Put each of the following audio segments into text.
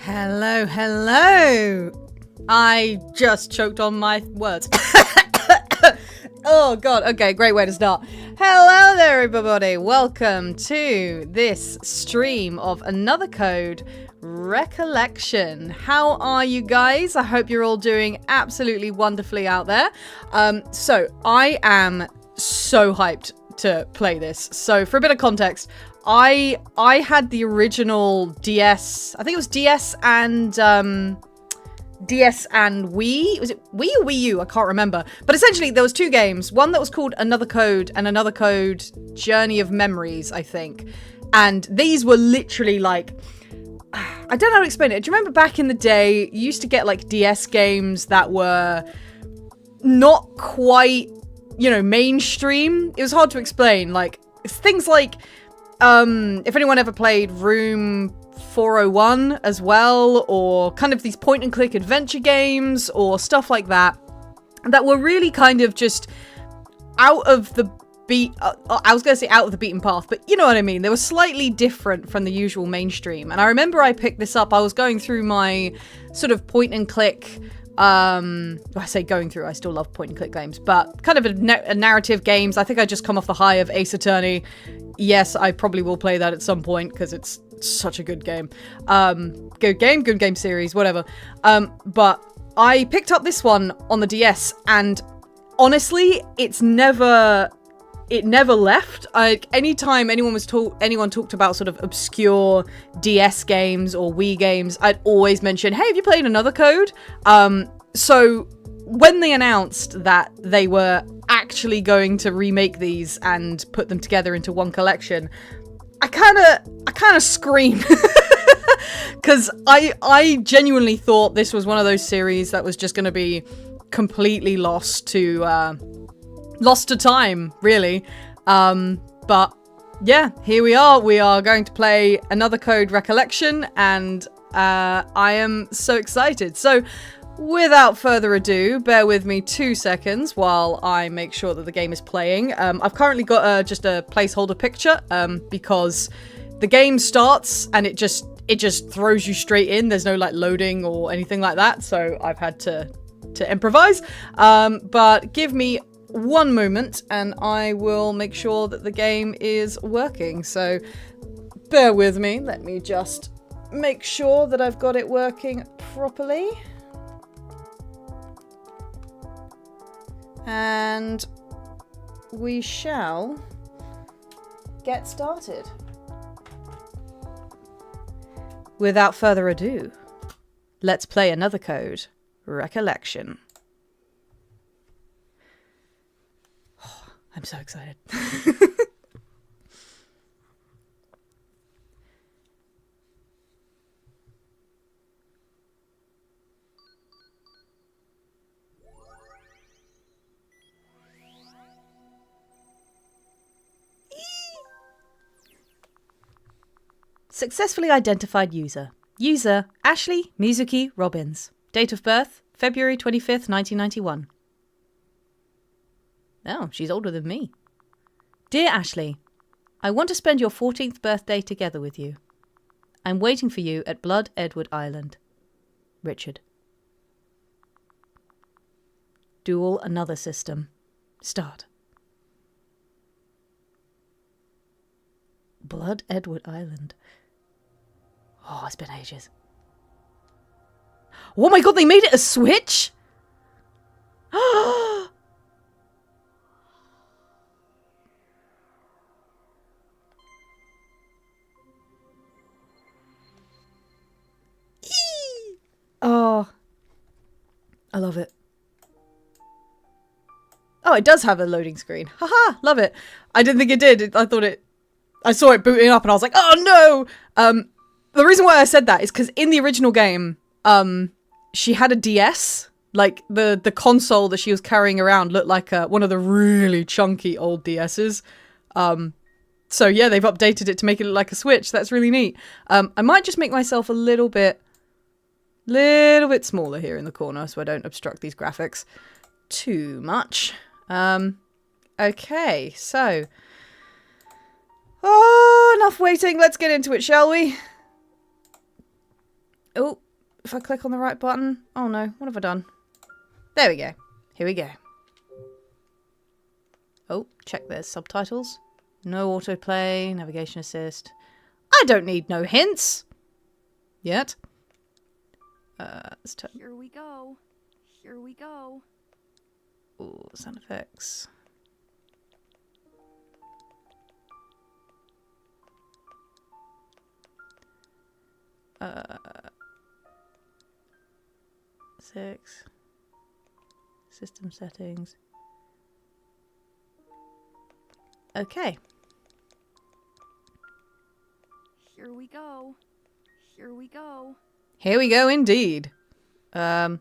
Hello, hello. I just choked on my words. Oh god, okay, great way to start. Hello there everybody, welcome to this stream of Another Code Recollection. How are you guys? I hope you're all doing absolutely wonderfully out there. So I am so hyped to play this. So for a bit of context, I had the original DS, I think it was DS and Wii. Was it Wii or Wii U? I can't remember. But essentially there was two games. One that was called Another Code and Another Code Journey of Memories, I think. And these were literally like, I don't know how to explain it. Do you remember back in the day, you used to get like DS games that were not quite, you know, mainstream? It was hard to explain. Like, things like, if anyone ever played Room 401 as well, or kind of these point and click adventure games or stuff like that, that were really kind of just out of the I was going to say out of the beaten path, but you know what I mean. They were slightly different from the usual mainstream. And I remember I picked this up. I was going through my sort of point and click, I say going through, I still love point and click games, but kind of a narrative games. I think I just come off the high of Ace Attorney. Yes, I probably will play that at some point because it's such a good game. Good game series, whatever. But I picked up this one on the DS, and honestly, it never left. Anytime anyone talked about sort of obscure DS games or Wii games, I'd always mention, hey, have you played Another Code? So when they announced that they were actually going to remake these and put them together into one collection, I kind of screamed. Because I genuinely thought this was one of those series that was just going to be completely lost to time, really. But yeah, here we are. We are going to play Another Code Recollection, and I am so excited. So without further ado, bear with me 2 seconds while I make sure that the game is playing. I've currently got just a placeholder picture because the game starts and it just throws you straight in. There's no like loading or anything like that, so I've had to improvise. But give me one moment and I will make sure that the game is working. So bear with me. Let me just make sure that I've got it working properly. And we shall get started. Without further ado, let's play Another Code Recollection. Oh, I'm so excited. Successfully identified user. User, Ashley Mizuki Robbins. Date of birth, February 25th, 1991. Oh, she's older than me. Dear Ashley, I want to spend your 14th birthday together with you. I'm waiting for you at Blood Edward Island. Richard. Duel another system. Start. Blood Edward Island. Oh, it's been ages. Oh my god, they made it a Switch? Oh, I love it. Oh, it does have a loading screen. Haha, love it. I didn't think it did. I saw it booting up and I was like, oh no! The reason why I said that is because in the original game, she had a DS. Like, the console that she was carrying around looked like one of the really chunky old DSs. So yeah, they've updated it to make it look like a Switch. That's really neat. I might just make myself a little bit smaller here in the corner so I don't obstruct these graphics too much. Okay, so... Oh, enough waiting. Let's get into it, shall we? Oh, if I click on the right button. Oh no, what have I done? There we go. Here we go. Oh, check there's subtitles. No autoplay, navigation assist. I don't need no hints. Yet. Let's turn. Here we go. Here we go. Ooh, sound effects. Six. System settings. Okay. Here we go. Here we go. Here we go indeed. Oh,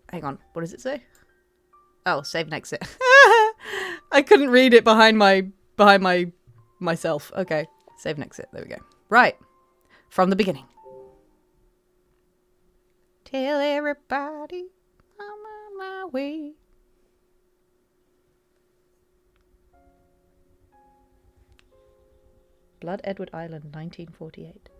hang on. What does it say? Oh, save and exit. I couldn't read it behind myself. Okay. Save and exit. There we go. Right. From the beginning. Tell everybody I'm on my way. Blood Edward Island, 1948.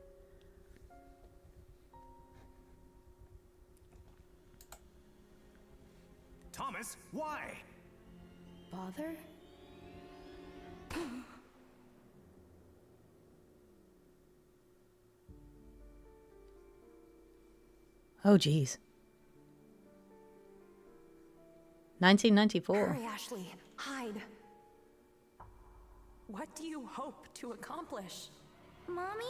Thomas, why? Father? Oh, geez. 1994. Hurry, Ashley. Hide. What do you hope to accomplish? Mommy?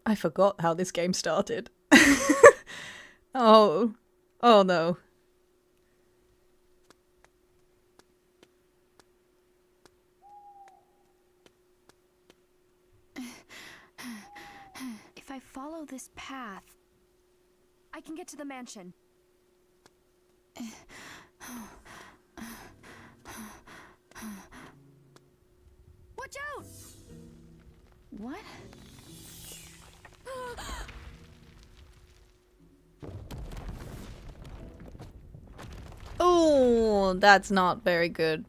I forgot how this game started. Oh. Oh no. If I follow this path, I can get to the mansion. Watch out! What? Oh, that's not very good.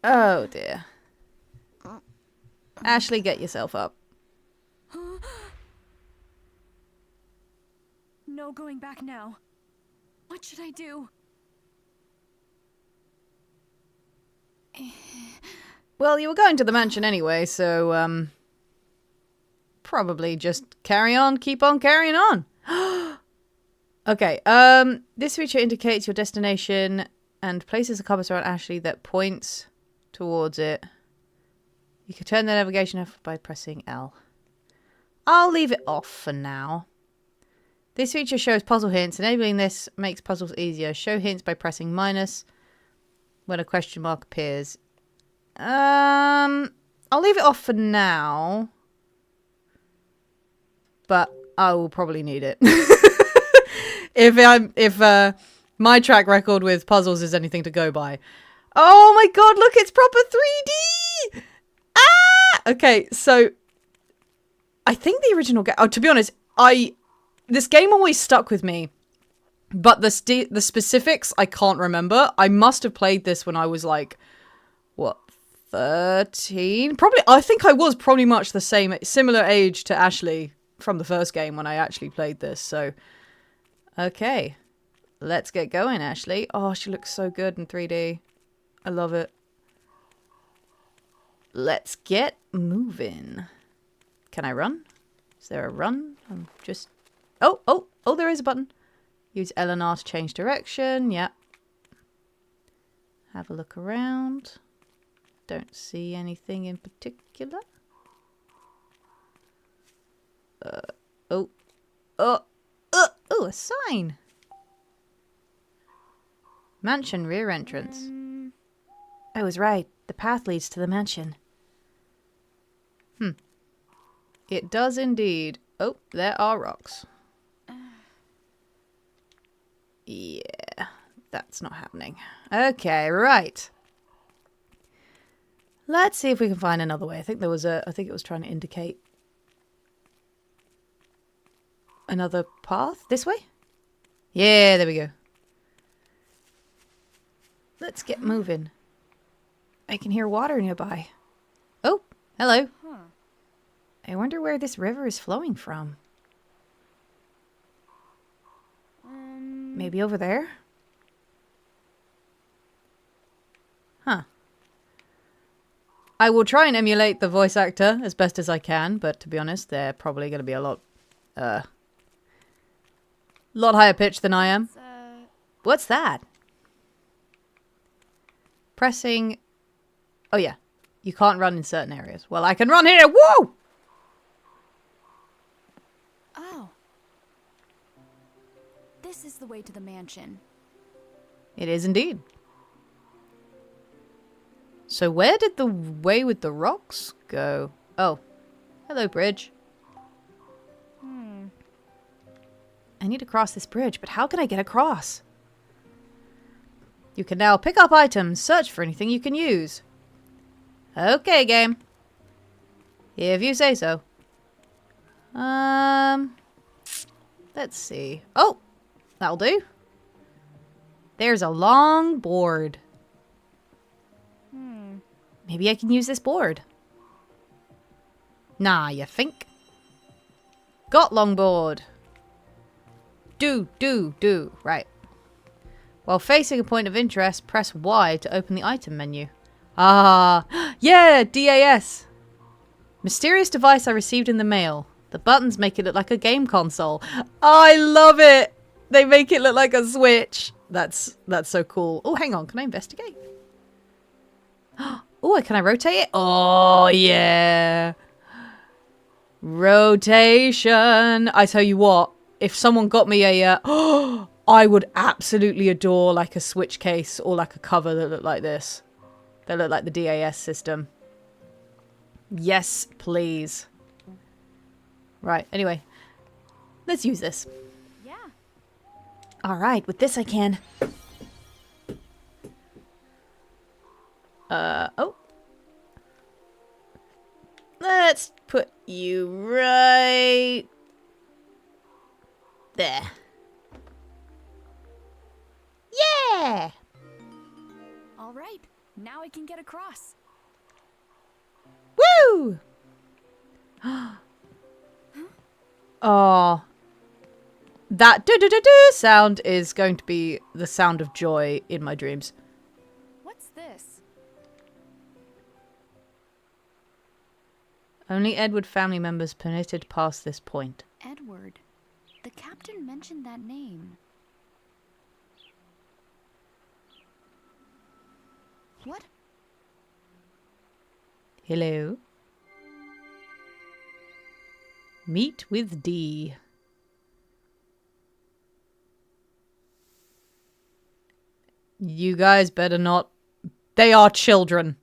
Oh dear. Ashley, get yourself up. No going back now. What should I do? Well, you were going to the mansion anyway, so, probably just carry on, keep on carrying on. Okay, this feature indicates your destination and places a compass around Ashley that points towards it. You can turn the navigation off by pressing L. I'll leave it off for now. This feature shows puzzle hints. Enabling this makes puzzles easier. Show hints by pressing minus when a question mark appears. I'll leave it off for now. But I will probably need it. if my track record with puzzles is anything to go by. Oh my god, look, it's proper 3D! Ah! Okay, so I think the original game, oh, to be honest, this game always stuck with me, but the specifics I can't remember. I must have played this when I was like, what, 13? Probably, I think I was probably much the similar age to Ashley from the first game when I actually played this, so okay. Let's get going, Ashley. Oh, she looks so good in 3D. I love it. Let's get moving. Can I run? Is there a run? I'm just... Oh, there is a button. Use L and R to change direction. Yep. Have a look around. Don't see anything in particular. Oh, a sign. Mansion rear entrance. I was right. The path leads to the mansion. It does indeed. Oh, there are rocks. Yeah, that's not happening. Okay, right. Let's see if we can find another way. I think it was trying to indicate another path. This way? Yeah, there we go. Let's get moving. I can hear water nearby. Oh, hello. Huh. I wonder where this river is flowing from. Maybe over there? Huh. I will try and emulate the voice actor as best as I can, but to be honest, they're probably going to be a lot higher pitched than I am. What's that? Pressing... Oh, yeah. You can't run in certain areas. Well, I can run here. Whoa! Oh. This is the way to the mansion. It is indeed. So where did the way with the rocks go? Oh. Hello, bridge. I need to cross this bridge, but how can I get across? You can now pick up items, search for anything you can use. Okay, game. If you say so. Let's see. Oh, that'll do. There's a long board. Maybe I can use this board. Nah, you think? Got long board. Do. Right. While facing a point of interest, press Y to open the item menu. Ah, yeah, DAS. Mysterious device I received in the mail. The buttons make it look like a game console. I love it. They make it look like a Switch. That's so cool. Oh, hang on. Can I investigate? Oh, can I rotate it? Oh, yeah. Rotation. I tell you what, if someone got me a... I would absolutely adore like a Switch case or like a cover that looked like this. That looked like the DAS system. Yes, please. Right, anyway. Let's use this. Yeah. Alright, with this I can. Oh. Let's put you right there. Yeah! All right. Now I can get across. Woo! Oh. That do-do-do-do sound is going to be the sound of joy in my dreams. What's this? Only Edward family members permitted past this point. Edward. The captain mentioned that name. What? Hello. Meet with D. You guys better not... They are children.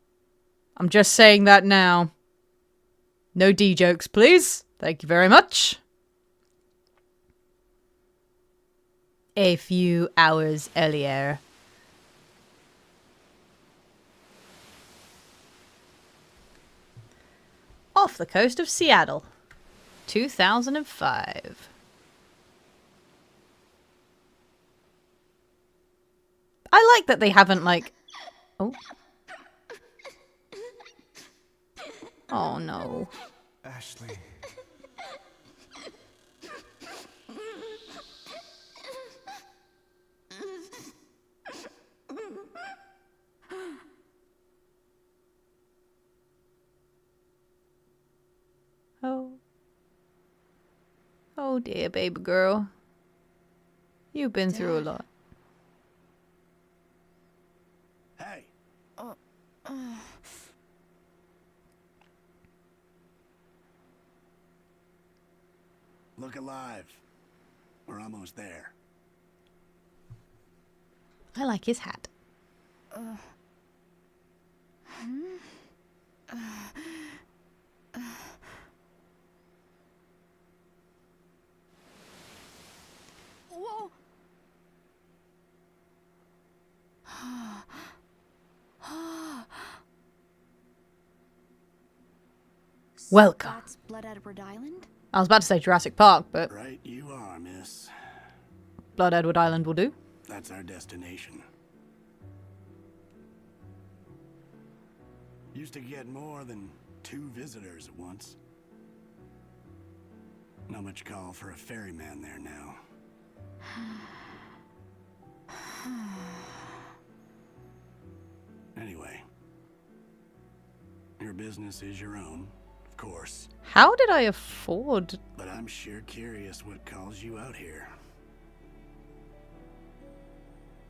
I'm just saying that now. No D jokes, please. Thank you very much. A few hours earlier. Off the coast of Seattle. 2005. I like that they haven't, like... Oh. Oh, no. Ashley. Oh. Oh dear, baby girl. You've been through a lot. Hey. Look alive. We're almost there. I like his hat. Whoa! Welcome. That's Blood Edward Island? I was about to say Jurassic Park, but Right you are, miss. Blood Edward Island will do. That's our destination. Used to get more than 2 visitors at once. Not much call for a ferryman there now. Anyway, your business is your own, of course. How did I afford... But I'm sure curious what calls you out here.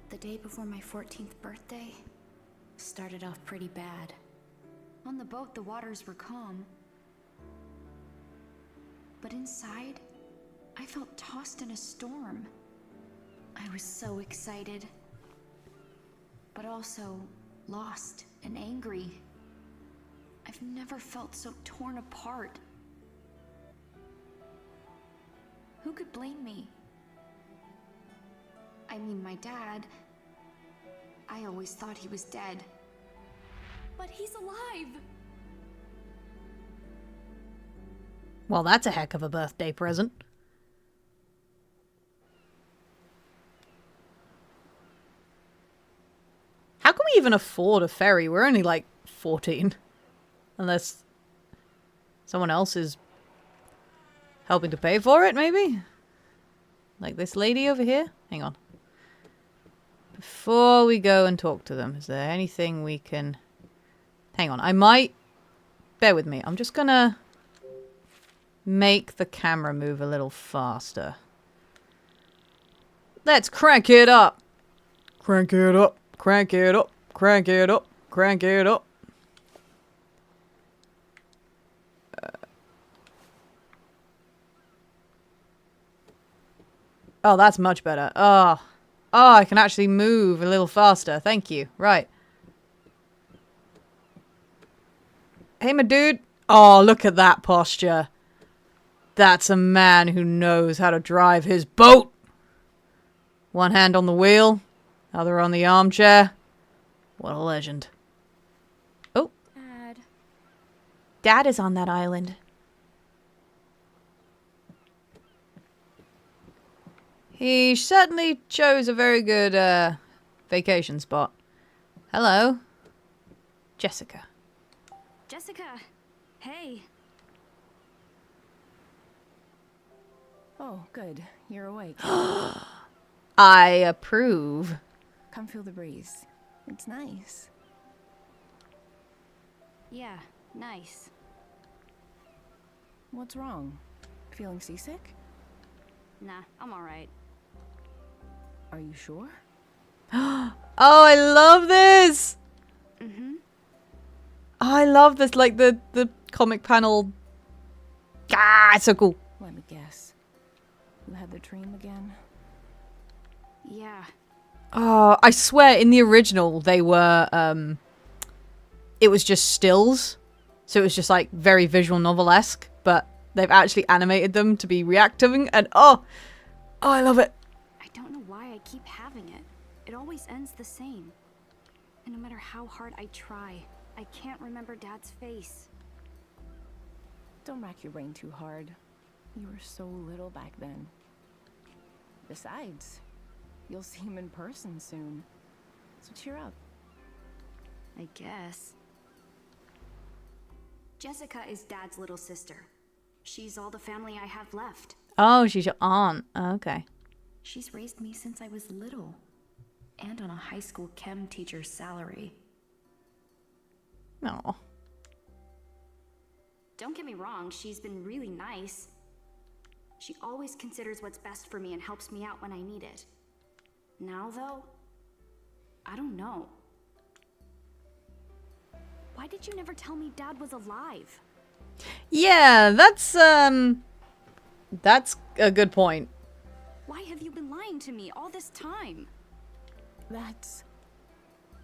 The day before my 14th birthday started off pretty bad. On the boat, the waters were calm. But inside, I felt tossed in a storm. I was so excited, but also lost and angry. I've never felt so torn apart. Who could blame me? I mean, my dad. I always thought he was dead. But he's alive! Well, that's a heck of a birthday present. How can we even afford a ferry? We're only like 14. Unless someone else is helping to pay for it, maybe? Like this lady over here? Hang on. Before we go and talk to them, is there anything we can... Hang on, I might... Bear with me. I'm just gonna make the camera move a little faster. Let's crank it up! Crank it up, crank it up, crank it up, crank it up. Oh, that's much better. Oh, I can actually move a little faster. Thank you. Right. Hey, my dude. Oh, look at that posture. That's a man who knows how to drive his boat. One hand on the wheel, other on the armchair. What a legend. Oh. Dad. Dad is on that island. He certainly chose a very good, vacation spot. Hello. Jessica. Jessica! Hey! Oh, good. You're awake. I approve. Come feel the breeze. It's nice. Yeah, nice. What's wrong? Feeling seasick? Nah, I'm alright. Are you sure? Oh, I love this! Mm-hmm. Oh, I love this, like, the comic panel. Ah, it's so cool. Let me guess. You had the dream again? Yeah. Oh, I swear, in the original, they were, it was just stills. So it was just, like, very visual novel-esque, but they've actually animated them to be reacting, and oh, I love it. I don't know why I keep having it. It always ends the same. And no matter how hard I try, I can't remember Dad's face. Don't rack your brain too hard. You were so little back then. Besides, you'll see him in person soon. So cheer up. I guess. Jessica is Dad's little sister. She's all the family I have left. Oh, she's your aunt. Oh, okay. She's raised me since I was little. And on a high school chem teacher's salary. No. Don't get me wrong, she's been really nice. She always considers what's best for me and helps me out when I need it. Now, though, I don't know. Why did you never tell me Dad was alive? Yeah, that's a good point. Why have you been lying to me all this time?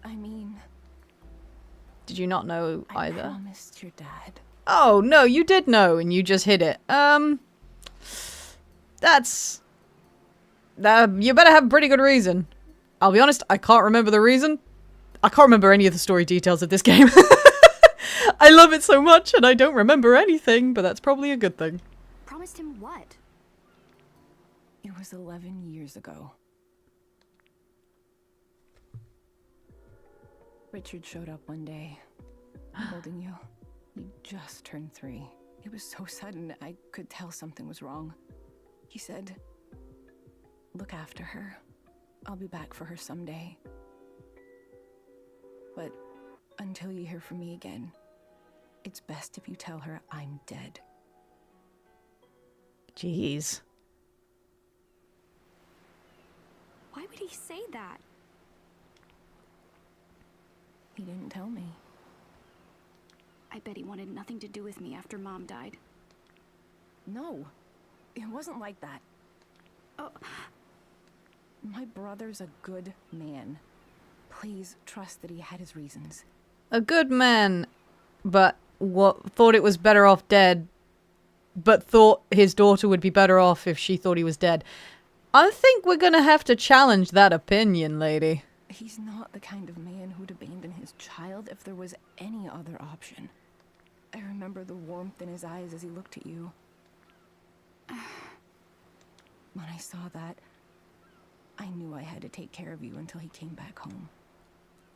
I mean... Did you not know I either? promised your dad. Oh, no, you did know, and you just hid it. That's... you better have a pretty good reason. I'll be honest, I can't remember the reason. I can't remember any of the story details of this game. I love it so much and I don't remember anything, but that's probably a good thing. Promised him what? It was 11 years ago. Richard showed up one day, holding you. You just turned 3. It was so sudden, I could tell something was wrong. He said, "Look after her. I'll be back for her someday. But until you hear from me again, it's best if you tell her I'm dead." Jeez. Why would he say that? He didn't tell me. I bet he wanted nothing to do with me after Mom died. No, it wasn't like that. Oh, My brother's a good man. Please trust that he had his reasons. A good man, but thought it was better off dead, but thought his daughter would be better off if she thought he was dead. I think we're gonna have to challenge that opinion, lady. He's not the kind of man who'd abandon his child if there was any other option. I remember the warmth in his eyes as he looked at you. When I saw that, I knew I had to take care of you until he came back home.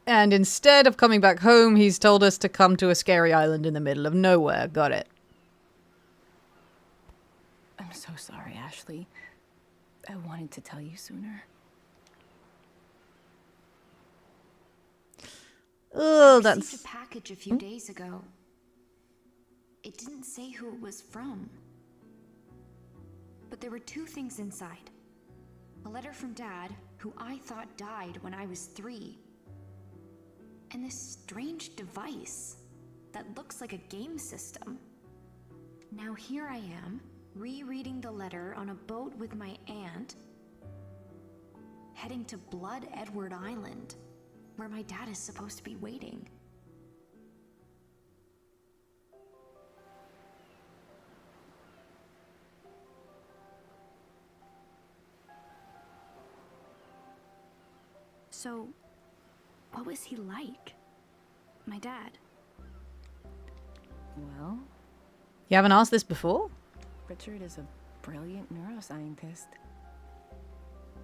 And instead of coming back home, he's told us to come to a scary island in the middle of nowhere. Got it. I'm so sorry, Ashley. I wanted to tell you sooner. Oh, I received that's... a package a few days ago. It didn't say who it was from. But there were 2 things inside. A letter from Dad, who I thought died when I was 3. And this strange device that looks like a game system. Now here I am, rereading the letter on a boat with my aunt, heading to Blood Edward Island, where my dad is supposed to be waiting. So, what was he like? My dad? Well, You haven't asked this before? Richard is a brilliant neuroscientist.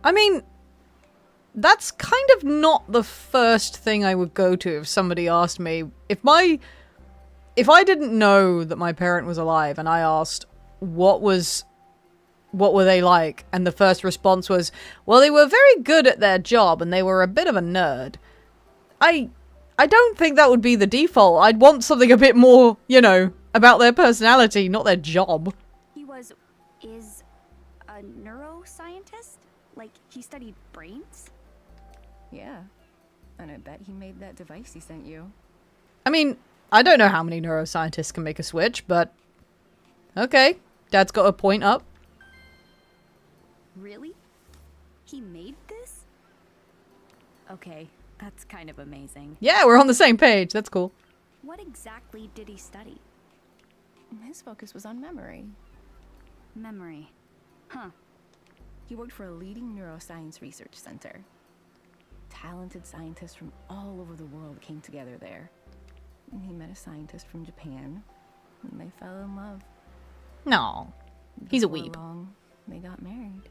I mean, that's kind of not the first thing I would go to if somebody asked me. If I didn't know that my parent was alive and I asked what were they like, and the first response was, well, they were very good at their job and they were a bit of a nerd. I don't think that would be the default. I'd want something a bit more, about their personality, not their job. He is a neuroscientist? Like, he studied brains? Yeah, and I bet he made that device he sent you. I mean, I don't know how many neuroscientists can make a switch, but okay, Dad's got a point up. Really? He made this? Okay, that's kind of amazing. Yeah, we're on the same page. That's cool. What exactly did he study? His focus was on memory. Memory. Huh. He worked for a leading neuroscience research center. Talented scientists from all over the world came together there. And he met a scientist from Japan, and they fell in love. No, he's a Before weeb. long, they got married.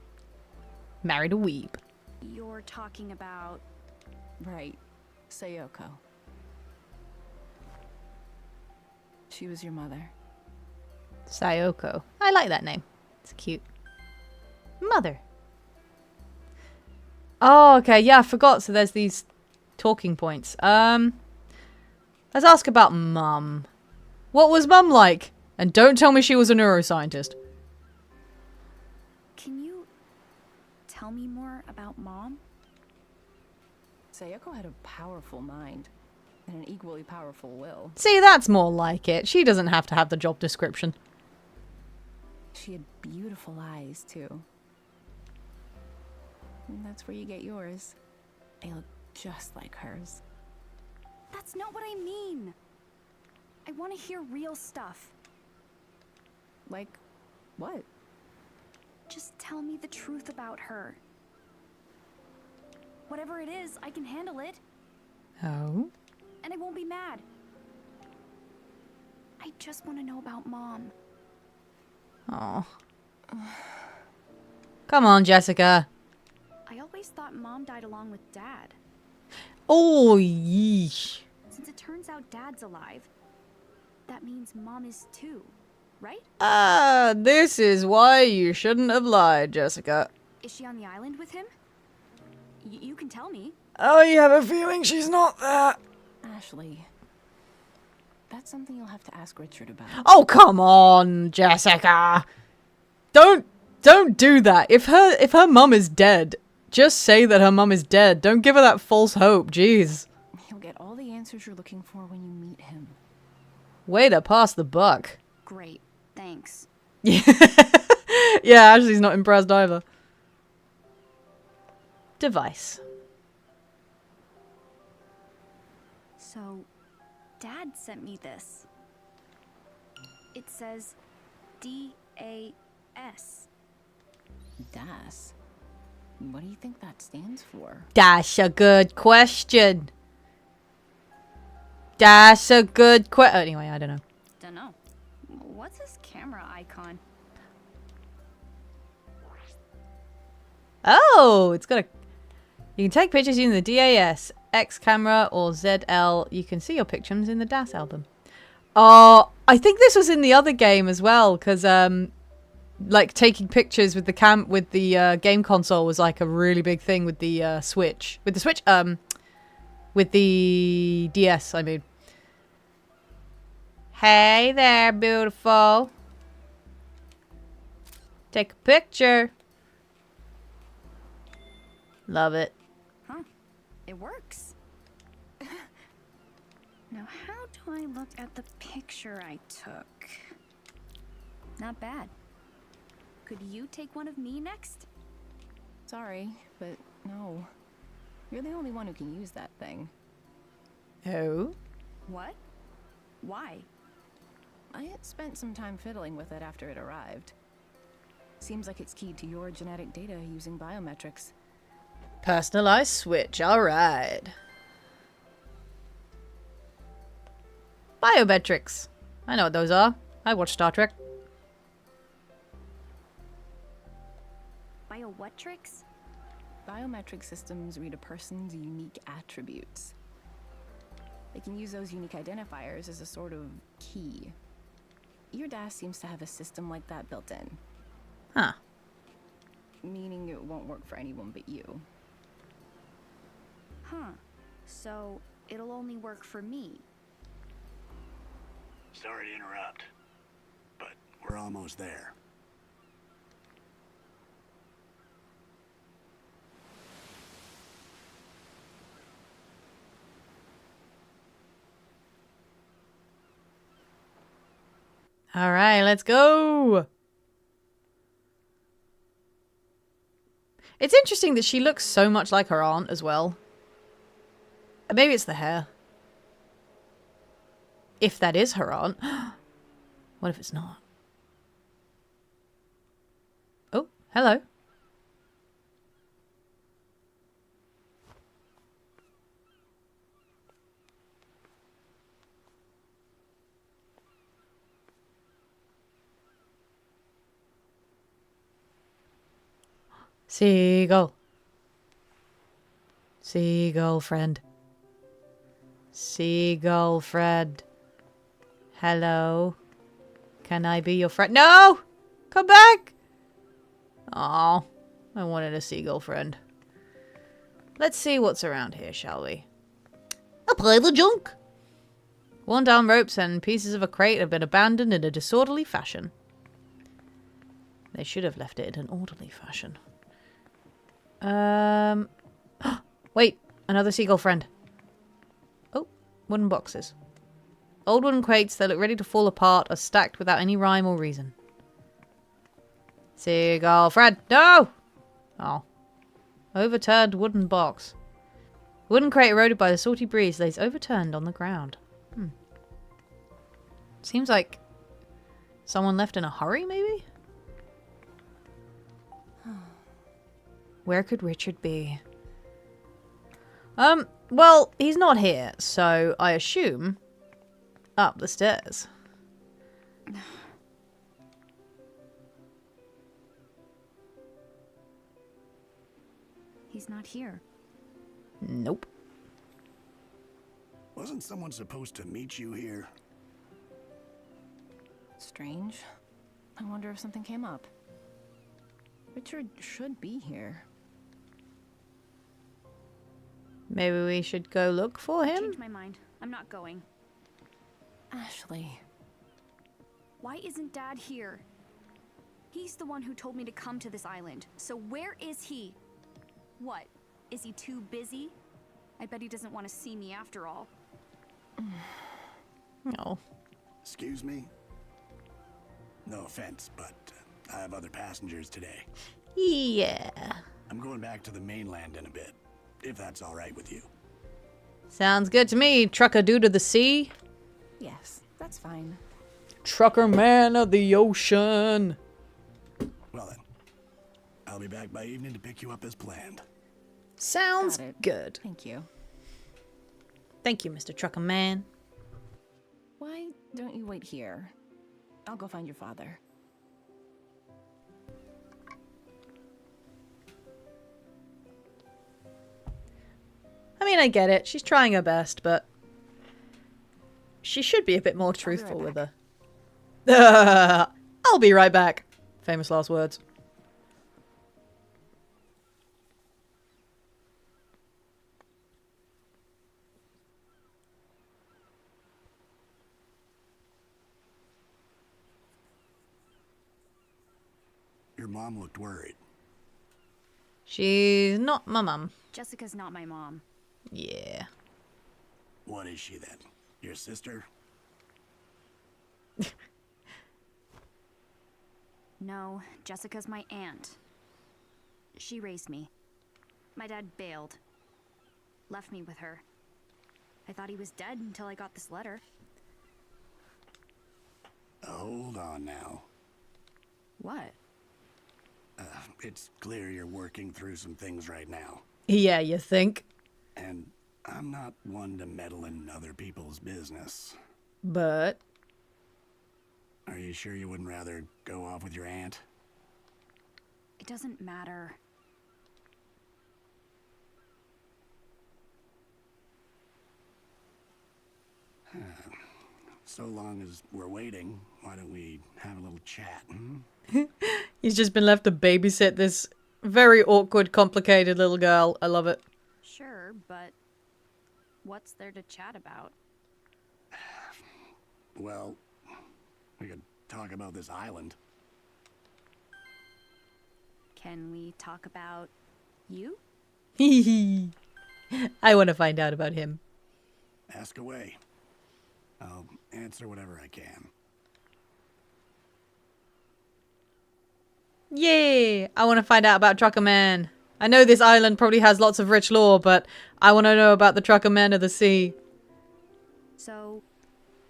Married a weeb. You're talking about... Right, Sayoko. She was your mother. Sayoko. I like that name. It's cute. Mother. Oh, okay. Yeah, I forgot. So there's these talking points. Let's ask about Mum. What was Mum like? And don't tell me she was a neuroscientist. Can you tell me more about Mom? Sayoko had a powerful mind and an equally powerful will. See, that's more like it. She doesn't have to have the job description. She had beautiful eyes, too. And that's where you get yours. They look just like hers. That's not what I mean. I want to hear real stuff. Like, what? Just tell me the truth about her. Whatever it is, I can handle it, Oh? and I won't be mad. just want to know about Mom. Oh. Come on, Jessica. I always thought Mom died along with Dad. Oh, yeesh. Since it turns out Dad's alive, that means Mom is too, right? This is why you shouldn't have lied, Jessica. Is she on the island with him? You can tell me. Oh, you have a feeling she's not there. Ashley, that's something you'll have to ask Richard about. Oh, come on, Jessica. Don't do that. If her mum is dead, just say that her mum is dead. Don't give her that false hope. Jeez. You'll get all the answers you're looking for when you meet him. Way to pass the buck. Great, thanks. Yeah, Ashley's not impressed either. Device. So, Dad sent me this. It says D-A-S. DAS? What do you think that stands for? That's a good question. That's a good question. Anyway, I don't know. Dunno. What's this camera icon? Oh, it's got a... You can take pictures using the DAS, X camera, or ZL. You can see your pictures in the DAS album. Oh, I think this was in the other game as well, because like taking pictures with the game console was like a really big thing with the Switch. With the DS, I mean. Hey there, beautiful. Take a picture. Love it. Huh. It works. Now, how do I look at the picture I took? Not bad. Could you take one of me next? Sorry, but no. You're the only one who can use that thing. Oh? What? Why? I had spent some time fiddling with it after it arrived. Seems like it's keyed to your genetic data using biometrics. Personalized Switch, alright. Biometrics. I know what those are. I watch Star Trek. Bio what tricks? Biometric systems read a person's unique attributes. They can use those unique identifiers as a sort of key. Your DAS seems to have a system like that built in. Huh. Meaning it won't work for anyone but you. Huh. So, it'll only work for me. Sorry to interrupt, but we're almost there. All right, let's go. It's interesting that she looks so much like her aunt as well. Maybe it's the hair. If that is her aunt. What if it's not? Oh, hello. Seagull. Seagull friend. Seagull friend. Hello. Can I be your friend? No! Come back! Oh, I wanted a seagull friend. Let's see what's around here, shall we? A pile of junk. Worn down ropes and pieces of a crate have been abandoned in a disorderly fashion. They should have left it in an orderly fashion. Wait, another seagull friend. Oh, wooden boxes. Old wooden crates that look ready to fall apart are stacked without any rhyme or reason. Seagull friend, no! Oh. Overturned wooden box. Wooden crate eroded by the salty breeze lays overturned on the ground. Seems like someone left in a hurry, maybe? Where could Richard be? Well, he's not here, so I assume up the stairs. He's not here. Nope. Wasn't someone supposed to meet you here? Strange. I wonder if something came up. Richard should be here. Maybe we should go look for him? Change my mind. I'm not going. Ashley. Why isn't Dad here? He's the one who told me to come to this island. So where is he? What? Is he too busy? I bet he doesn't want to see me after all. No. Excuse me? No offense, but I have other passengers today. Yeah. I'm going back to the mainland in a bit, if that's all right with you. Sounds good to me. Trucker dude of the sea. Yes, that's fine. Trucker man of the ocean. Well then, I'll be back by evening to pick you up as planned. Sounds Got it. good. Thank you. Thank you, Mr. Trucker man. Why don't you wait here? I'll go find your father. I mean, I get it. She's trying her best, but she should be a bit more truthful with her. I'll be right back. Famous last words. Your mom looked worried. She's not my mum. Jessica's not my mom. Yeah. What is she then? Your sister? No, Jessica's my aunt. She raised me. My dad bailed. Left me with her. I thought he was dead until I got this letter. Hold on now. What? It's clear you're working through some things right now. Yeah, you think? And I'm not one to meddle in other people's business. But Are you sure you wouldn't rather go off with your aunt? It doesn't matter. So long as we're waiting, why don't we have a little chat, hmm? he's just been left to babysit this very awkward, complicated little girl. I love it. Sure, but what's there to chat about? Well, we could talk about this island. Can we talk about you? I want to find out about him. Ask away. I'll answer whatever I can. Yeah, I want to find out about Trucker Man. I know this island probably has lots of rich lore, but I want to know about the Trucker Man of the sea. So,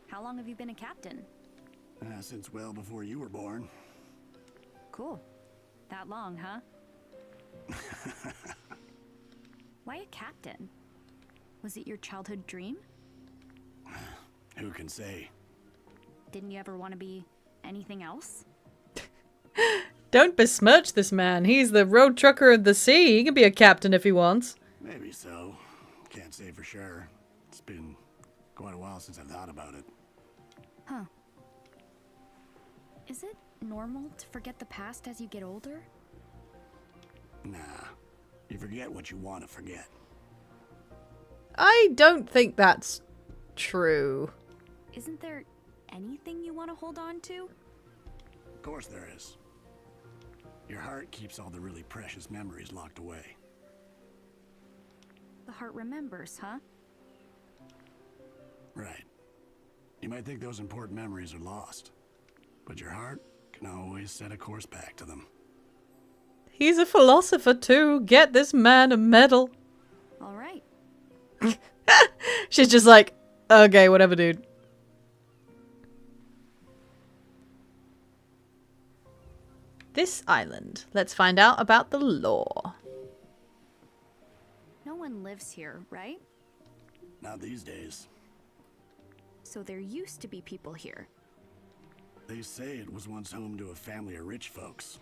how long have you been a captain? Since well before you were born. Cool. That long, huh? Why a captain? Was it your childhood dream? Who can say? Didn't you ever want to be anything else? Don't besmirch this man. He's the road trucker of the sea. He can be a captain if he wants. Maybe so. Can't say for sure. It's been quite a while since I've thought about it. Huh. Is it normal to forget the past as you get older? Nah. You forget what you want to forget. I don't think that's true. Isn't there anything you want to hold on to? Of course there is. Your heart keeps all the really precious memories locked away. The heart remembers, huh? Right. You might think those important memories are lost, but your heart can always set a course back to them. He's a philosopher too. Get this man a medal. All right. She's just like, okay, whatever, dude. This island. Let's find out about the lore. No one lives here, right? Not these days. So there used to be people here. They say it was once home to a family of rich folks.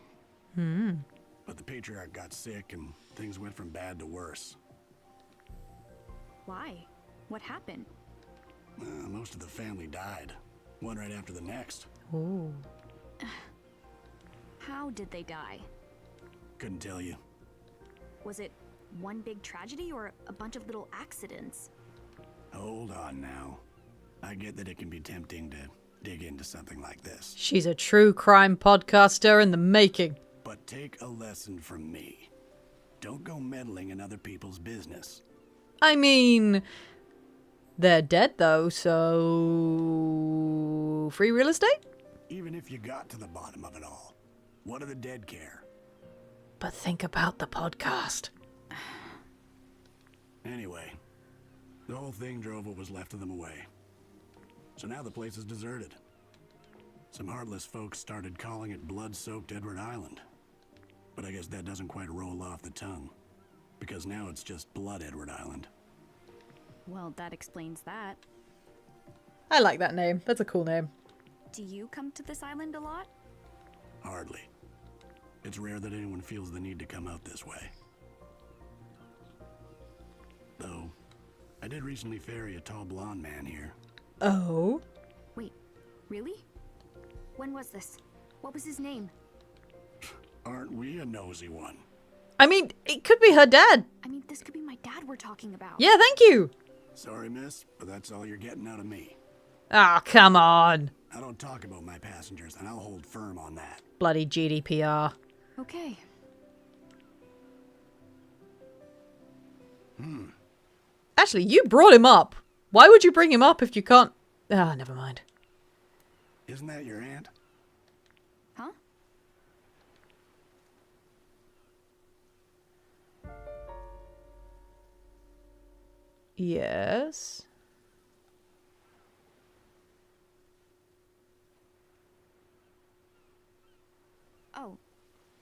But the patriarch got sick and things went from bad to worse. Why? What happened? Most of the family died, one right after the next. Ooh. How did they die? Couldn't tell you. Was it one big tragedy or a bunch of little accidents? Hold on now. I get that it can be tempting to dig into something like this. She's a true crime podcaster in the making. But take a lesson from me. Don't go meddling in other people's business. I mean, they're dead though, so free real estate? Even if you got to the bottom of it all, what do the dead care? But think about the podcast. Anyway, the whole thing drove what was left of them away. So now the place is deserted. Some heartless folks started calling it blood-soaked Edward Island. But I guess that doesn't quite roll off the tongue. Because now it's just Blood Edward Island. Well, that explains that. I like that name. That's a cool name. Do you come to this island a lot? Hardly. It's rare that anyone feels the need to come out this way. Though, I did recently ferry a tall blonde man here. Oh? Wait, really? When was this? What was his name? Aren't we a nosy one? I mean, it could be her dad. I mean, this could be my dad we're talking about. Yeah, thank you. Sorry, miss, but that's all you're getting out of me. Ah, come on. I don't talk about my passengers, and I'll hold firm on that. Bloody GDPR. Okay. Actually, you brought him up. Why would you bring him up if you can't... Ah, never mind. Isn't that your aunt? Huh? Yes. Oh,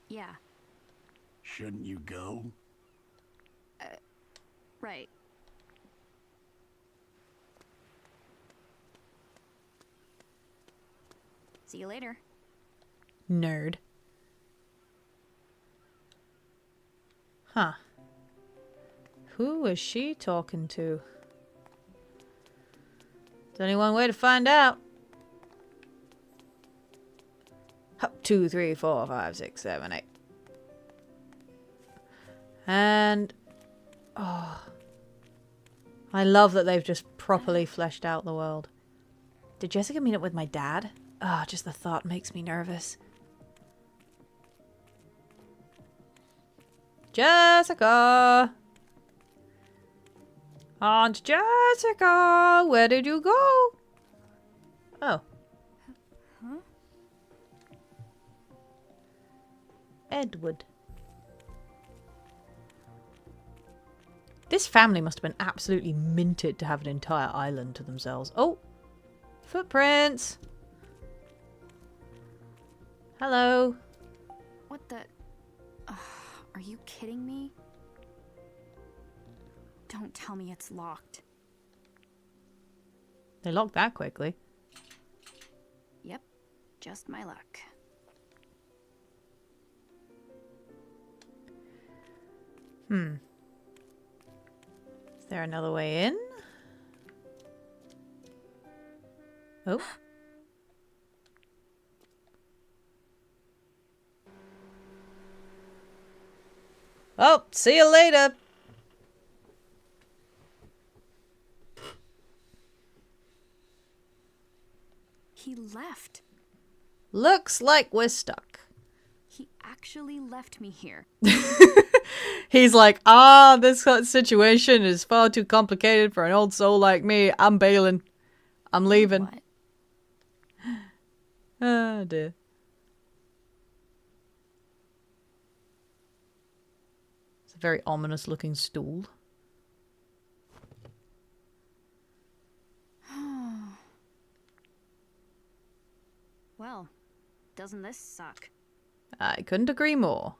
yeah. Shouldn't you go? Right. See you later. Nerd. Huh. Who is she talking to? There's only one way to find out. Hup, 2, 3, 4, 5, 6, 7, 8. And... oh. I love that they've just properly fleshed out the world. Did Jessica meet up with my dad? Ah, just the thought makes me nervous. Jessica! Aunt Jessica! Where did you go? Oh. Huh? Edward. This family must have been absolutely minted to have an entire island to themselves. Oh! Footprints! Hello. What the... are you kidding me? Don't tell me it's locked. They locked that quickly. Yep, just my luck. Is there another way in? Oh. Oh, see you later. He left. Looks like we're stuck. He actually left me here. He's like, this situation is far too complicated for an old soul like me. I'm bailing. I'm leaving. What? Oh, dear. It's a very ominous looking stool. Well, doesn't this suck? I couldn't agree more.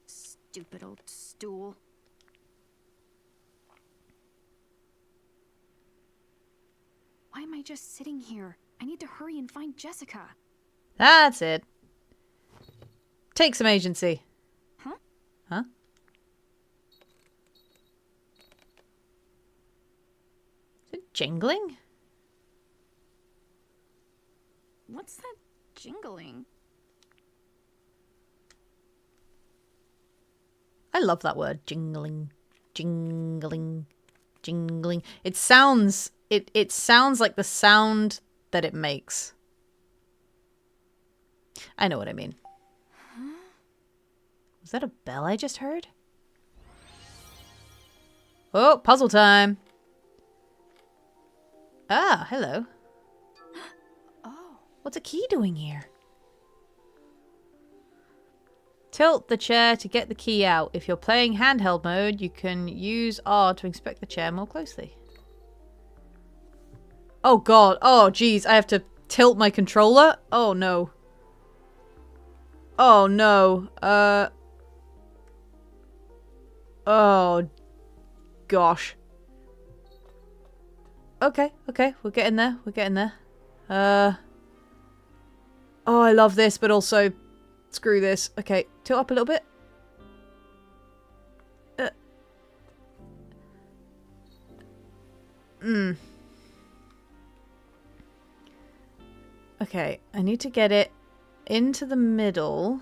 Stupid old stool. Why am I just sitting here? I need to hurry and find Jessica. That's it. Take some agency. Huh? Huh? Is it jingling? What's that jingling? I love that word. Jingling. Jingling. Jingling. It sounds like the sound that it makes. I know what I mean. Huh? Was that a bell I just heard? Oh, puzzle time. Ah, hello. Oh. What's a key doing here? Tilt the chair to get the key out. If you're playing handheld mode, you can use R to inspect the chair more closely. Oh god. Oh geez, I have to tilt my controller? Oh no. Oh no. Oh gosh. Okay, we're getting there. We're getting there. Oh, I love this, but also screw this. Okay, tilt up a little bit. Okay, I need to get it into the middle.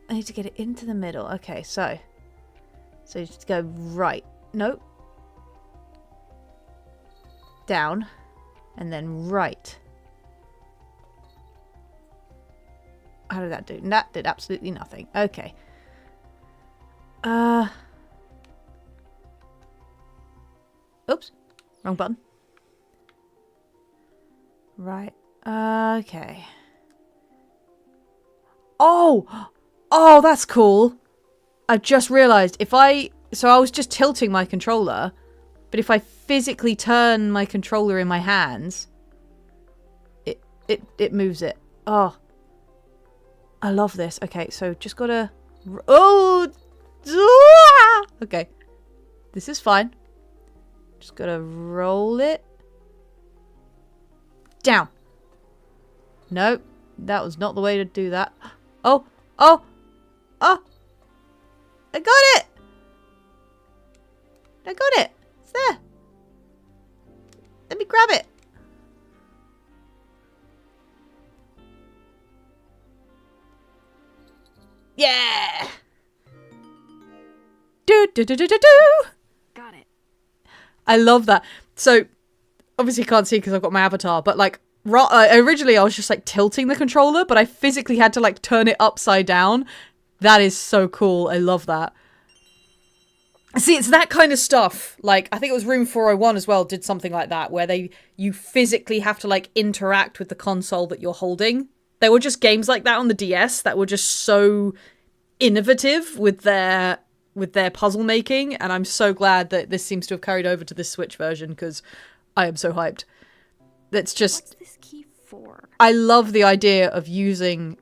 I need to get it into the middle. Okay, so just go right. Nope. Down. And then right. How did that do? That did absolutely nothing. Okay. Oops. Wrong button. Right. Okay. Oh! Oh, that's cool. I just realised so I was just tilting my controller, but if I physically turn my controller in my hands, it moves it. Oh. I love this. Okay, so just gotta... Oh! Okay. This is fine. Just gotta roll it. Down. Nope. That was not the way to do that. Oh! Oh! Oh! I got it! I got it! It's there! Let me grab it! Yeah! Do do do do do do! Got it. I love that. So, obviously you can't see because I've got my avatar, but like, originally I was just like tilting the controller, but I physically had to like turn it upside down. That is so cool. I love that. See, it's that kind of stuff. Like, I think it was Room 401 as well did something like that, where you physically have to like interact with the console that you're holding. There were just games like that on the DS that were just so innovative with their puzzle making, and I'm so glad that this seems to have carried over to this Switch version because I am so hyped. That's just... What's this key for? I love the idea of using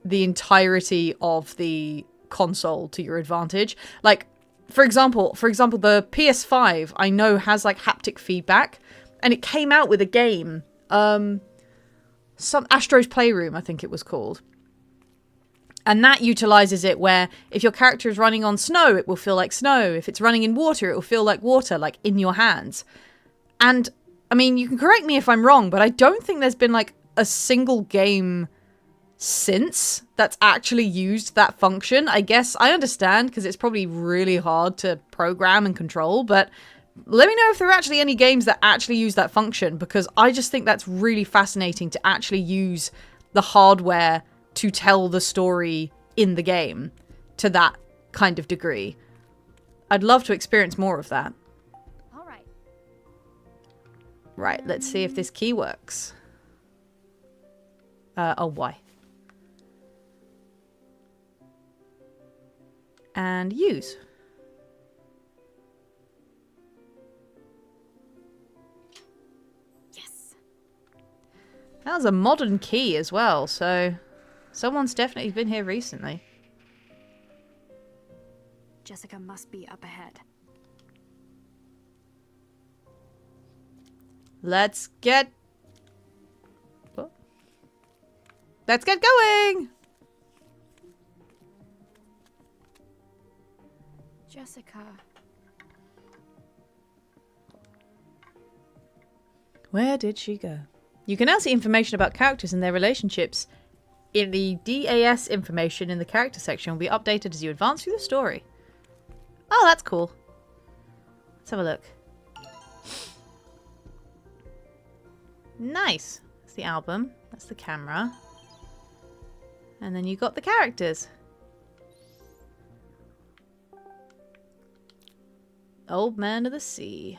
the entirety of the console to your advantage. Like, for example, the PS5 I know has like haptic feedback, and it came out with a game, some Astro's Playroom, I think it was called. And that utilizes it where if your character is running on snow, it will feel like snow. If it's running in water, it will feel like water, like in your hands. And, I mean, you can correct me if I'm wrong, but I don't think there's been like a single game since that's actually used that function. I guess I understand because it's probably really hard to program and control, but let me know if there are actually any games that actually use that function, because I just think that's really fascinating to actually use the hardware to tell the story in the game to that kind of degree. I'd love to experience more of that. All right. Right, let's see if this key works. Oh, why? And use. Yes. That was a modern key as well, so someone's definitely been here recently. Jessica must be up ahead. Let's get going! Jessica. Where did she go? You can now see information about characters and their relationships in the DAS information in the character section will be updated as you advance through the story. Oh, that's cool. Let's have a look. Nice. That's the album. That's the camera. And then you got the characters. Old Man of the Sea.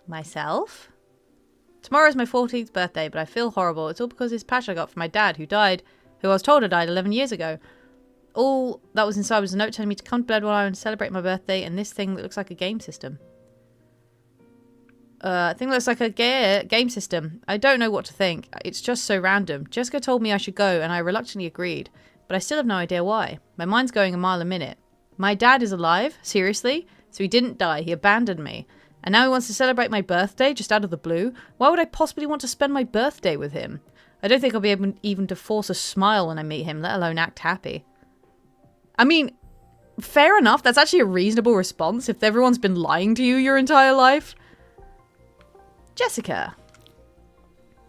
Myself? Tomorrow's my 14th birthday, but I feel horrible. It's all because of this patch I got from my dad, who I was told had died 11 years ago. All that was inside was a note telling me to come to Blood Island and celebrate my birthday, and this thing that looks like a game system. Thing looks like a game system. I don't know what to think. It's just so random. Jessica told me I should go, and I reluctantly agreed. But I still have no idea why. My mind's going a mile a minute. My dad is alive? Seriously? So he didn't die. He abandoned me. And now he wants to celebrate my birthday just out of the blue? Why would I possibly want to spend my birthday with him? I don't think I'll be able even to force a smile when I meet him, let alone act happy. I mean, fair enough. That's actually a reasonable response if everyone's been lying to you your entire life. Jessica.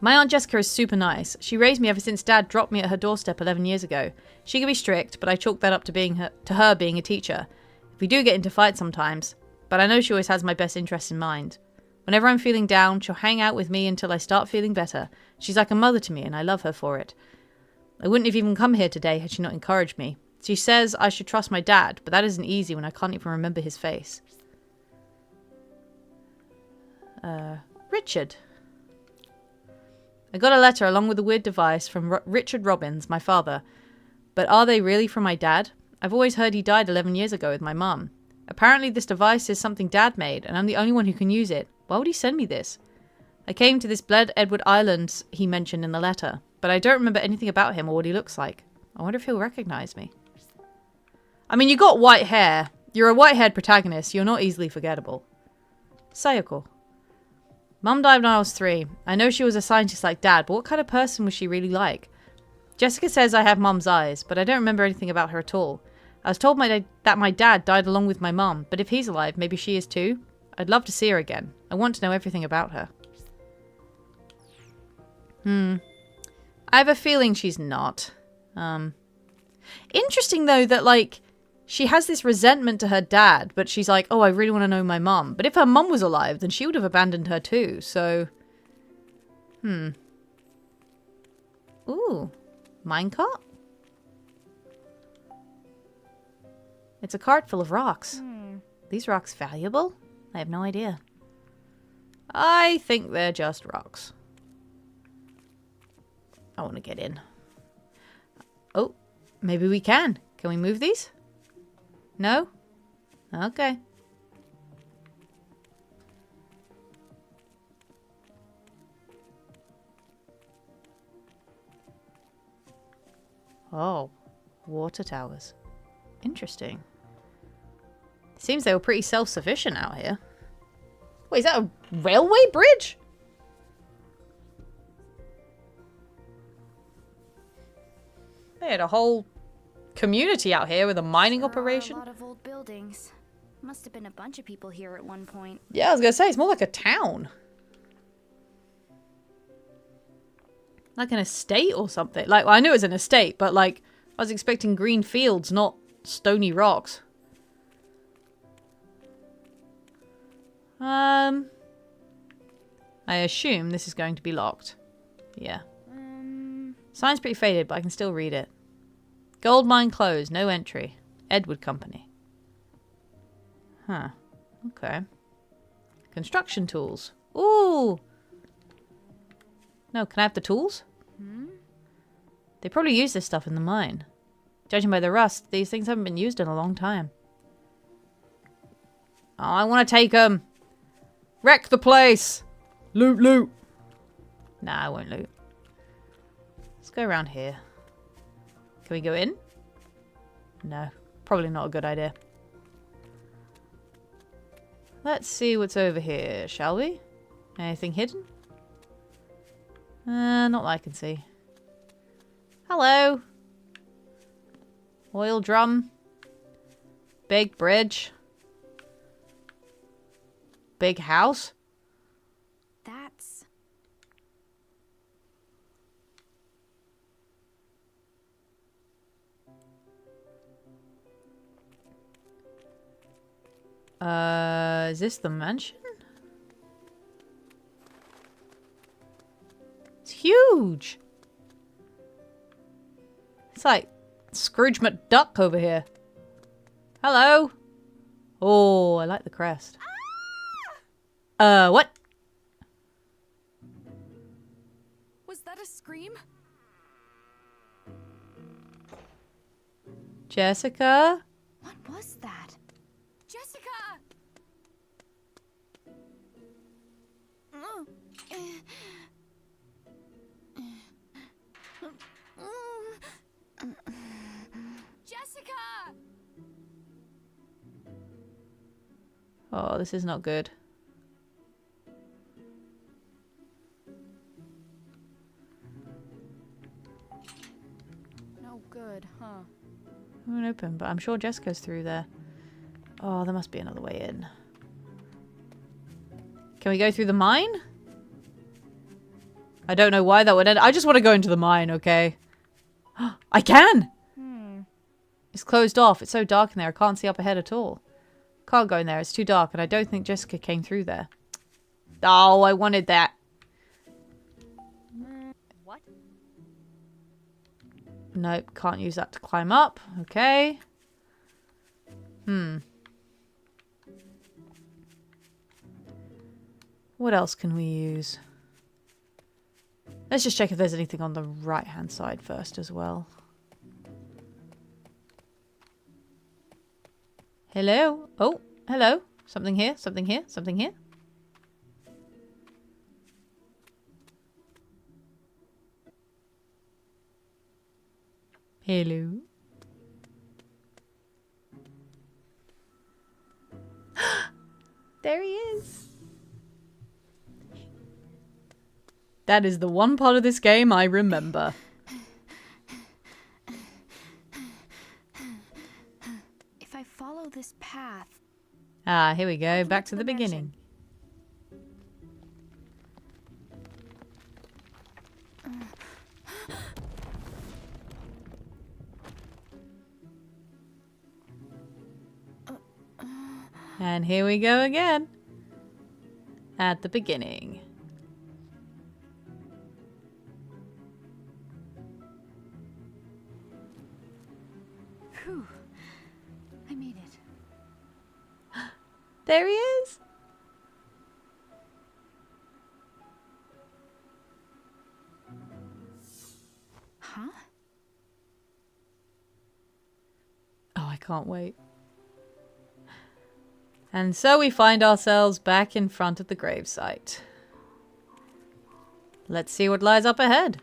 My Aunt Jessica is super nice. She raised me ever since Dad dropped me at her doorstep 11 years ago. She can be strict, but I chalk that up to her being a teacher. We do get into fights sometimes, but I know she always has my best interests in mind. Whenever I'm feeling down, she'll hang out with me until I start feeling better. She's like a mother to me, and I love her for it. I wouldn't have even come here today had she not encouraged me. She says I should trust my dad, but that isn't easy when I can't even remember his face. Richard. I got a letter along with a weird device from Richard Robbins, my father. But are they really from my dad? I've always heard he died 11 years ago with my mum. Apparently this device is something Dad made, and I'm the only one who can use it. Why would he send me this? I came to this Bled Edward Island he mentioned in the letter, but I don't remember anything about him or what he looks like. I wonder if he'll recognize me. I mean, you got white hair. You're a white-haired protagonist. You're not easily forgettable. Sayoko. Mum died when I was 3. I know she was a scientist like Dad, but what kind of person was she really like? Jessica says I have Mum's eyes, but I don't remember anything about her at all. I was told that my dad died along with my mum, but if he's alive, maybe she is too? I'd love to see her again. I want to know everything about her. I have a feeling she's not. Interesting, though, that, like, she has this resentment to her dad, but she's like, oh, I really want to know my mum. But if her mum was alive, then she would have abandoned her too, so... Ooh. Minecart? It's a cart full of rocks. These rocks valuable? I have no idea. I think they're just rocks. I want to get in. Oh, maybe we can. Can we move these? No? Okay. Oh, water towers. Interesting. Seems they were pretty self-sufficient out here. Wait, is that a railway bridge? They had a whole community out here with a mining operation. A lot of old buildings. Must have been a bunch of people here at one point. Yeah, I was gonna say, it's more like a town. Like an estate or something. Like, well, I knew it was an estate, but like, I was expecting green fields, not stony rocks. I assume this is going to be locked. Yeah. Sign's pretty faded, but I can still read it. Gold mine closed, no entry. Edward Company. Huh. Okay. Construction tools. Ooh! No, can I have the tools? They probably use this stuff in the mine. Judging by the rust, these things haven't been used in a long time. Oh, I want to take them. Wreck the place. Loot, loot. Nah, I won't loot. Let's go around here. Can we go in? No. Probably not a good idea. Let's see what's over here, shall we? Anything hidden? Not that I can see. Hello. Oil drum. Big bridge. Big house. That's... Is this the mansion? It's huge. It's like Scrooge McDuck over here. Hello. Oh, I like the crest. What? Was that a scream? Jessica? What was that? Jessica! Jessica! Oh, this is not good. No good, huh? It won't open, but I'm sure Jessica's through there. Oh, there must be another way in. Can we go through the mine? I don't know why that would end. I just want to go into the mine, okay? I can! It's closed off. It's so dark in there. I can't see up ahead at all. Can't go in there. It's too dark, and I don't think Jessica came through there. Oh, I wanted that. What? Nope, can't use that to climb up. Okay. What else can we use? Let's just check if there's anything on the right-hand side first as well. Hello? Oh, hello. Something here, something here, something here. Hello? There he is. That is the one part of this game I remember. If I follow this path... Ah, here we go. Back to the beginning. And here we go again. At the beginning. Phew. I made it. There he is. Huh? Oh, I can't wait. And so we find ourselves back in front of the gravesite. Let's see what lies up ahead.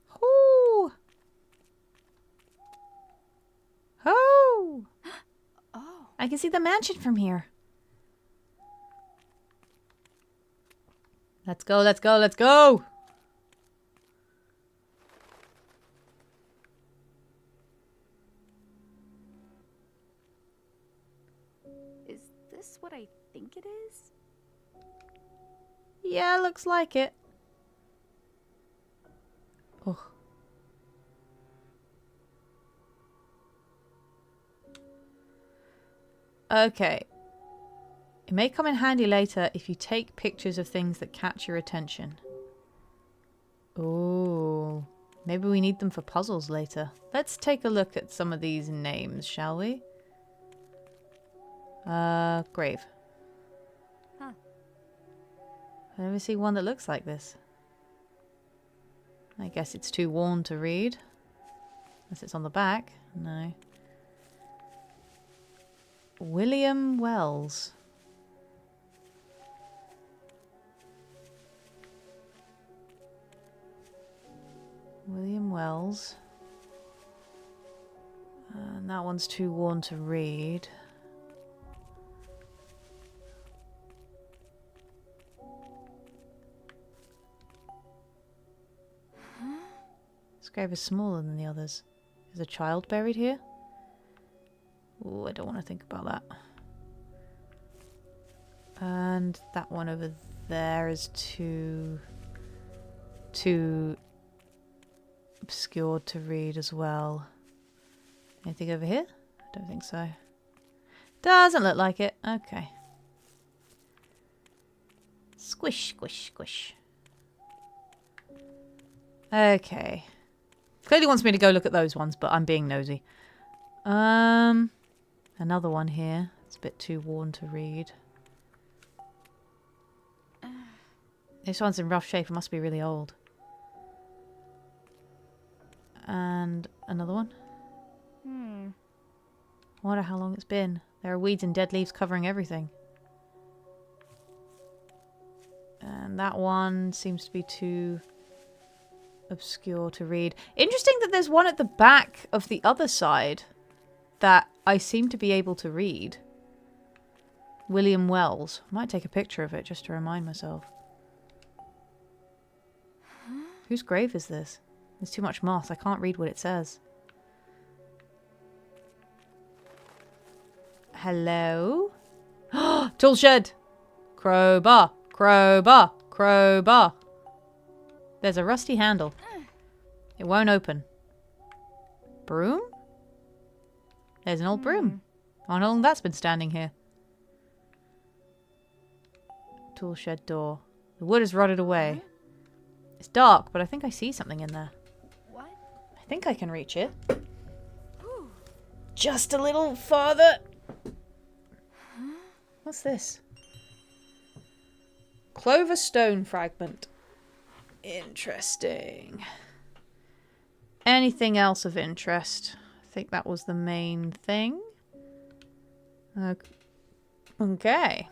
Hoo! Ho! Oh. I can see the mansion from here. Let's go, let's go, let's go! Is this what I think it is? Yeah, looks like it. Oh. Okay. It may come in handy later if you take pictures of things that catch your attention. Oh, maybe we need them for puzzles later. Let's take a look at some of these names, shall we? Grave. Huh. I never see one that looks like this. I guess it's too worn to read. Unless it's on the back. No. William Wells. William Wells. And that one's too worn to read. This grave is smaller than the others. Is a child buried here? Oh, I don't want to think about that. And that one over there is too obscured to read as well. Anything over here? I don't think so. Doesn't look like it. Okay. Squish, squish, squish. Okay. Clearly wants me to go look at those ones, but I'm being nosy. Another one here. It's a bit too worn to read. This one's in rough shape. It must be really old. And another one. I wonder how long it's been. There are weeds and dead leaves covering everything. And that one seems to be too obscure to read. Interesting that there's one at the back of the other side that I seem to be able to read. William Wells. I might take a picture of it just to remind myself. Whose grave is this? There's too much moss. I can't read what it says. Hello? Tool shed! Crowbar! Crowbar! Crowbar! There's a rusty handle. It won't open. Broom? There's an old broom. I wonder how long that's been standing here. Tool shed door. The wood has rotted away. It's dark, but I think I see something in there. What? I think I can reach it. Just a little farther. What's this? Clover stone fragment. Interesting. Anything else of interest? I think that was the main thing. Okay.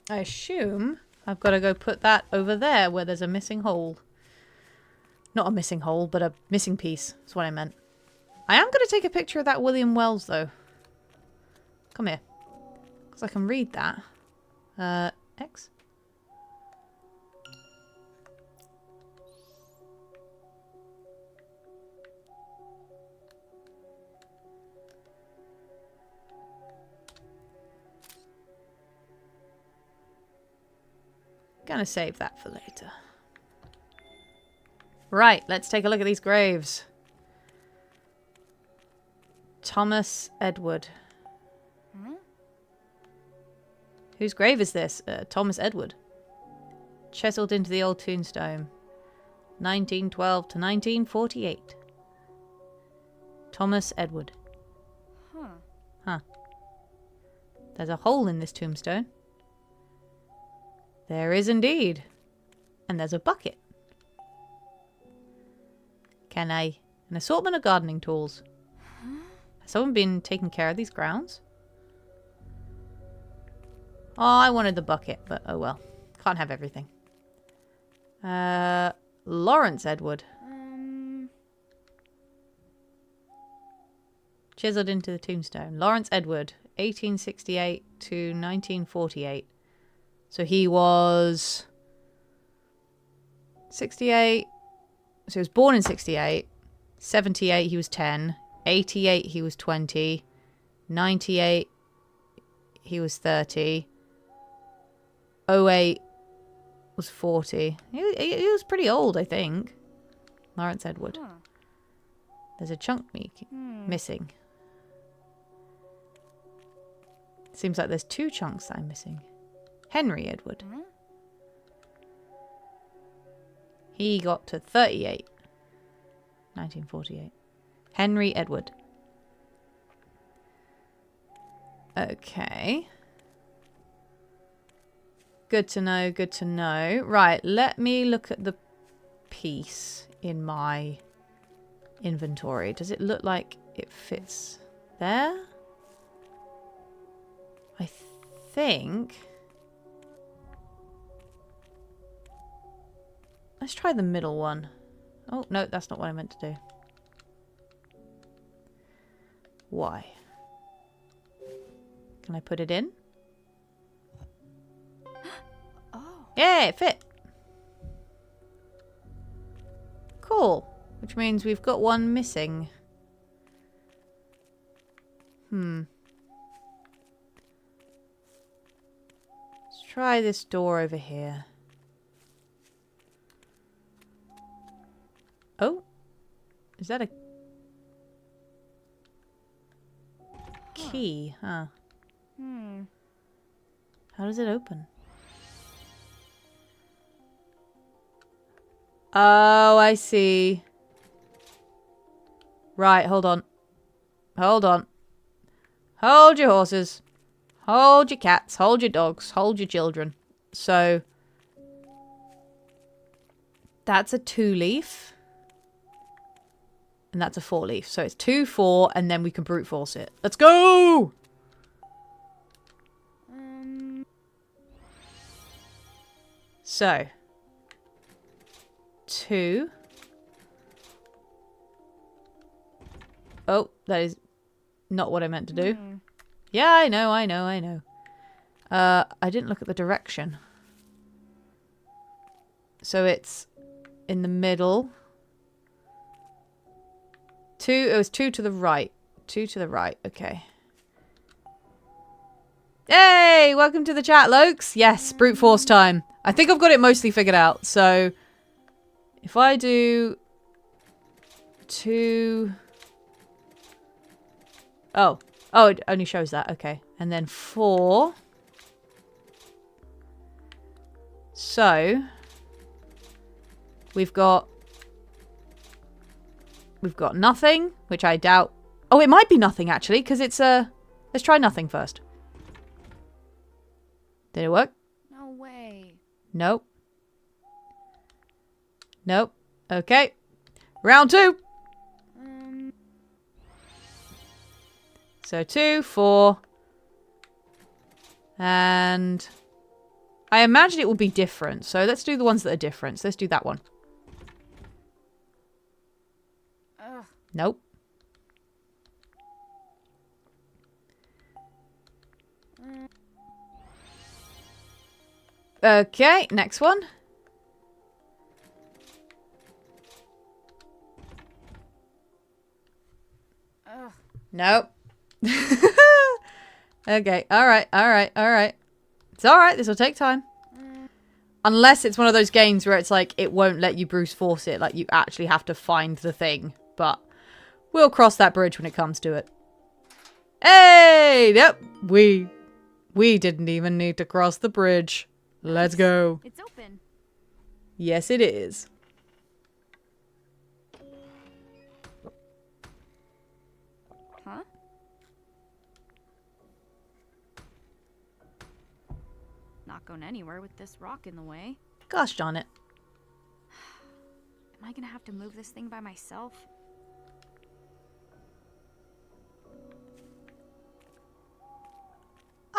I assume I've got to go put that over there where there's a missing hole. Not a missing hole, but a missing piece. That's what I meant. I am going to take a picture of that William Wells, though. Come here. Because I can read that. X? Gonna save that for later. Right, let's take a look at these graves. Thomas Edward. Whose grave is this? Thomas Edward. Chiseled into the old tombstone. 1912 to 1948. Thomas Edward. Huh. There's a hole in this tombstone. There is indeed. And there's a bucket. An assortment of gardening tools. Has someone been taking care of these grounds? Oh, I wanted the bucket, but oh well. Can't have everything. Lawrence Edward. Chiseled into the tombstone. Lawrence Edward, 1868 to 1948. So he was 68. So he was born in 68. 78, he was 10. 88, he was 20. 98, he was 30. 08 was 40. He was pretty old, I think. Lawrence Edward. There's a chunk missing. Seems like there's two chunks that I'm missing. Henry Edward. He got to 38. 1948. Henry Edward. Okay. Good to know, good to know. Right, let me look at the piece in my inventory. Does it look like it fits there? I think... Let's try the middle one. Oh, no, that's not what I meant to do. Why? Can I put it in? Oh. Yeah, it fit. Cool. Which means we've got one missing. Let's try this door over here. Oh. Is that a key? Huh. How does it open? Oh, I see. Right, hold on. Hold on. Hold your horses. Hold your cats. Hold your dogs. Hold your children. So, that's a 2-leaf. And that's a 4-leaf. So it's 2, 4, and then we can brute force it. Let's go! So, 2. Oh, that is not what I meant to do. Yeah, I know. I didn't look at the direction. So it's in the middle. 2, it was 2 to the right. 2 to the right, okay. Hey, welcome to the chat, Lokes. Yes, brute force time. I think I've got it mostly figured out. So, if I do 2... Oh, it only shows that. Okay. And then 4. So, we've got nothing, which I doubt. Oh, it might be nothing, actually, because it's a... Let's try nothing first. Did it work? No way. Nope. Nope. Okay. Round 2. So 2, 4. And I imagine it will be different. So let's do the ones that are different. So let's do that one. Nope. Okay, next one. Nope. Okay, alright. It's alright, this will take time. Unless it's one of those games where it's like, it won't let you brute force it. Like, you actually have to find the thing. But we'll cross that bridge when it comes to it. Hey! Yep, we didn't even need to cross the bridge. Let's go. It's open. Yes, it is. Huh? Not going anywhere with this rock in the way. Gosh darn it. Am I gonna have to move this thing by myself?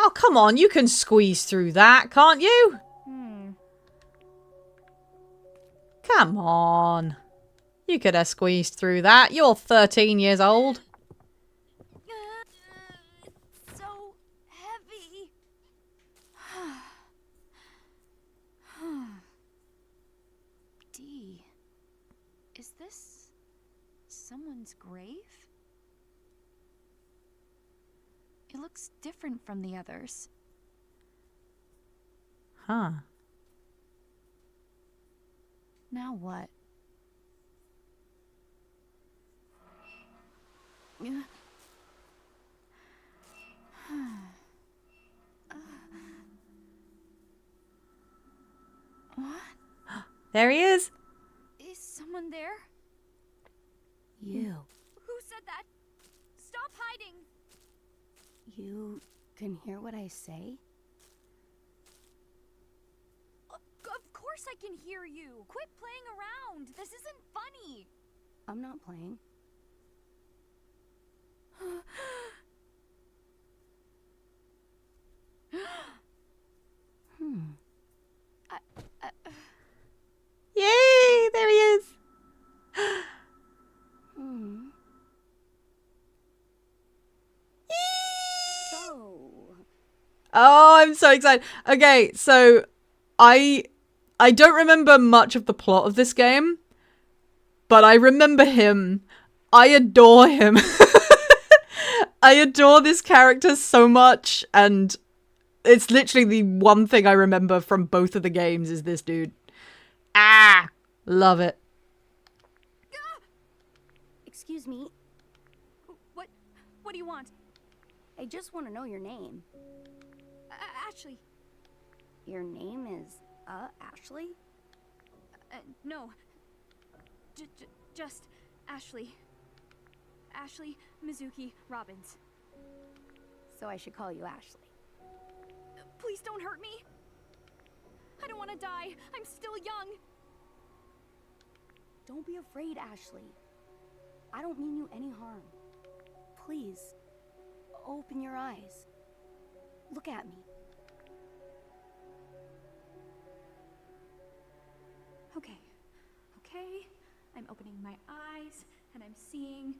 Oh, come on. You can squeeze through that, can't you? Come on. You could have squeezed through that. You're 13 years old. It's so heavy. D. Is this someone's grave? It looks different from the others. Huh. Now what? What? There he is. Is someone there? You. Who said that? Stop hiding! You can hear what I say? Of course course I can hear you. Quit playing around. This isn't funny. I'm not playing. Yay! There he is. So, Oh, I'm so excited. Okay, so I don't remember much of the plot of this game, but I remember him. I adore him. I adore this character so much, and it's literally the one thing I remember from both of the games is this dude. Ah, love it. excuse me. What do you want? I just want to know your name. Ashley. Your name is, Ashley? No. Just Ashley. Ashley Mizuki Robbins. So I should call you Ashley. Please don't hurt me. I don't want to die. I'm still young. Don't be afraid, Ashley. I don't mean you any harm. Please, open your eyes. Look at me. Okay. I'm opening my eyes and I'm seeing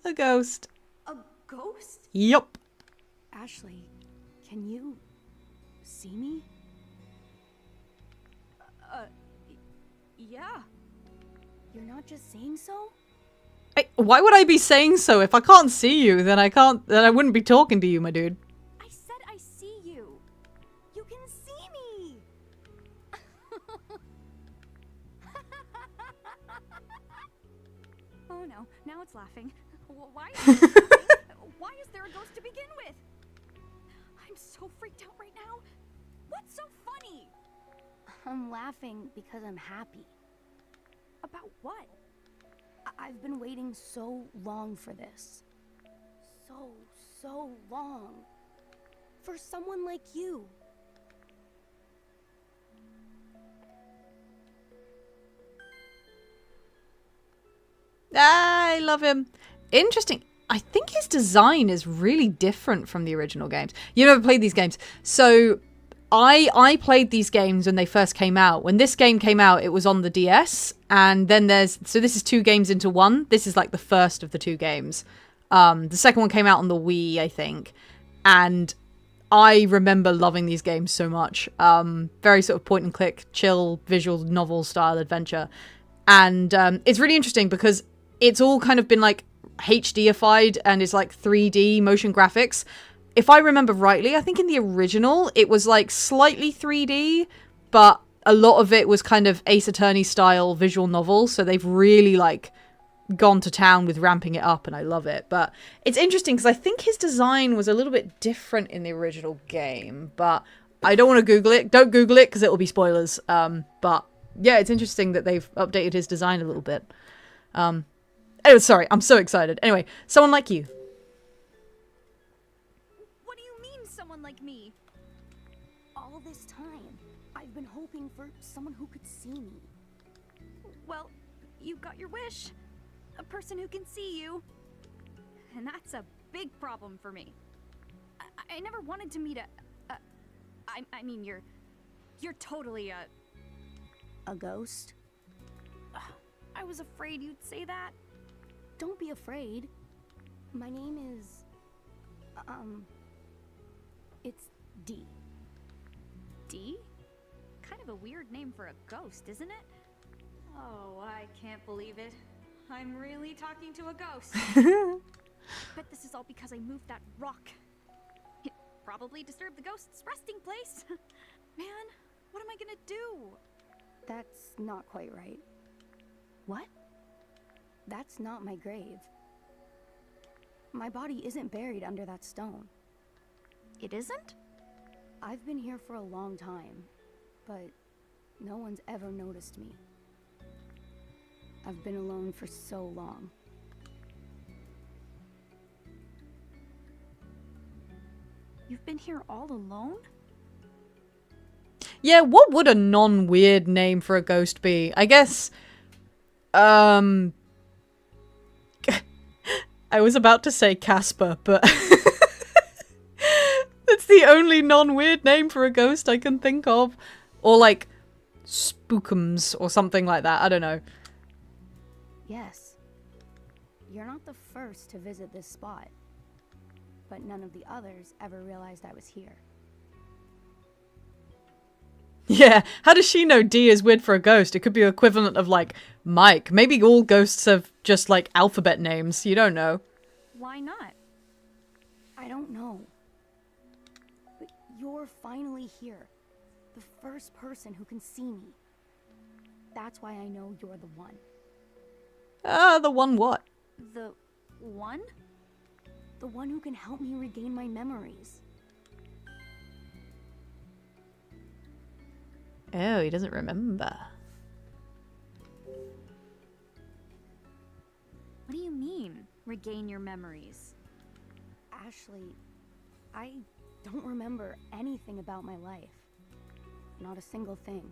A ghost. a ghost? Yup. Ashley, can you see me? Yeah. You're not just saying so? Why would I be saying so? If I can't see you, then I wouldn't be talking to you, my dude. I said I see you. You can see me. Oh no, now it's laughing. Why is it laughing? Why is there a ghost to begin with? I'm so freaked out right now. What's so funny? I'm laughing because I'm happy. About what? I've been waiting so long for this. So long. For someone like you. I love him. Interesting. I think his design is really different from the original games. You never played these games. So I played these games when they first came out. When this game came out, it was on the DS. And then so this is 2 games into one. This is like the first of the 2 games. The second one came out on the Wii, I think. And I remember loving these games so much. Very sort of point and click, chill, visual novel style adventure. And it's really interesting because it's all kind of been like HDified and it's like 3D motion graphics. If I remember rightly, I think in the original, it was like slightly 3D, but a lot of it was kind of Ace Attorney style visual novel. So they've really like gone to town with ramping it up and I love it. But it's interesting because I think his design was a little bit different in the original game, but I don't want to Google it. Don't Google it because it'll be spoilers. But yeah, it's interesting that they've updated his design a little bit. Anyway, sorry, I'm so excited. Anyway, someone like you. What do you mean, someone like me? All this time, I've been hoping for someone who could see me. Well, you got your wish. A person who can see you. And that's a big problem for me. I never wanted to meet I mean, you're totally A ghost? I was afraid you'd say that. Don't be afraid. My name is... It's D. D? Kind of a weird name for a ghost, isn't it? Oh, I can't believe it. I'm really talking to a ghost. Bet this is all because I moved that rock. It probably disturbed the ghost's resting place. Man, what am I gonna do? That's not quite right. What? That's not my grave. My body isn't buried under that stone. It isn't? I've been here for a long time, but no one's ever noticed me. I've been alone for so long. You've been here all alone? Yeah, what would a non-weird name for a ghost be? I guess, I was about to say Casper, but it's the only non-weird name for a ghost I can think of. Or like Spookums or something like that. I don't know. Yes. You're not the first to visit this spot, but none of the others ever realized I was here. Yeah, how does she know D is weird for a ghost? It could be equivalent of like Mike. Maybe all ghosts have just like alphabet names. You don't know. Why not? I don't know. But you're finally here. The first person who can see me. That's why I know you're the one. The one what? The one? The one who can help me regain my memories. Oh, he doesn't remember. What do you mean, regain your memories? Ashley, I don't remember anything about my life. Not a single thing.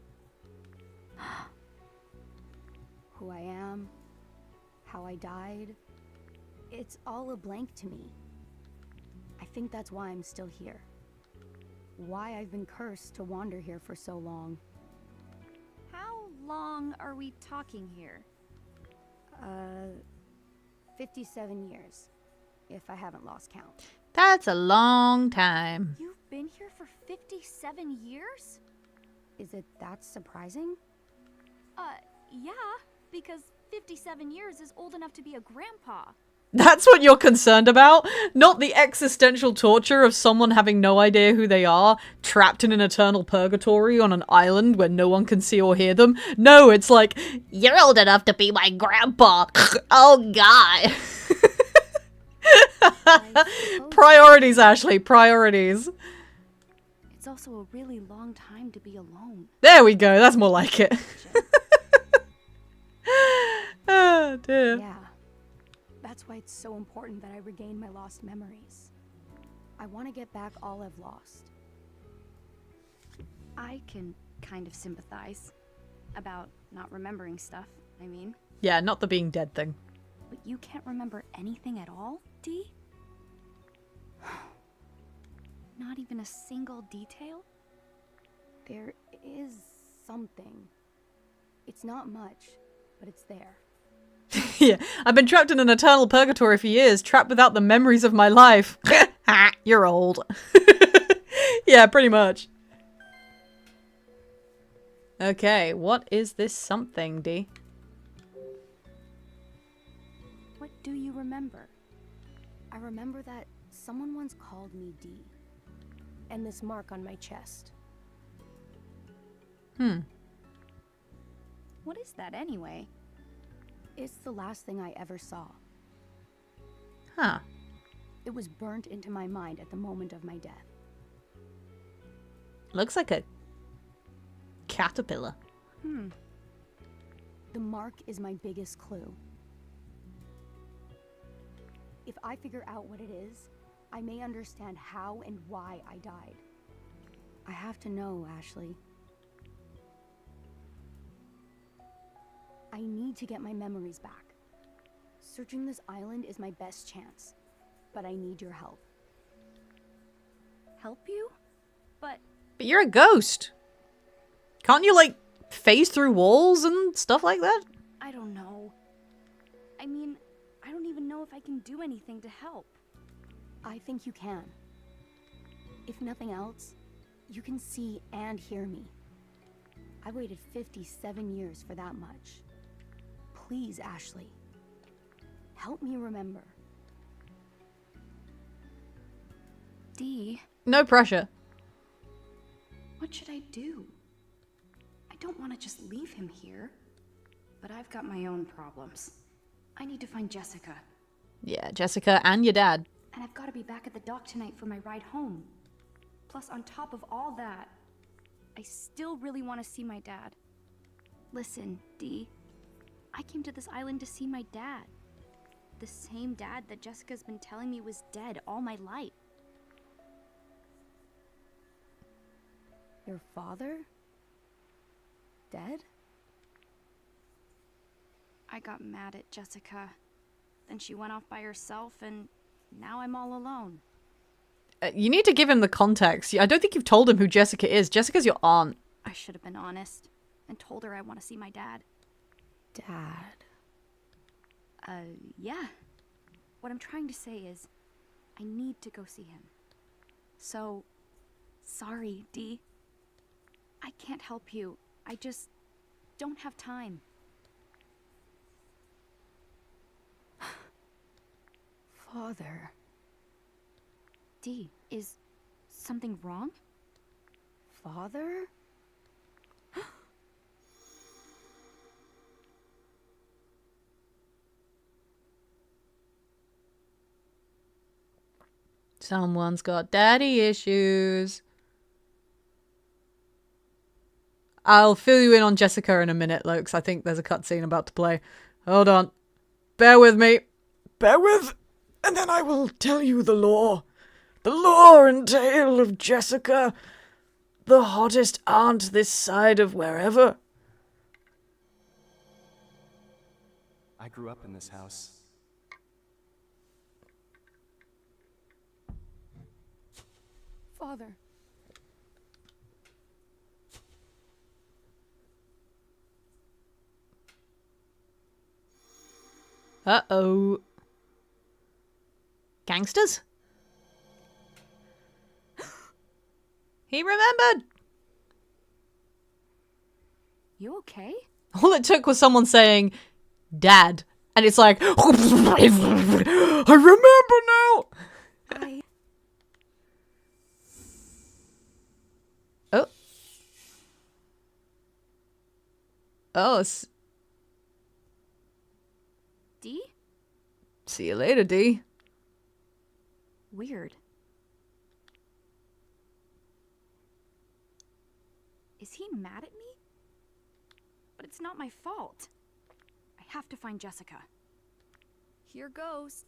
Who I am, how I died, it's all a blank to me. I think that's why I'm still here. Why I've been cursed to wander here for so long. How long are we talking here? 57 years, if I haven't lost count. That's a long time. You've been here for 57 years? Is it that surprising? Yeah, because 57 years is old enough to be a grandpa. That's what you're concerned about? Not the existential torture of someone having no idea who they are, trapped in an eternal purgatory on an island where no one can see or hear them. No, it's like, you're old enough to be my grandpa. Oh, God. Priorities, Ashley, priorities. It's also a really long time to be alone. There we go, that's more like it. Oh, dear. Yeah. That's why it's so important that I regain my lost memories. I want to get back all I've lost. I can kind of sympathize about not remembering stuff, I mean. Yeah, not the being dead thing. But you can't remember anything at all, Dee? Not even a single detail? There is something. It's not much, but it's there. Yeah, I've been trapped in an eternal purgatory for years, trapped without the memories of my life. Ha, you're old. Yeah, pretty much. Okay, what is this something, Dee? What do you remember? I remember that someone once called me Dee. And this mark on my chest. What is that anyway? It's the last thing I ever saw. Huh. It was burnt into my mind at the moment of my death. Looks like a caterpillar. The mark is my biggest clue. If I figure out what it is, I may understand how and why I died. I have to know, Ashley. I need to get my memories back. Searching this island is my best chance, but I need your help. Help you? But But you're a ghost. Can't you, like, phase through walls and stuff like that? I don't know. I mean, I don't even know if I can do anything to help. I think you can. If nothing else, you can see and hear me. I waited 57 years for that much. Please, Ashley. Help me remember. Dee, No pressure. what should I do? I don't want to just leave him here. But I've got my own problems. I need to find Jessica. Yeah, Jessica and your dad. And I've got to be back at the dock tonight for my ride home. Plus, on top of all that, I still really want to see my dad. Listen, Dee. I came to this island to see my dad. The same dad that Jessica's been telling me was dead all my life. Your father? dead? I got mad at Jessica. Then she went off by herself, and now I'm all alone. You need to give him the context. I don't think you've told him who Jessica is. Jessica's your aunt. I should have been honest and told her I want to see my dad. Dad. Yeah. What I'm trying to say is, I need to go see him. So, sorry, Dee. I can't help you. I just don't have time. Father. Dee, is something wrong? Father? Someone's got daddy issues. I'll fill you in on Jessica in a minute, Lokes. I think there's a cutscene about to play. Hold on. Bear with me. Bear with, and then I will tell you the lore. The lore and tale of Jessica, the hottest aunt this side of wherever. I grew up in this house. Father. Uh-oh. Gangsters? He remembered! You okay? All it took was someone saying, Dad. And it's like, I remember now! Oh. Oh, Dee? see you later, Dee. Weird. Is he mad at me? But it's not my fault. I have to find Jessica. Here goes.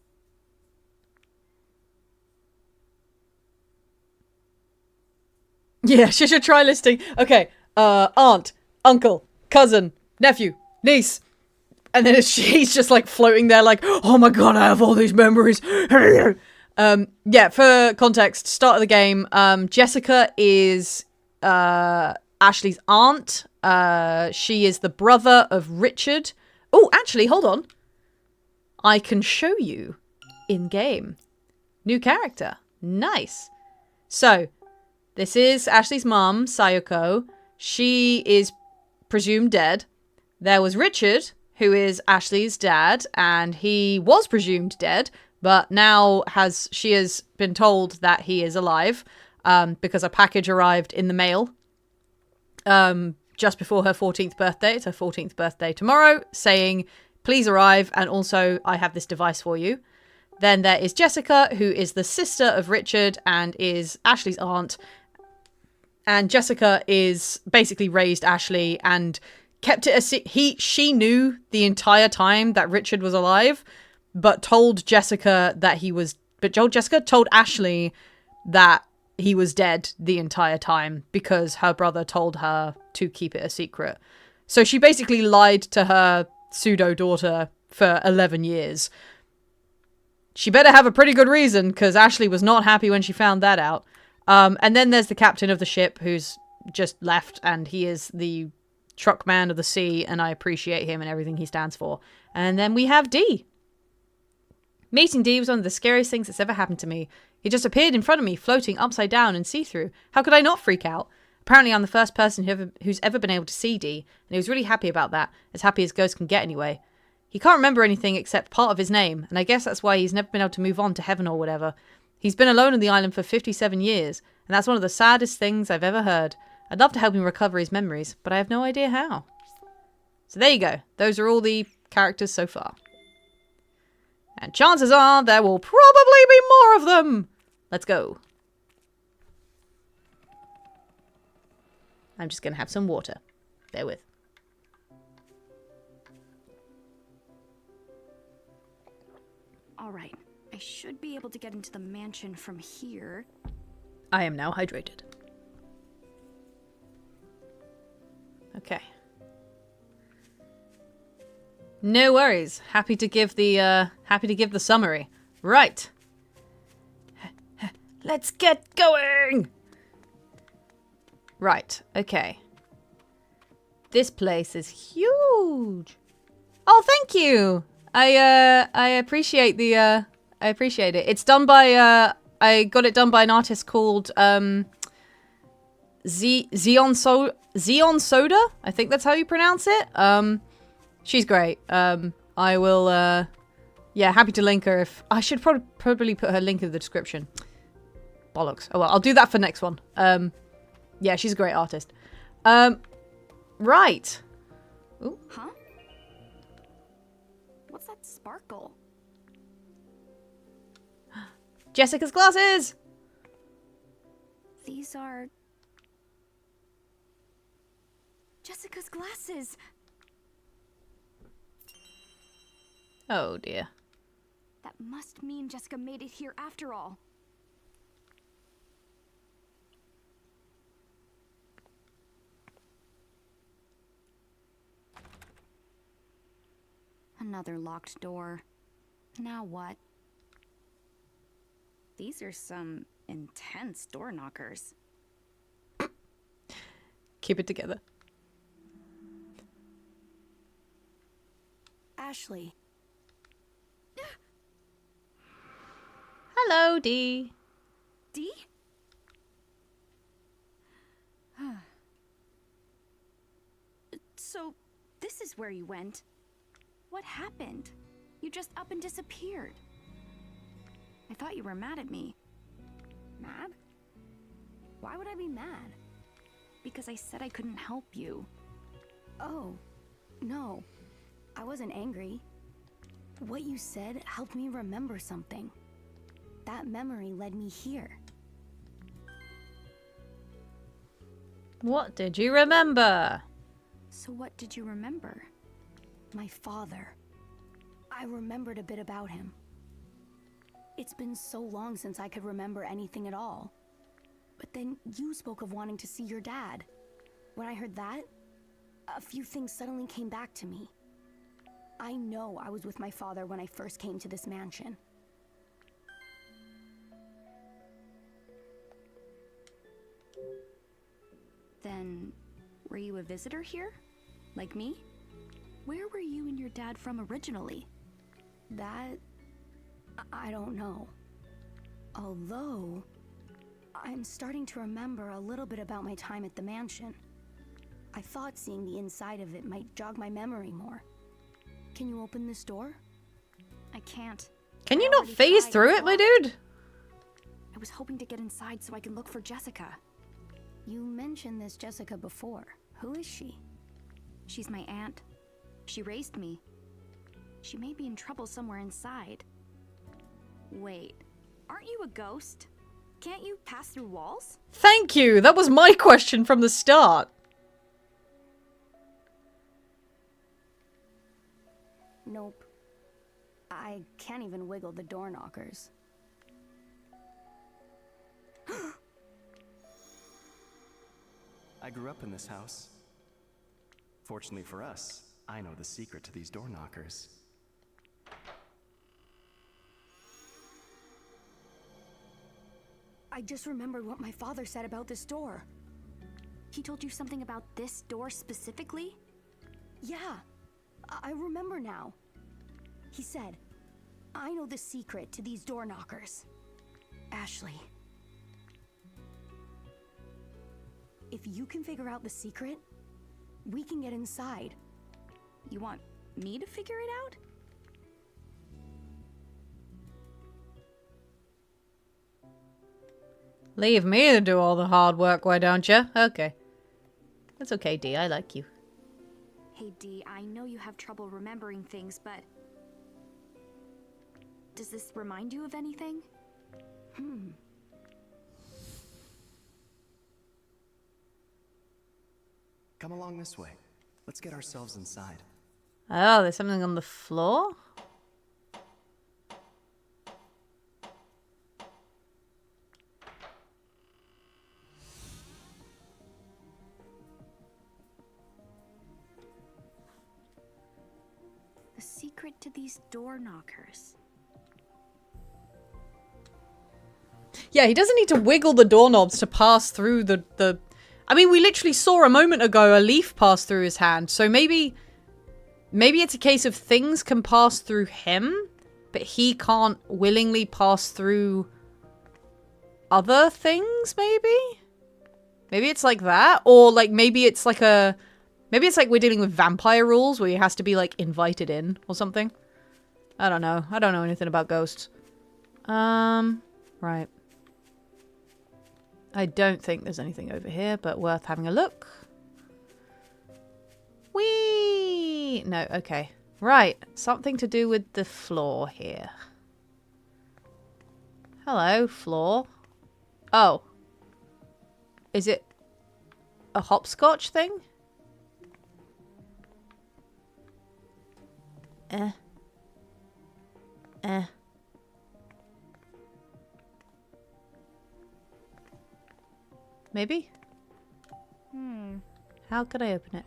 Yeah, she should try listing. Okay, aunt, uncle, cousin, nephew, niece. And then she's just like floating there like, oh my god, I have all these memories. Yeah, for context, start of the game, Jessica is Ashley's aunt. She is the brother of Richard. Oh, actually, hold on. I can show you in game. New character. Nice. So, this is Ashley's mom, Sayoko. She is presumed dead. There was Richard, who is Ashley's dad, and he was presumed dead, but now she has been told that he is alive, because a package arrived in the mail just before her 14th birthday. It's her 14th birthday tomorrow, saying, please arrive, and also, I have this device for you. Then there is Jessica, who is the sister of Richard and is Ashley's aunt. And Jessica is basically raised Ashley and kept it she knew the entire time that Richard was alive, but told Jessica told Ashley that he was dead the entire time because her brother told her to keep it a secret. So she basically lied to her pseudo daughter for 11 years. She better have a pretty good reason, because Ashley was not happy when she found that out. And then there's the captain of the ship who's just left, and he is the truck man of the sea, and I appreciate him and everything he stands for. And then we have Dee. Meeting Dee was one of the scariest things that's ever happened to me. He just appeared in front of me, floating upside down and see-through. How could I not freak out? Apparently I'm the first person who's ever been able to see Dee, and he was really happy about that, as happy as ghosts can get anyway. He can't remember anything except part of his name, and I guess that's why he's never been able to move on to heaven or whatever. He's been alone on the island for 57 years, and that's one of the saddest things I've ever heard. I'd love to help him recover his memories, but I have no idea how. So there you go. Those are all the characters so far. And chances are there will probably be more of them. Let's go. I'm just going to have some water. Bear with. All right. I should be able to get into the mansion from here. I am now hydrated. Okay. No worries. Happy to give the summary. Right. Let's get going. Right. Okay. This place is huge. Oh, thank you. I appreciate the I appreciate it. It's done by I got it done by an artist called Zeon Soda. I think that's how you pronounce it. She's great. I will yeah, happy to link her if I should probably put her link in the description. Bollocks. Oh well, I'll do that for next one. Yeah, she's a great artist. Right. Ooh. Huh? What's that sparkle? Jessica's glasses! These are... Jessica's glasses! Oh dear. That must mean Jessica made it here after all. Another locked door. Now what? These are some intense door knockers. Keep it together. Ashley. Hello, Dee. Dee? So, this is where you went. What happened? You just up and disappeared. I thought you were mad at me. Mad? Why would I be mad? Because I said I couldn't help you. Oh, no. I wasn't angry. What you said helped me remember something. That memory led me here. What did you remember? So what did you remember? My father. I remembered a bit about him. It's been so long since I could remember anything at all. But then you spoke of wanting to see your dad. When I heard that, a few things suddenly came back to me. I know I was with my father when I first came to this mansion. Then, were you a visitor here? Like me? Where were you and your dad from originally? That... I don't know. Although, I'm starting to remember a little bit about my time at the mansion. I thought seeing the inside of it might jog my memory more. Can you open this door? I can't. Can you I not already phase tried through and it, my failed. dude? I was hoping to get inside so I can look for Jessica. You mentioned this Jessica before. Who is she? She's my aunt. She raised me. She may be in trouble somewhere inside. Wait, aren't you a ghost? Can't you pass through walls? Thank you. That was my question from the start. Nope. I can't even wiggle the door knockers. I grew up in this house. Fortunately for us, I know the secret to these door knockers. I just remembered what my father said about this door. He told you something about this door specifically? Yeah, I remember now. He said, I know the secret to these door knockers. Ashley. If you can figure out the secret, we can get inside. You want me to figure it out? Leave me to do all the hard work, why don't you? Okay. That's okay, Dee. I like you. Hey Dee, I know you have trouble remembering things, but... does this remind you of anything? Come along this way. Let's get ourselves inside. Oh, there's something on the floor? The secret to these door knockers? Yeah, he doesn't need to wiggle the doorknobs to pass through the... I mean, we literally saw a moment ago a leaf pass through his hand. So maybe it's a case of things can pass through him, but he can't willingly pass through other things, maybe? Maybe it's like that? Or, like, maybe it's like we're dealing with vampire rules where he has to be, like, invited in or something. I don't know. I don't know anything about ghosts. Right. I don't think there's anything over here, but worth having a look. Whee! No, okay. Right. Something to do with the floor here. Hello, floor. Oh. Is it a hopscotch thing? Maybe? How could I open it?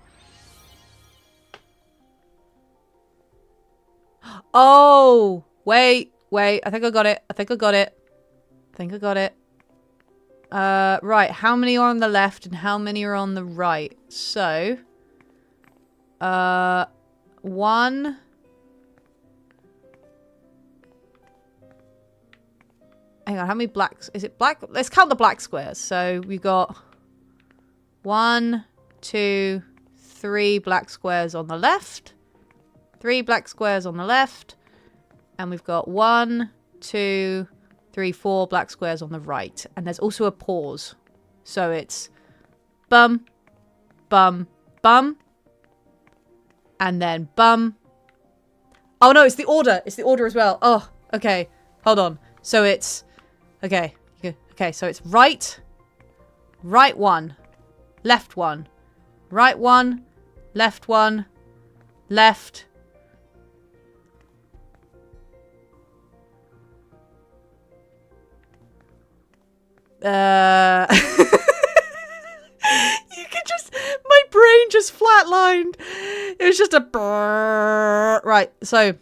Oh! Wait. I think I got it. Right. How many are on the left and how many are on the right? So... 1... Hang on, how many blacks? Is it black? Let's count the black squares. So we've got 1, 2, 3 black squares on the left. 3 black squares on the left. And we've got 1, 2, 3, 4 black squares on the right. And there's also a pause. So it's bum, bum, bum. And then bum. Oh no, it's the order. It's the order as well. Oh, okay. Hold on. So it's... Okay. Okay, so it's right. Right 1. Left 1. Right 1. Left 1. Left. You could just... My brain just flatlined. It was just a... brrr. Right, so...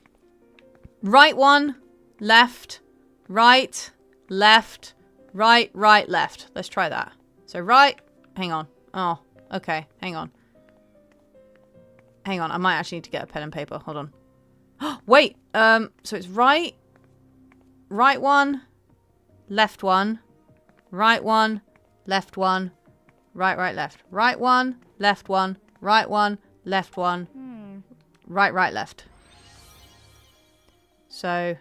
Right 1. Left. Right. Left. Right. Right. Left. Let's try that. So right. Hang on. Oh, okay. Hang on. Hang on. I might actually need to get a pen and paper. Hold on. Wait. So it's right. Right 1. Left 1. Right 1. Left 1. Right. Right. Left. Right 1. Left 1. Right 1. Left 1. Right. Right. Left. So...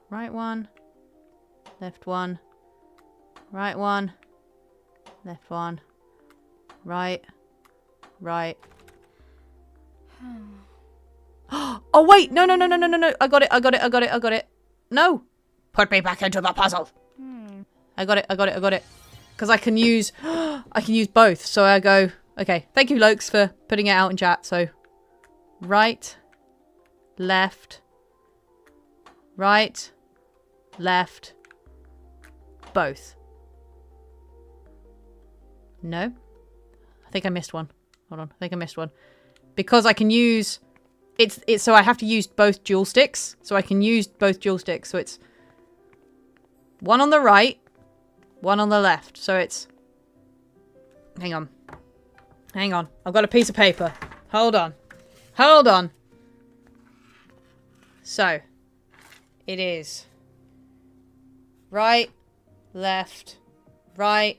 Right 1. Left 1. Right 1. Left 1. Right. Right. Oh, wait. No. I got it. No. Put me back into the puzzle. I got it. Because I can use... I can use both. So I go... Okay. Thank you, Lokes, for putting it out in chat. So... Right. Left. Right. Left. Both. No. I think I missed one. Hold on. I think I missed one. Because I can use... It's so I have to use both dual sticks. So I can use both dual sticks. So it's... 1 on the right. 1 on the left. So it's... Hang on. I've got a piece of paper. Hold on. So... It is... Right, left, right,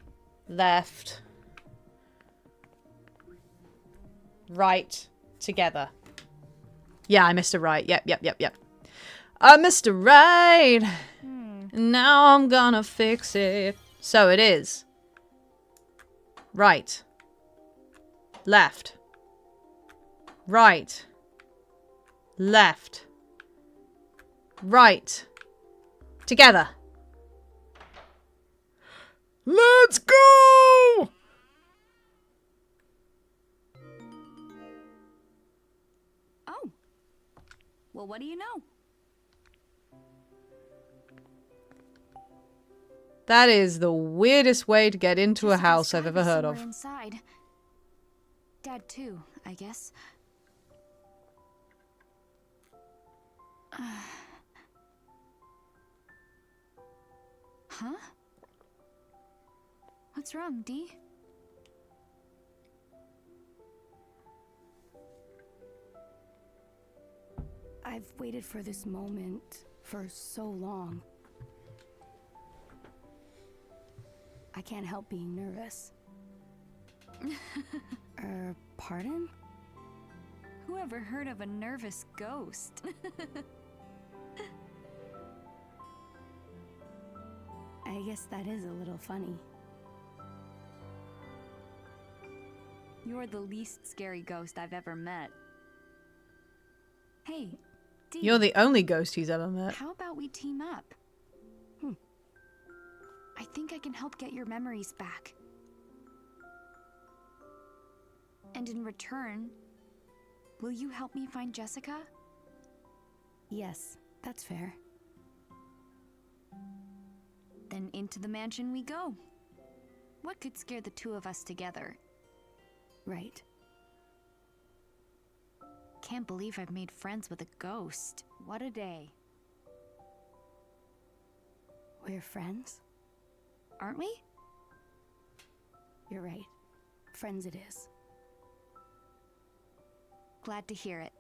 together. Yeah, I missed a right. Yep. I missed a right. Now I'm gonna fix it. So it is. Right. Left. Right. Left. Right. Together. Let's go! Oh. Well, what do you know? That is the weirdest way to get into a house I've ever heard of. Inside. Dad too, I guess. Huh? What's wrong, Dee? I've waited for this moment for so long. I can't help being nervous. Pardon? Whoever heard of a nervous ghost? I guess that is a little funny. You're the least scary ghost I've ever met. Hey, Dee. You're the only ghost he's ever met. How about we team up? I think I can help get your memories back. And in return, will you help me find Jessica? Yes, that's fair. Then into the mansion we go. What could scare the two of us together? Right. Can't believe I've made friends with a ghost. What a day. We're friends? Aren't we? You're right. Friends it is. Glad to hear it.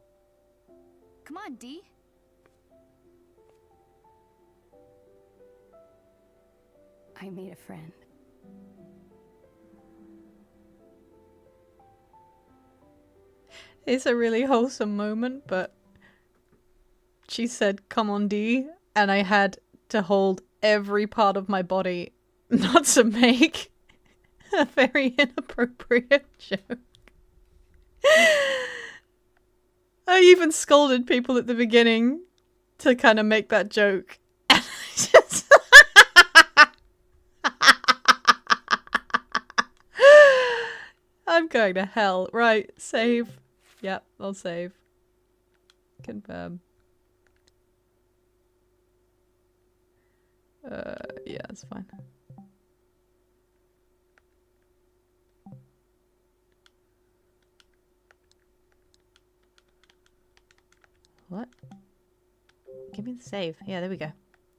Come on, Dee. I made a friend. It's a really wholesome moment, but she said, "Come on, Dee," and I had to hold every part of my body not to make a very inappropriate joke. I even scolded people at the beginning to kind of make that joke. And I just I'm going to hell. Right, save. Yep, I'll save. Confirm. Yeah, it's fine. What? Give me the save. Yeah, there we go.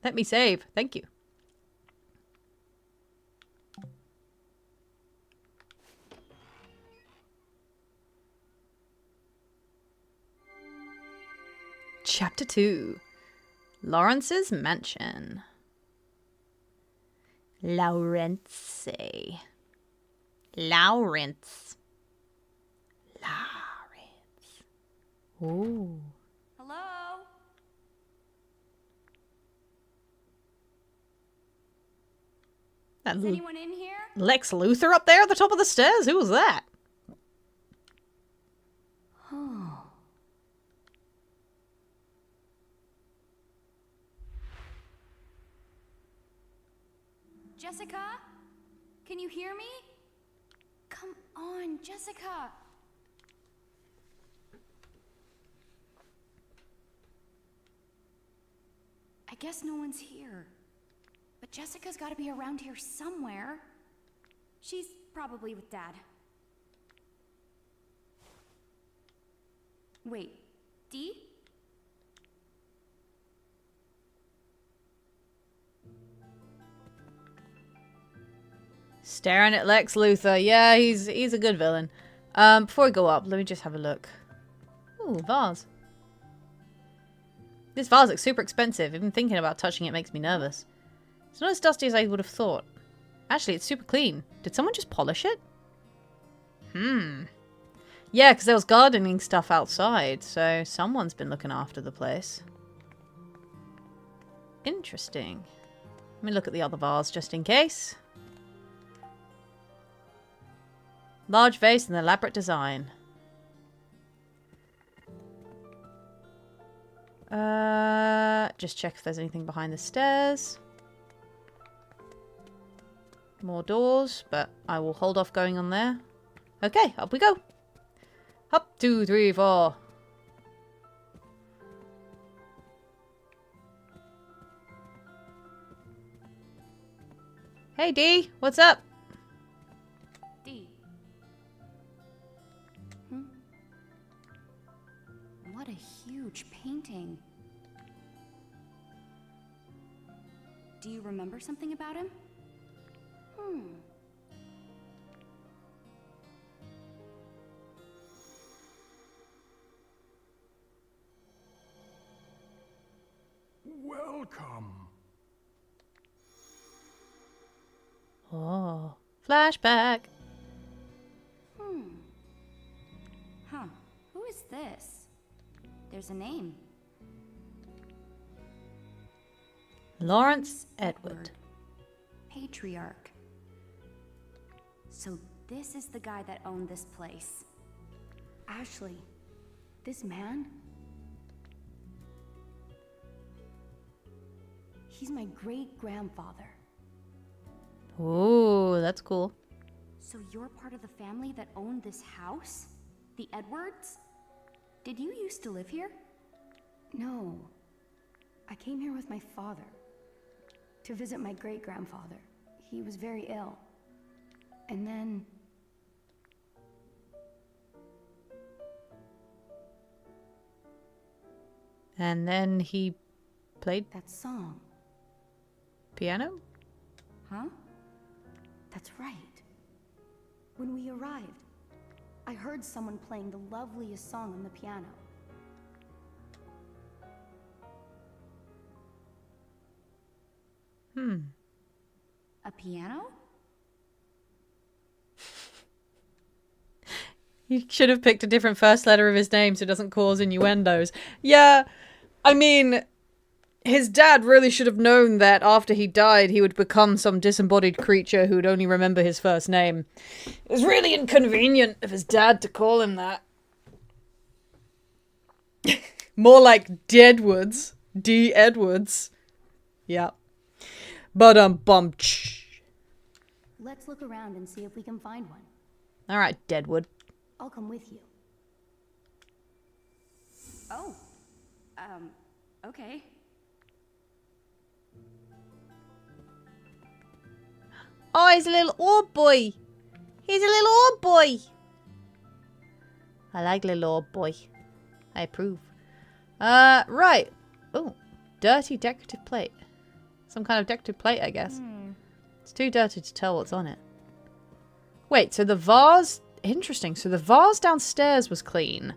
Let me save. Thank you. Chapter 2. Lawrence's Mansion. Lawrence. Lawrence. Ooh. Hello? That Is anyone in here? Lex Luthor up there at the top of the stairs? Who was that? Jessica? Can you hear me? Come on, Jessica. I guess no one's here. But Jessica's gotta be around here somewhere. She's probably with Dad. Wait, Dee? Staring at Lex Luthor. Yeah, he's a good villain. Before we go up, let me just have a look. Ooh, vase. This vase looks super expensive. Even thinking about touching it makes me nervous. It's not as dusty as I would have thought. Actually, it's super clean. Did someone just polish it? Yeah, because there was gardening stuff outside, so someone's been looking after the place. Interesting. Let me look at the other vase just in case. Large vase and elaborate design. Just check if there's anything behind the stairs. More doors, but I will hold off going on there. Okay, up we go. Up, 2, 3, 4. Hey, Dee, what's up? Dee. What a huge painting. Do you remember something about him? Welcome. Oh, flashback. Huh. Who is this? There's a name. Lawrence Edward. Patriarch. So this is the guy that owned this place. Ashley, this man? He's my great-grandfather. Ooh, that's cool. So you're part of the family that owned this house? The Edwards? Did you used to live here? No. I came here with my father to visit my great-grandfather. He was very ill. And then... And then he played that song. piano? Huh? That's right. When we arrived, I heard someone playing the loveliest song on the piano. A piano? You should have picked a different first letter of his name so it doesn't cause innuendos. Yeah, I mean, his dad really should have known that after he died, he would become some disembodied creature who would only remember his first name. It was really inconvenient of his dad to call him that. More like Deadwoods. D. Edwards. Yeah. But, Let's look around and see if we can find one. Alright, Deadwood. I'll come with you. Oh. Okay. Oh, he's a little orb boy. He's a little orb boy. I like little orb boy. I approve. Right. Oh, dirty decorative plate. Some kind of decorative plate, I guess. It's too dirty to tell what's on it. Wait, so the vase... Interesting. So the vase downstairs was clean.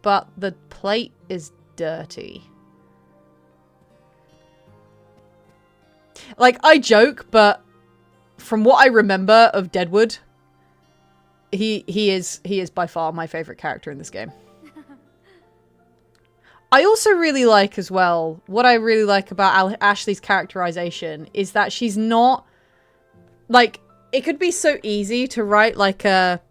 But the plate is dirty. Like, I joke, but from what I remember of Deadwood, he is by far my favorite character in this game. I also really like as well, what I really like about Ashley's characterization is that she's not, like, it could be so easy to write like an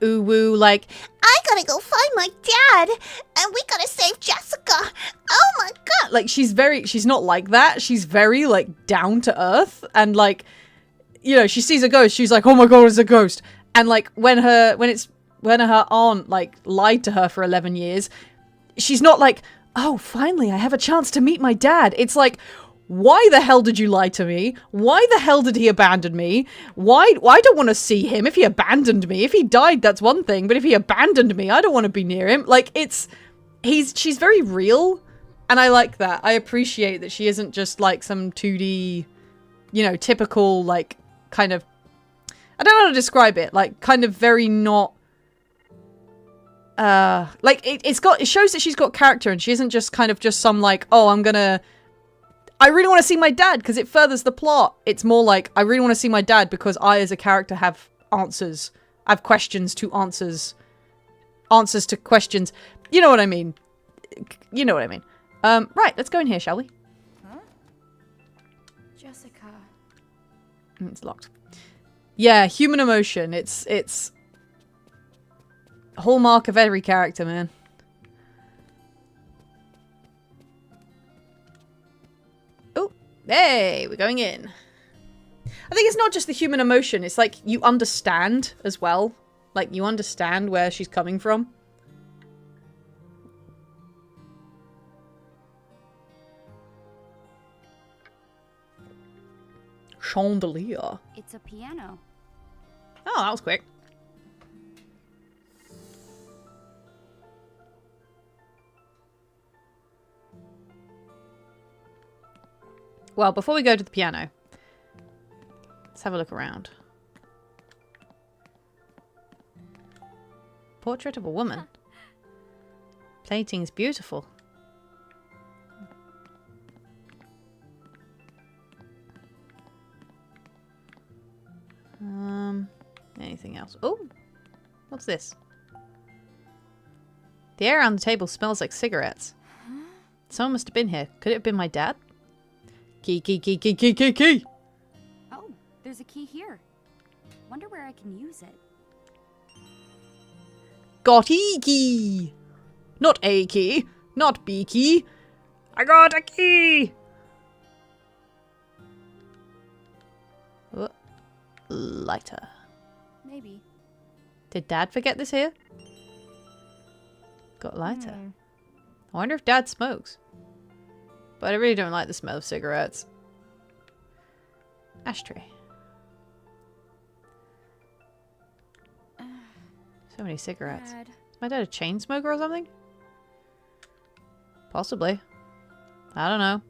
ooh-woo, like, I gotta go find my dad, and we gotta save Jessica. Oh my god. Like, she's not like that. She's very, like, down to earth, and, like, you know, she sees a ghost, she's like, oh my god, it's a ghost. And, like, when her aunt, like, lied to her for 11 years, she's not like, oh, finally, I have a chance to meet my dad. It's like, why the hell did you lie to me? Why the hell did he abandon me? Why? I don't want to see him. If he abandoned me, if he died, that's one thing. But if he abandoned me, I don't want to be near him. Like, she's very real. And I like that. I appreciate that she isn't just like some 2D, you know, typical, like, kind of, I don't know how to describe it. Like, kind of very not, like, it shows that she's got character and she isn't just kind of just some, like, oh, I really want to see my dad because it furthers the plot. It's more like, I really want to see my dad because I, as a character, have answers. I have questions to answers. Answers to questions. You know what I mean. You know what I mean. Right, let's go in here, shall we? Huh? Jessica. It's locked. Yeah, human emotion. It's a hallmark of every character, man. Oh, hey, we're going in. I think it's not just the human emotion. It's like you understand as well. Like you understand where she's coming from. Chandelier. It's a piano. Oh, that was quick. Well, before we go to the piano, let's have a look around. Portrait of a woman. Painting is beautiful. Anything else? Oh, what's this? The air around the table smells like cigarettes. Someone must have been here. Could it have been my dad? Key, key, key, key, key, key, key. Oh, there's a key here. Wonder where I can use it. Got E key. Not A key. Not B key. I got a key. Oh, lighter. Maybe. Did Dad forget this here? Got lighter. I wonder if Dad smokes. But I really don't like the smell of cigarettes. Ashtray. So many cigarettes. Dad. Is my dad a chain smoker or something? Possibly. I don't know.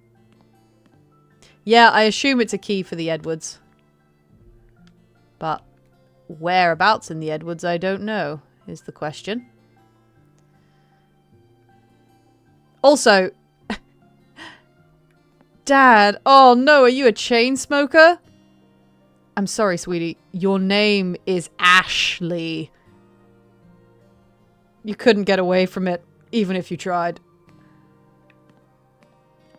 Yeah, I assume it's a key for the Edwards. But whereabouts in the Edwards, I don't know, is the question. Also, Dad, oh no, are you a chain smoker? I'm sorry, sweetie. Your name is Ashley. You couldn't get away from it, even if you tried.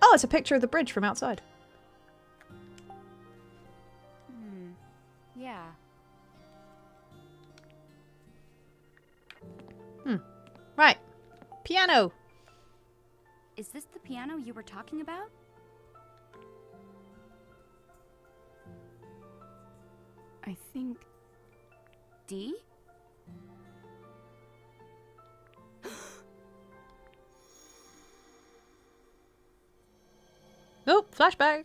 Oh, it's a picture of the bridge from outside. Yeah. Right. Piano. Is this the piano you were talking about? I think... D? Oh, flashback.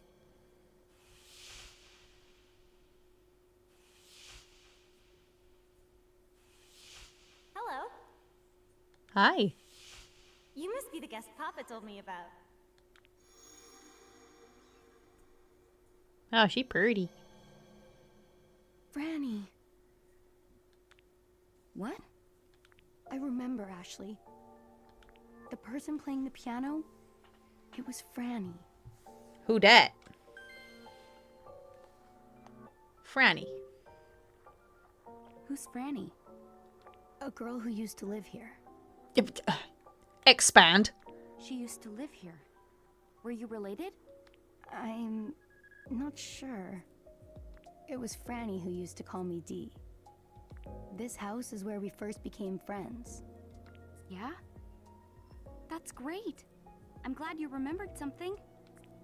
Hello. Hi. You must be the guest Papa told me about. Oh, she pretty. Franny. What? I remember, Ashley. The person playing the piano, it was Franny. Who dat? Franny. Who's Franny? A girl who used to live here. Expand. She used to live here. Were you related? I'm not sure. It was Franny who used to call me Dee. This house is where we first became friends. Yeah? That's great. I'm glad you remembered something.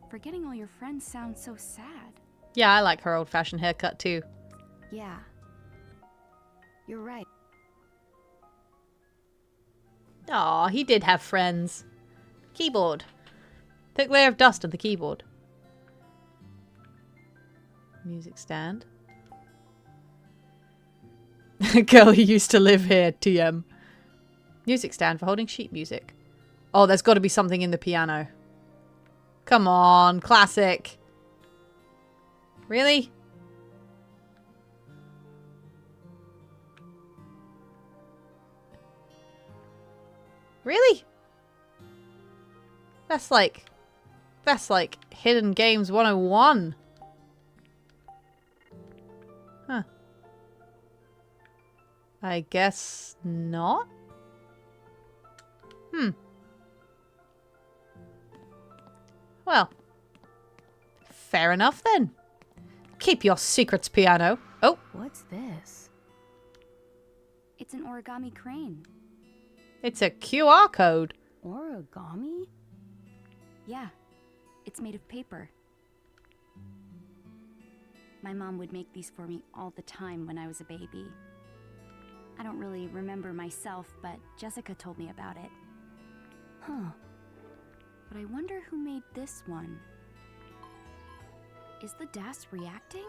Forgetting all your friends sounds so sad. Yeah, I like her old-fashioned haircut too. Yeah. You're right. Aw, he did have friends. Keyboard. Thick layer of dust on the keyboard. Music stand. Girl who used to live here, TM. Music stand for holding sheet music. Oh, there's got to be something in the piano. Come on, classic. Really? Really? That's like Hidden Games 101. Huh. I guess not? Well, fair enough then. Keep your secrets, piano. Oh, What's this? It's an origami crane. it's a QR code. Origami? Yeah. It's made of paper. My mom would make these for me all the time when I was a baby. I don't really remember myself, but Jessica told me about it. Huh. But I wonder who made this one. Is the DAS reacting?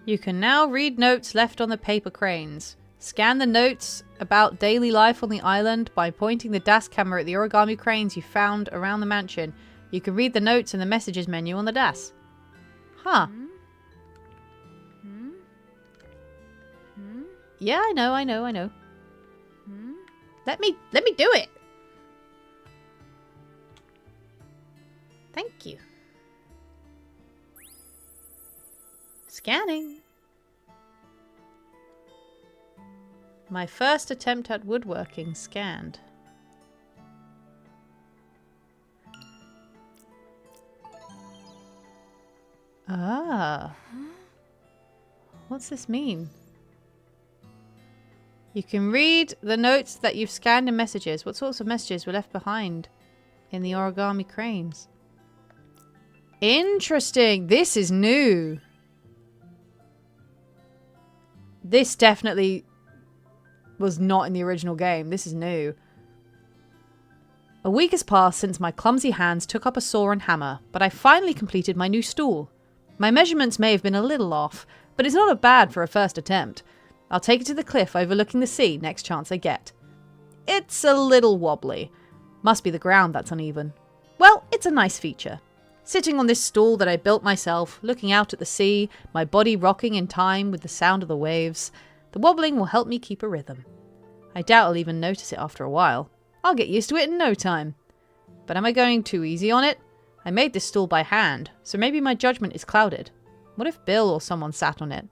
You can now read notes left on the paper cranes. Scan the notes about daily life on the island by pointing the DAS camera at the origami cranes you found around the mansion. You can read the notes in the messages menu on the DAS. Huh. Yeah, I know. Let me do it. Thank you. Scanning. My first attempt at woodworking scanned. Ah. What's this mean? You can read the notes that you've scanned in messages. What sorts of messages were left behind in the origami cranes? Interesting. This is new. This definitely was not in the original game. This is new. A week has passed since my clumsy hands took up a saw and hammer, but I finally completed my new stool. My measurements may have been a little off, but it's not bad for a first attempt. I'll take it to the cliff overlooking the sea next chance I get. It's a little wobbly. Must be the ground that's uneven. Well, it's a nice feature. Sitting on this stool that I built myself, looking out at the sea, my body rocking in time with the sound of the waves, the wobbling will help me keep a rhythm. I doubt I'll even notice it after a while. I'll get used to it in no time. But am I going too easy on it? I made this stool by hand, so maybe my judgment is clouded. What if Bill or someone sat on it?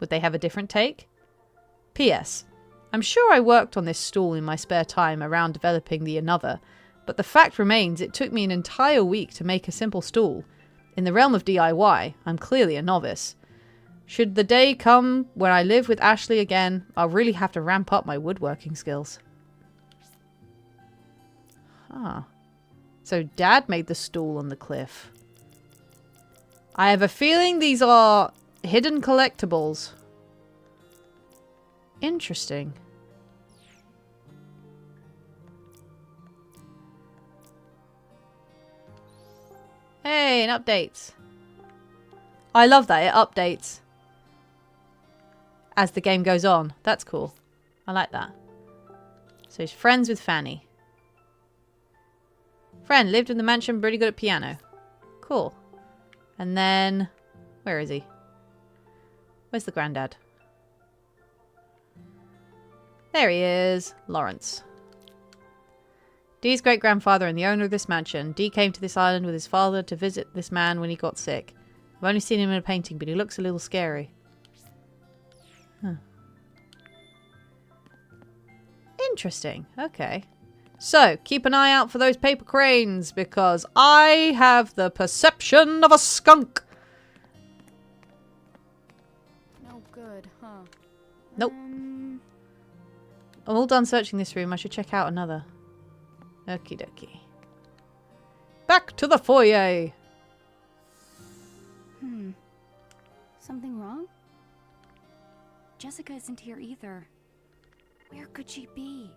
Would they have a different take? P.S. I'm sure I worked on this stool in my spare time around developing the Another, but the fact remains it took me an entire week to make a simple stool. In the realm of DIY, I'm clearly a novice. Should the day come when I live with Ashley again, I'll really have to ramp up my woodworking skills. Huh. So Dad made the stool on the cliff. I have a feeling these are hidden collectibles. Interesting. Hey, an update. I love that, it updates as the game goes on. That's cool. I like that. So he's friends with Fanny. Friend, lived in the mansion, pretty good at piano. Cool. And then, where is he? Where's the granddad? There he is. Lawrence. Dee's great-grandfather and the owner of this mansion. Dee came to this island with his father to visit this man when he got sick. I've only seen him in a painting, but he looks a little scary. Huh. Interesting. Okay. So, keep an eye out for those paper cranes, because I have the perception of a skunk. No good, huh? Nope. I'm all done searching this room. I should check out another. Okie dokie. Back to the foyer. Something wrong? Jessica isn't here either. Where could she be?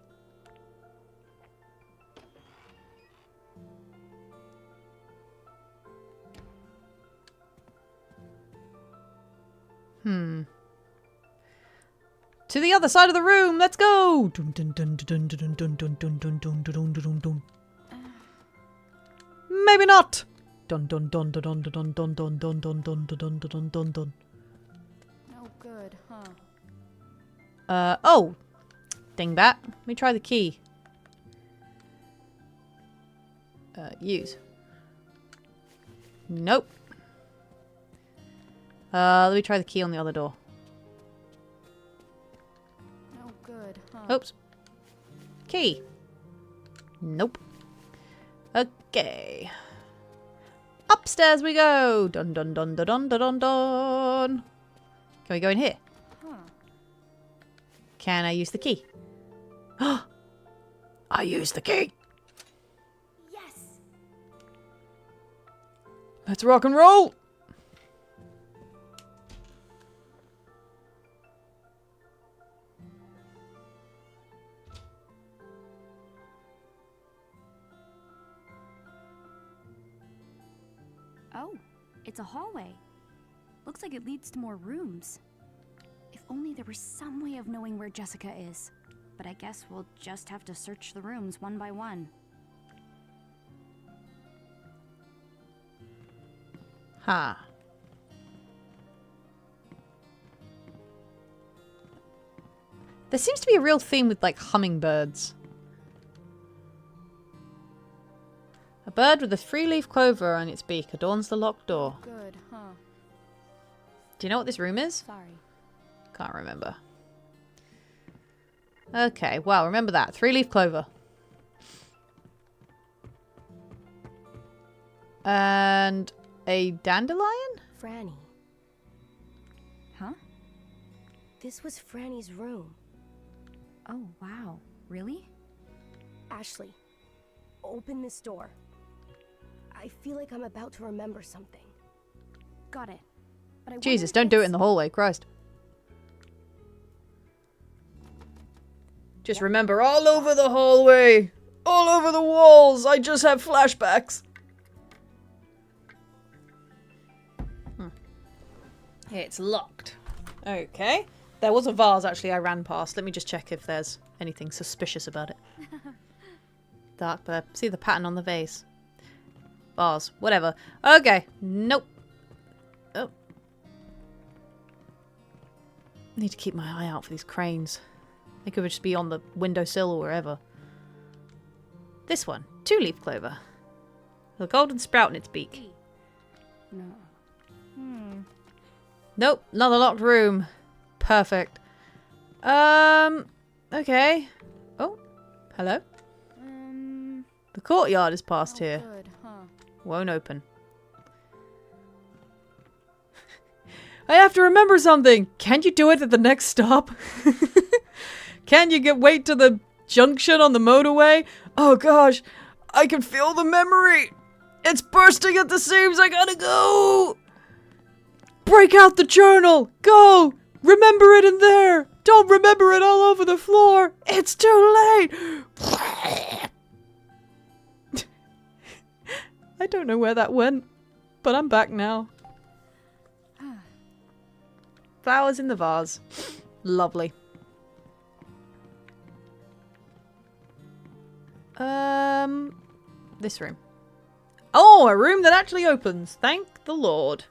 To the other side of the room. Let's go. Maybe not. Dun dun dun dun dun dun dun dun dun dun dun dun dun dun dun. No good, huh? Oh. Dingbat. Let me try the key. Use. Nope. Let me try the key on the other door. No good, huh? Oops. Key. Nope. Okay. Upstairs we go. Dun dun dun dun dun dun dun dun. Can we go in here? Huh. Can I use the key? I use the key. Yes! Let's rock and roll. Oh, it's a hallway. Looks like it leads to more rooms. If only there was some way of knowing where Jessica is. But I guess we'll just have to search the rooms one by one. Huh. There seems to be a real theme with, like, hummingbirds. A bird with a three-leaf clover on its beak adorns the locked door. Good, huh? Do you know what this room is? Sorry. Can't remember. Okay, well, remember that. Three-leaf clover. And a dandelion? Franny. Huh? This was Franny's room. Oh, wow. Really? Ashley, open this door. I feel like I'm about to remember something. Got it. But I Jesus, wonder don't if do it it's- in the hallway, Christ. Just remember, all over the hallway, all over the walls, I just have flashbacks. It's locked. Okay. There was a vase, actually, I ran past. Let me just check if there's anything suspicious about it. Dark, but see the pattern on the vase. Vase, whatever. Okay. Nope. Oh. I need to keep my eye out for these cranes. They could just be on the windowsill or wherever. This one. Two-leaf clover. With a golden sprout in its beak. No. Nope. Another locked room. Perfect. Okay. Oh. Hello? The courtyard is past here. Good, huh? Won't open. I have to remember something! Can't you do it at the next stop? Can't you wait to the junction on the motorway? Oh gosh, I can feel the memory! It's bursting at the seams, I gotta go! Break out the journal! Go! Remember it in there! Don't remember it all over the floor! It's too late! I don't know where that went, but I'm back now. Flowers in the vase. Lovely. This room. Oh, a room that actually opens. Thank the Lord.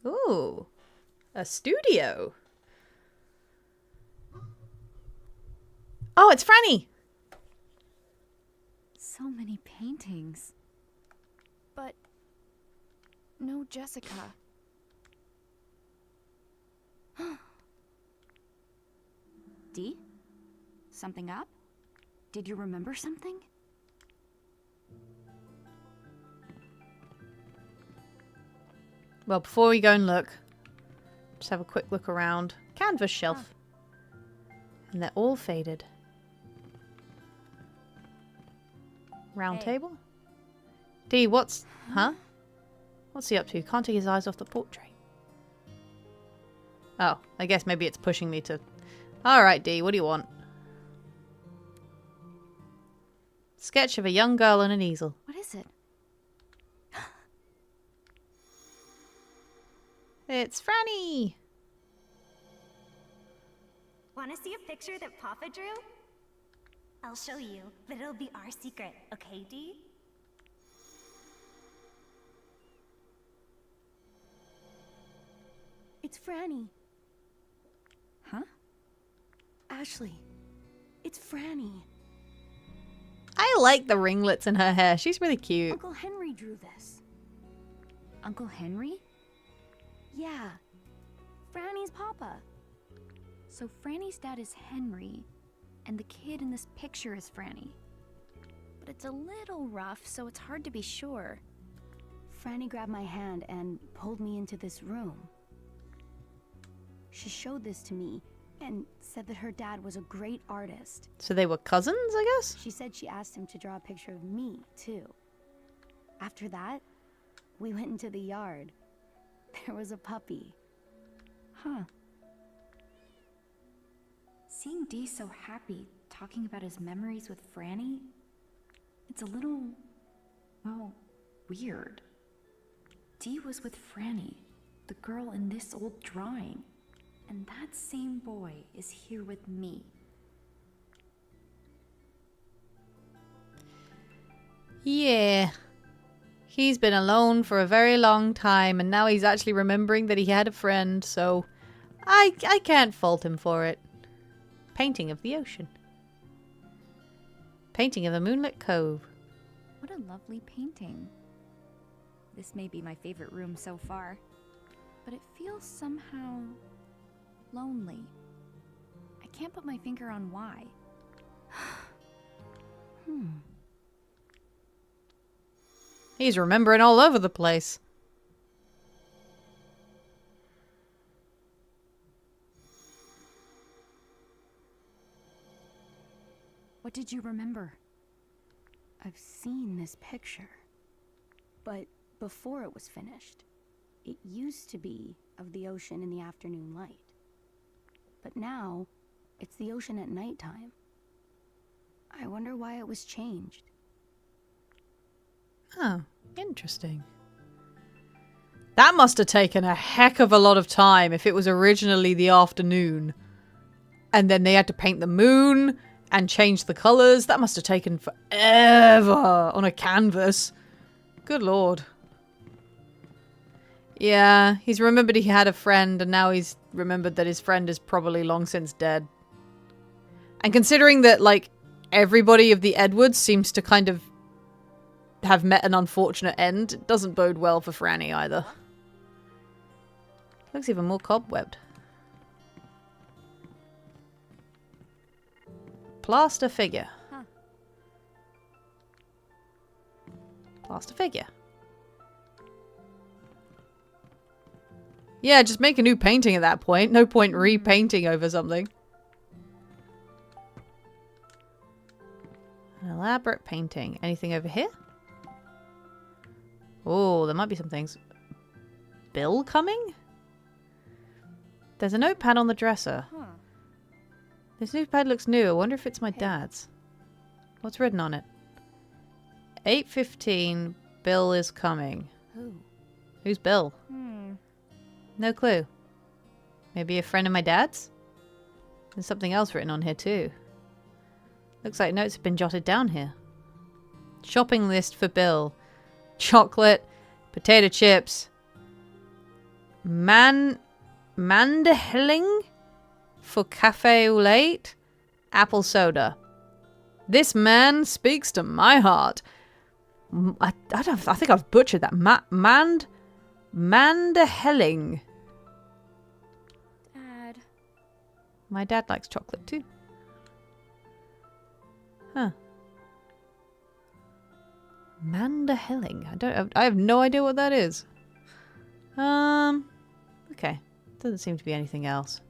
Ooh. A studio. Oh, it's Franny. So many paintings. But no Jessica. Dee? Something up? Did you remember something? Well, before we go and look, just have a quick look around. Canvas shelf. And they're all faded. Round Hey. table? Dee, what's... Huh? What's he up to? Can't take his eyes off the portrait. Oh, I guess maybe it's pushing me to... Alright, Dee, what do you want? Sketch of a young girl on an easel. What is it? It's Franny! Want to see a picture that Papa drew? I'll show you, but it'll be our secret, okay, Dee? It's Franny. Huh? Ashley. It's Franny. I like the ringlets in her hair. She's really cute. Uncle Henry drew this. Uncle Henry? Yeah. Franny's papa. So Franny's dad is Henry, and the kid in this picture is Franny. But it's a little rough, so it's hard to be sure. Franny grabbed my hand and pulled me into this room. She showed this to me and said that her dad was a great artist. So they were cousins, I guess? She said she asked him to draw a picture of me, too. After that, we went into the yard. There was a puppy. Huh. Seeing Dee so happy, talking about his memories with Franny, it's a little Well, weird. Dee was with Franny, the girl in this old drawing. And that same boy is here with me. Yeah. He's been alone for a very long time, and now he's actually remembering that he had a friend, so I can't fault him for it. Painting of the ocean. Painting of the moonlit cove. What a lovely painting. This may be my favorite room so far, but it feels somehow lonely. I can't put my finger on why. He's remembering all over the place. What did you remember? I've seen this picture, but before it was finished, it used to be of the ocean in the afternoon light. But now, it's the ocean at nighttime. I wonder why it was changed. Oh, interesting. That must have taken a heck of a lot of time if it was originally the afternoon. And then they had to paint the moon and change the colours. That must have taken forever on a canvas. Good lord. Yeah, he's remembered he had a friend, and now he's remembered that his friend is probably long since dead. And considering that, like, everybody of the Edwards seems to kind of have met an unfortunate end, it doesn't bode well for Franny either. Looks even more cobwebbed. Plaster figure. Huh. Plaster figure. Yeah, just make a new painting at that point. No point repainting over something. An elaborate painting. Anything over here? Oh, there might be some things. Bill coming? There's a notepad on the dresser. Huh. This notepad looks new. I wonder if it's my dad's. What's written on it? 8:15. Bill is coming. Who? Who's Bill? No clue. Maybe a friend of my dad's? There's something else written on here too. Looks like notes have been jotted down here. Shopping list for Bill. Chocolate, potato chips, mandahilling for cafe au lait, apple soda. This man speaks to my heart. I think I've butchered that. Mandahilling. Dad. My dad likes chocolate too. Huh. Mandahilling. I have no idea what that is. Okay. Doesn't seem to be anything else.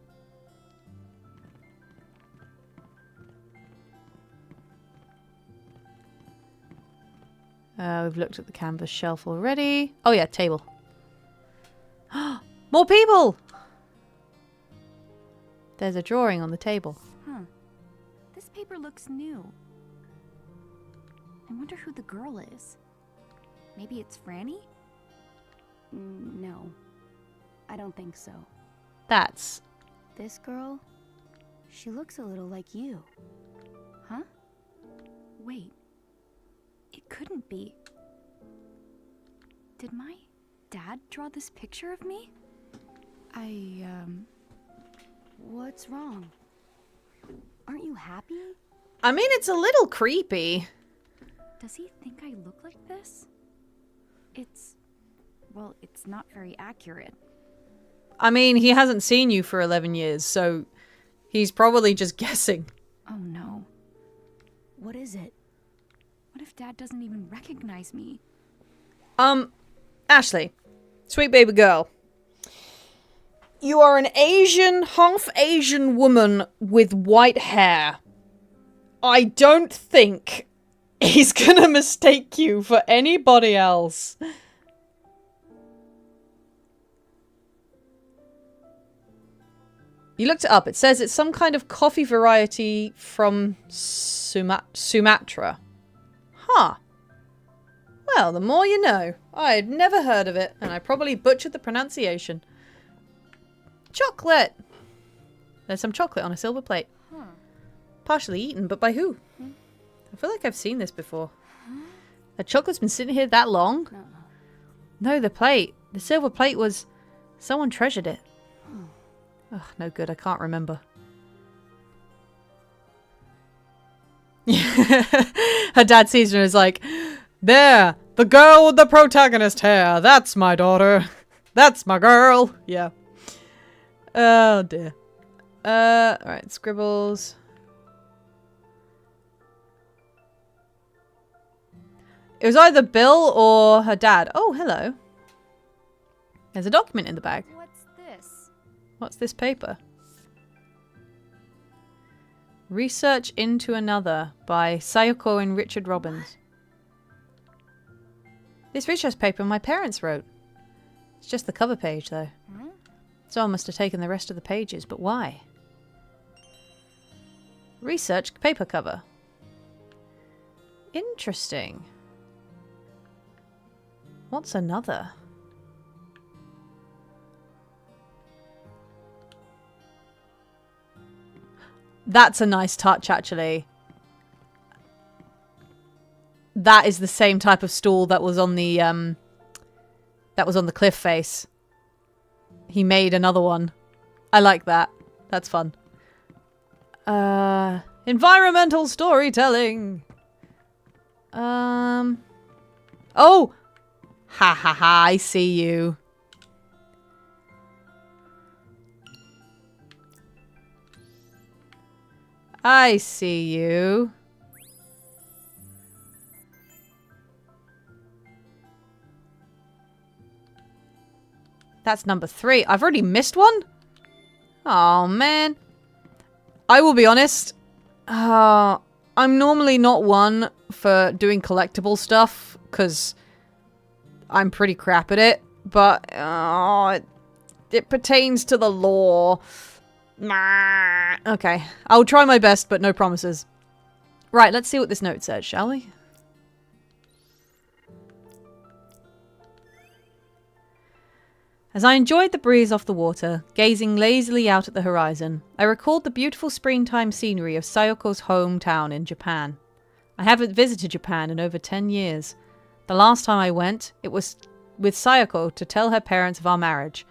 We've looked at the canvas shelf already. Oh yeah, table. More people! There's a drawing on the table. Huh. This paper looks new. I wonder who the girl is. Maybe it's Franny? No. I don't think so. That's... This girl? She looks a little like you. Huh? Wait. It couldn't be. Did my dad draw this picture of me? What's wrong? Aren't you happy? I mean, it's a little creepy. Does he think I look like this? Well, it's not very accurate. I mean, he hasn't seen you for 11 years, so he's probably just guessing. Oh no. What is it? What if Dad doesn't even recognize me? Ashley, sweet baby girl. You are an Asian, half Asian woman with white hair. I don't think he's gonna mistake you for anybody else. You looked it up. It says it's some kind of coffee variety from Sumatra. Huh. Well, the more you know. I had never heard of it, and I probably butchered the pronunciation. Chocolate! There's some chocolate on a silver plate. Partially eaten, but by who? I feel like I've seen this before. The chocolate's been sitting here that long? No, the plate. The silver plate was... Someone treasured it. Ugh, no good. I can't remember. Her dad sees her and is like, there! The girl with the protagonist hair! That's my daughter! That's my girl! Yeah. Oh dear. Alright, scribbles. It was either Bill or her dad. Oh, hello. There's a document in the bag. What's this? What's this paper? Research into Another by Sayoko and Richard Robbins. This research paper my parents wrote. It's just the cover page, though. Someone must have taken the rest of the pages, but why? Research paper cover. Interesting. What's Another? That's a nice touch, actually. That is the same type of stool that was on the cliff face. He made another one. I like that. That's fun. Environmental storytelling. Oh! Ha ha ha, I see you. I see you. That's number 3. I've already missed one? Oh, man. I will be honest. I'm normally not one for doing collectible stuff, because I'm pretty crap at it. But it pertains to the lore. Okay. I'll try my best, but no promises. Right, let's see what this note says, shall we? As I enjoyed the breeze off the water, gazing lazily out at the horizon, I recalled the beautiful springtime scenery of Sayoko's hometown in Japan. I haven't visited Japan in over 10 years. The last time I went, it was with Sayoko to tell her parents of our marriage.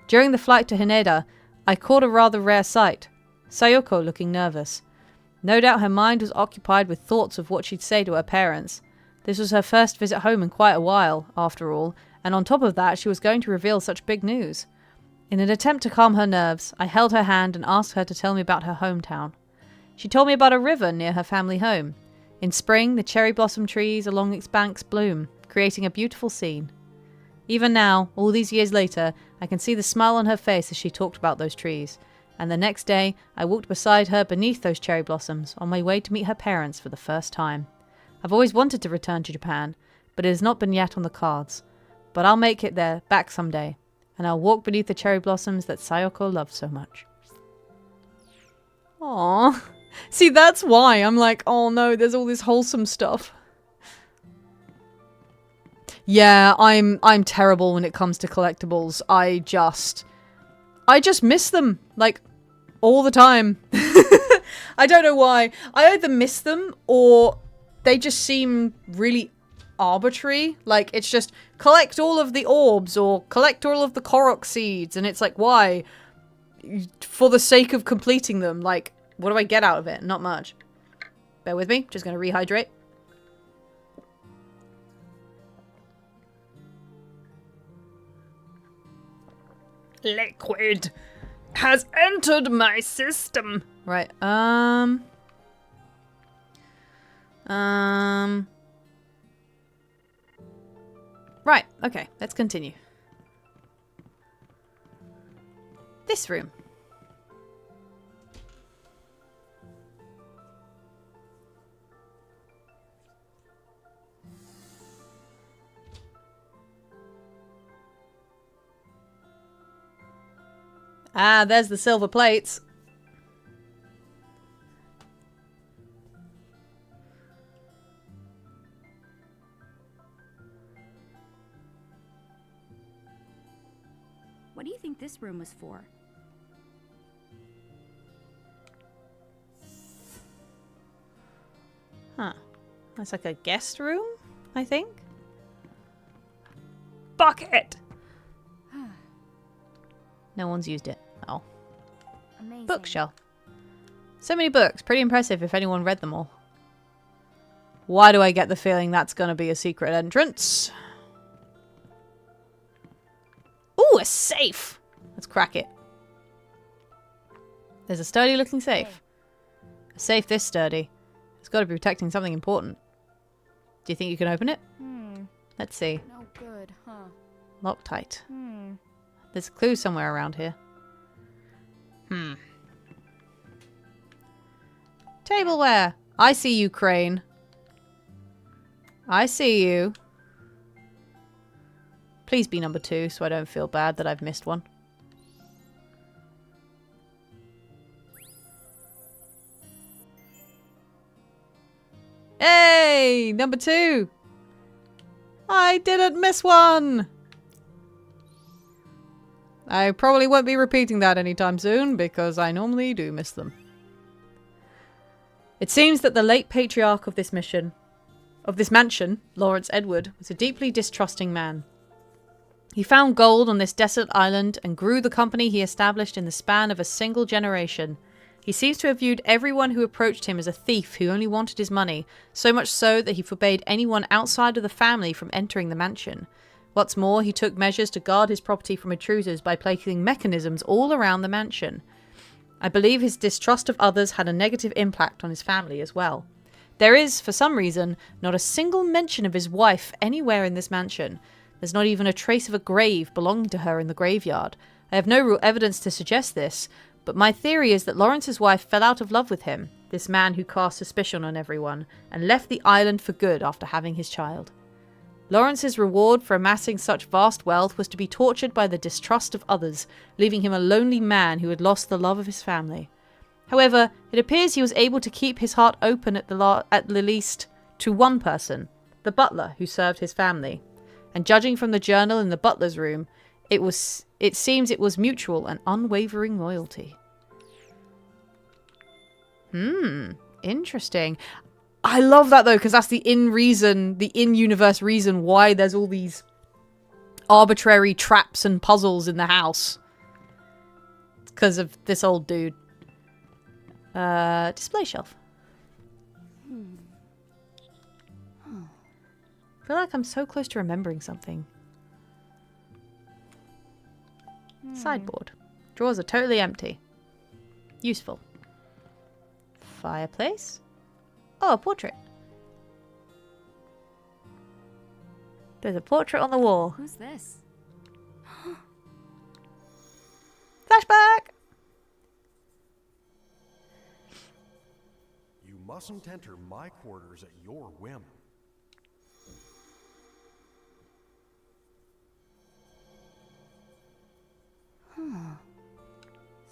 During the flight to Haneda, I caught a rather rare sight. Sayoko looking nervous. No doubt her mind was occupied with thoughts of what she'd say to her parents. This was her first visit home in quite a while, after all, and on top of that, she was going to reveal such big news. In an attempt to calm her nerves, I held her hand and asked her to tell me about her hometown. She told me about a river near her family home. In spring, the cherry blossom trees along its banks bloom, creating a beautiful scene. Even now, all these years later, I can see the smile on her face as she talked about those trees. And the next day, I walked beside her beneath those cherry blossoms on my way to meet her parents for the first time. I've always wanted to return to Japan, but it has not been yet on the cards. But I'll make it there, back someday, and I'll walk beneath the cherry blossoms that Sayoko loved so much. Aww. See, that's why I'm like, oh no, there's all this wholesome stuff. Yeah, I'm terrible when it comes to collectibles. I just miss them, like, all the time. I don't know why. I either miss them or they just seem really arbitrary. Like, it's just collect all of the orbs or collect all of the Korok seeds, and it's like, why? For the sake of completing them. Like, what do I get out of it? Not much. Bear with me. Just gonna rehydrate. Liquid has entered my system. Right. Right, okay, let's continue. This room. Ah, there's the silver plates. What do you think this room was for? Huh. That's like a guest room, I think. Bucket! No one's used it. Oh. Amazing. Bookshelf. So many books. Pretty impressive if anyone read them all. Why do I get the feeling that's going to be a secret entrance? Ooh, a safe! Let's crack it. There's a sturdy looking safe. A safe this sturdy. It's got to be protecting something important. Do you think you can open it? Let's see. No good, huh? Loctite. There's a clue somewhere around here. Tableware. I see you, Crane. I see you. Please be number 2 so I don't feel bad that I've missed one. Hey! Number 2! I didn't miss one! I probably won't be repeating that anytime soon because I normally do miss them. It seems that the late patriarch of this mansion, Lawrence Edward, was a deeply distrusting man. He found gold on this desolate island and grew the company he established in the span of a single generation. He seems to have viewed everyone who approached him as a thief who only wanted his money, so much so that he forbade anyone outside of the family from entering the mansion. What's more, he took measures to guard his property from intruders by placing mechanisms all around the mansion. I believe his distrust of others had a negative impact on his family as well. There is, for some reason, not a single mention of his wife anywhere in this mansion. There's not even a trace of a grave belonging to her in the graveyard. I have no real evidence to suggest this, but my theory is that Lawrence's wife fell out of love with him, this man who cast suspicion on everyone, and left the island for good after having his child. Lawrence's reward for amassing such vast wealth was to be tortured by the distrust of others, leaving him a lonely man who had lost the love of his family. However, it appears he was able to keep his heart open at the least to one person, the butler who served his family. And judging from the journal in the butler's room, it seems it was mutual and unwavering loyalty. Interesting. I love that though, because that's the in-universe reason why there's all these arbitrary traps and puzzles in the house. It's because of this old dude. Display shelf. I feel like I'm so close to remembering something. Sideboard. Drawers are totally empty. Useful. Fireplace. Oh, a portrait. There's a portrait on the wall. Who's this? Flashback! You mustn't enter my quarters at your whim.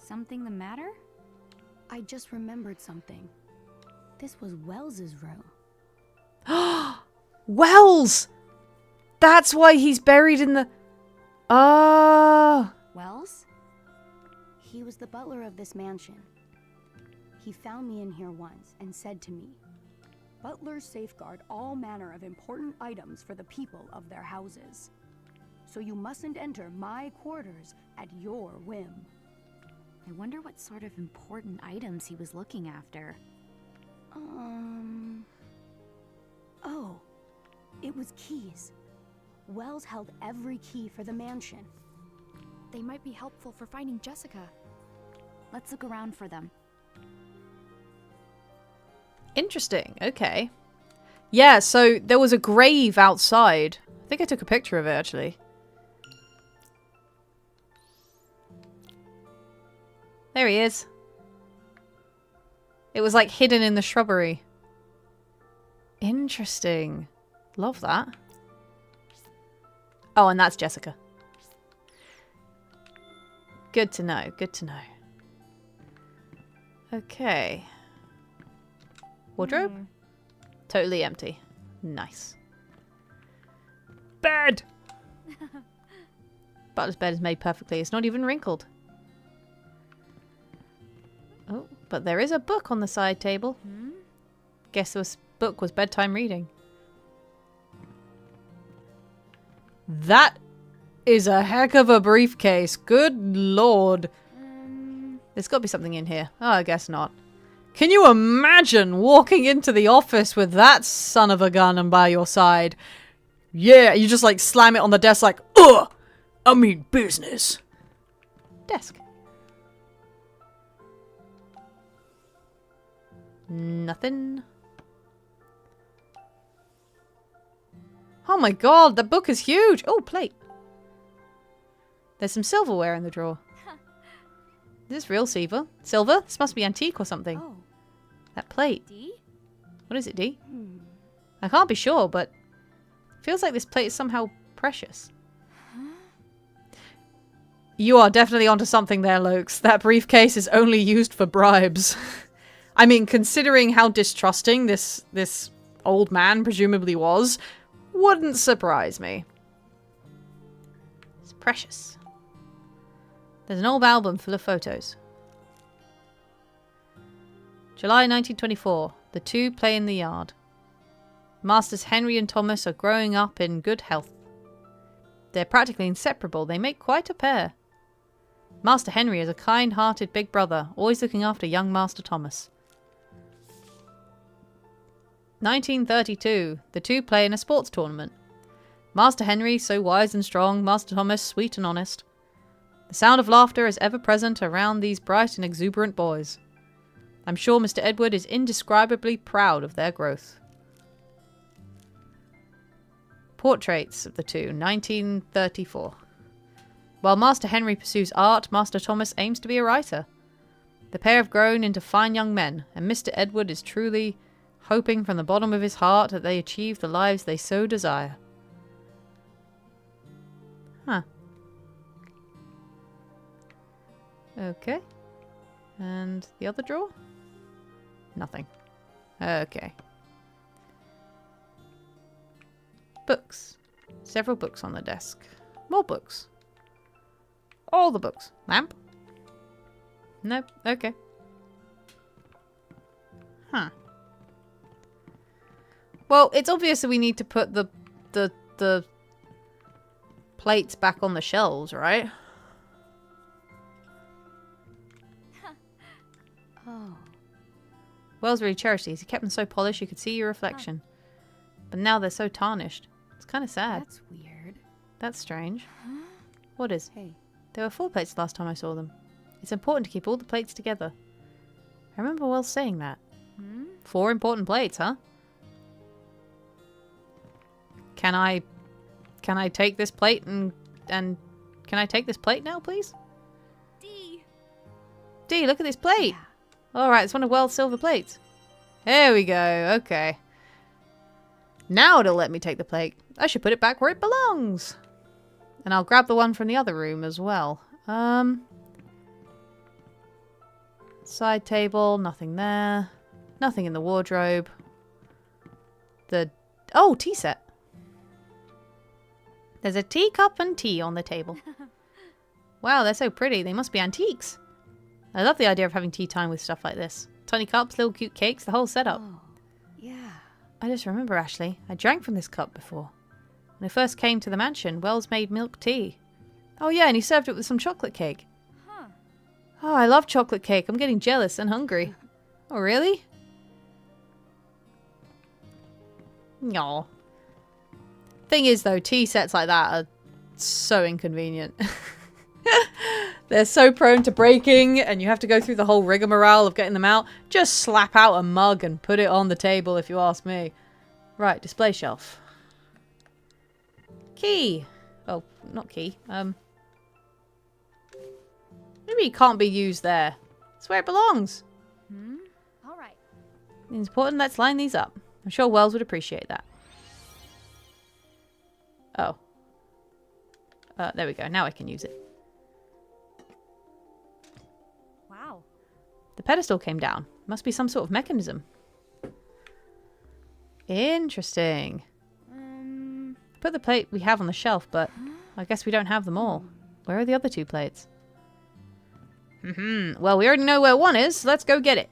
Something the matter? I just remembered something. This was Wells's room. Wells! That's why he's buried in the... Ah! Wells? He was the butler of this mansion. He found me in here once and said to me, "Butlers safeguard all manner of important items for the people of their houses. So you mustn't enter my quarters at your whim." I wonder what sort of important items he was looking after. Oh, it was keys. Wells held every key for the mansion. They might be helpful for finding Jessica. Let's look around for them. Interesting. Okay. Yeah, so there was a grave outside. I think I took a picture of it, actually. There he is. It was like hidden in the shrubbery. Interesting. Love that. Oh, and that's Jessica. Good to know. Good to know. Okay. Wardrobe? Totally empty. Nice. Bed! Butler's bed is made perfectly. It's not even wrinkled. Oh, but there is a book on the side table. Guess this book was bedtime reading. That is a heck of a briefcase. Good lord. There's got to be something in here. Oh, I guess not. Can you imagine walking into the office with that son of a gun and by your side? Yeah, you just like slam it on the desk like, ugh! I mean business. Desk. Nothing. Oh my god, the book is huge! Oh, plate. There's some silverware in the drawer. Is this real silver? Silver? This must be antique or something. Oh. That plate. D? What is it, D? I can't be sure, but feels like this plate is somehow precious. You are definitely onto something there, Lokes. That briefcase is only used for bribes. I mean, considering how distrusting this old man presumably was, wouldn't surprise me. It's precious. There's an old album full of photos. July 1924. The two play in the yard. Masters Henry and Thomas are growing up in good health. They're practically inseparable. They make quite a pair. Master Henry is a kind-hearted big brother, always looking after young Master Thomas. 1932. The two play in a sports tournament. Master Henry, so wise and strong, Master Thomas, sweet and honest. The sound of laughter is ever present around these bright and exuberant boys. I'm sure Mr. Edward is indescribably proud of their growth. Portraits of the two, 1934. While Master Henry pursues art, Master Thomas aims to be a writer. The pair have grown into fine young men, and Mr. Edward is truly hoping from the bottom of his heart that they achieve the lives they so desire. Huh. Okay. And the other drawer? Nothing. Okay. Books. Several books on the desk. More books. All the books. Lamp? Nope. Okay. Huh. Well, it's obvious that we need to put the plates back on the shelves, right? Oh. Wells really cherished these. He kept them so polished you could see your reflection. But now they're so tarnished. It's kind of sad. That's weird. That's strange. What is? Hey. There were 4 plates last time I saw them. It's important to keep all the plates together. I remember Wells saying that. 4 important plates, huh? Can I take this plate and can I take this plate now, please? D, look at this plate. Yeah. Alright, it's one of Wells' silver plates. There we go, okay. Now it'll let me take the plate. I should put it back where it belongs. And I'll grab the one from the other room as well. Side table, nothing there. Nothing in the wardrobe. Oh, tea set. There's a teacup and tea on the table. Wow, they're so pretty. They must be antiques. I love the idea of having tea time with stuff like this. Tiny cups, little cute cakes, the whole setup. Oh, yeah. I just remember, Ashley, I drank from this cup before. When I first came to the mansion, Wells made milk tea. Oh yeah, and he served it with some chocolate cake. Huh. Oh, I love chocolate cake. I'm getting jealous and hungry. Oh, really? No. Thing is, though, tea sets like that are so inconvenient. They're so prone to breaking, and you have to go through the whole rigmarole of getting them out. Just slap out a mug and put it on the table, if you ask me. Right, display shelf. Key. Oh, not key. Maybe it can't be used there. It's where it belongs. All right. It's important. Let's line these up. I'm sure Wells would appreciate that. Oh. There we go. Now I can use it. Wow. The pedestal came down. Must be some sort of mechanism. Interesting. Put the plate we have on the shelf, but I guess we don't have them all. Where are the other 2 plates? Well, we already know where one is. So let's go get it.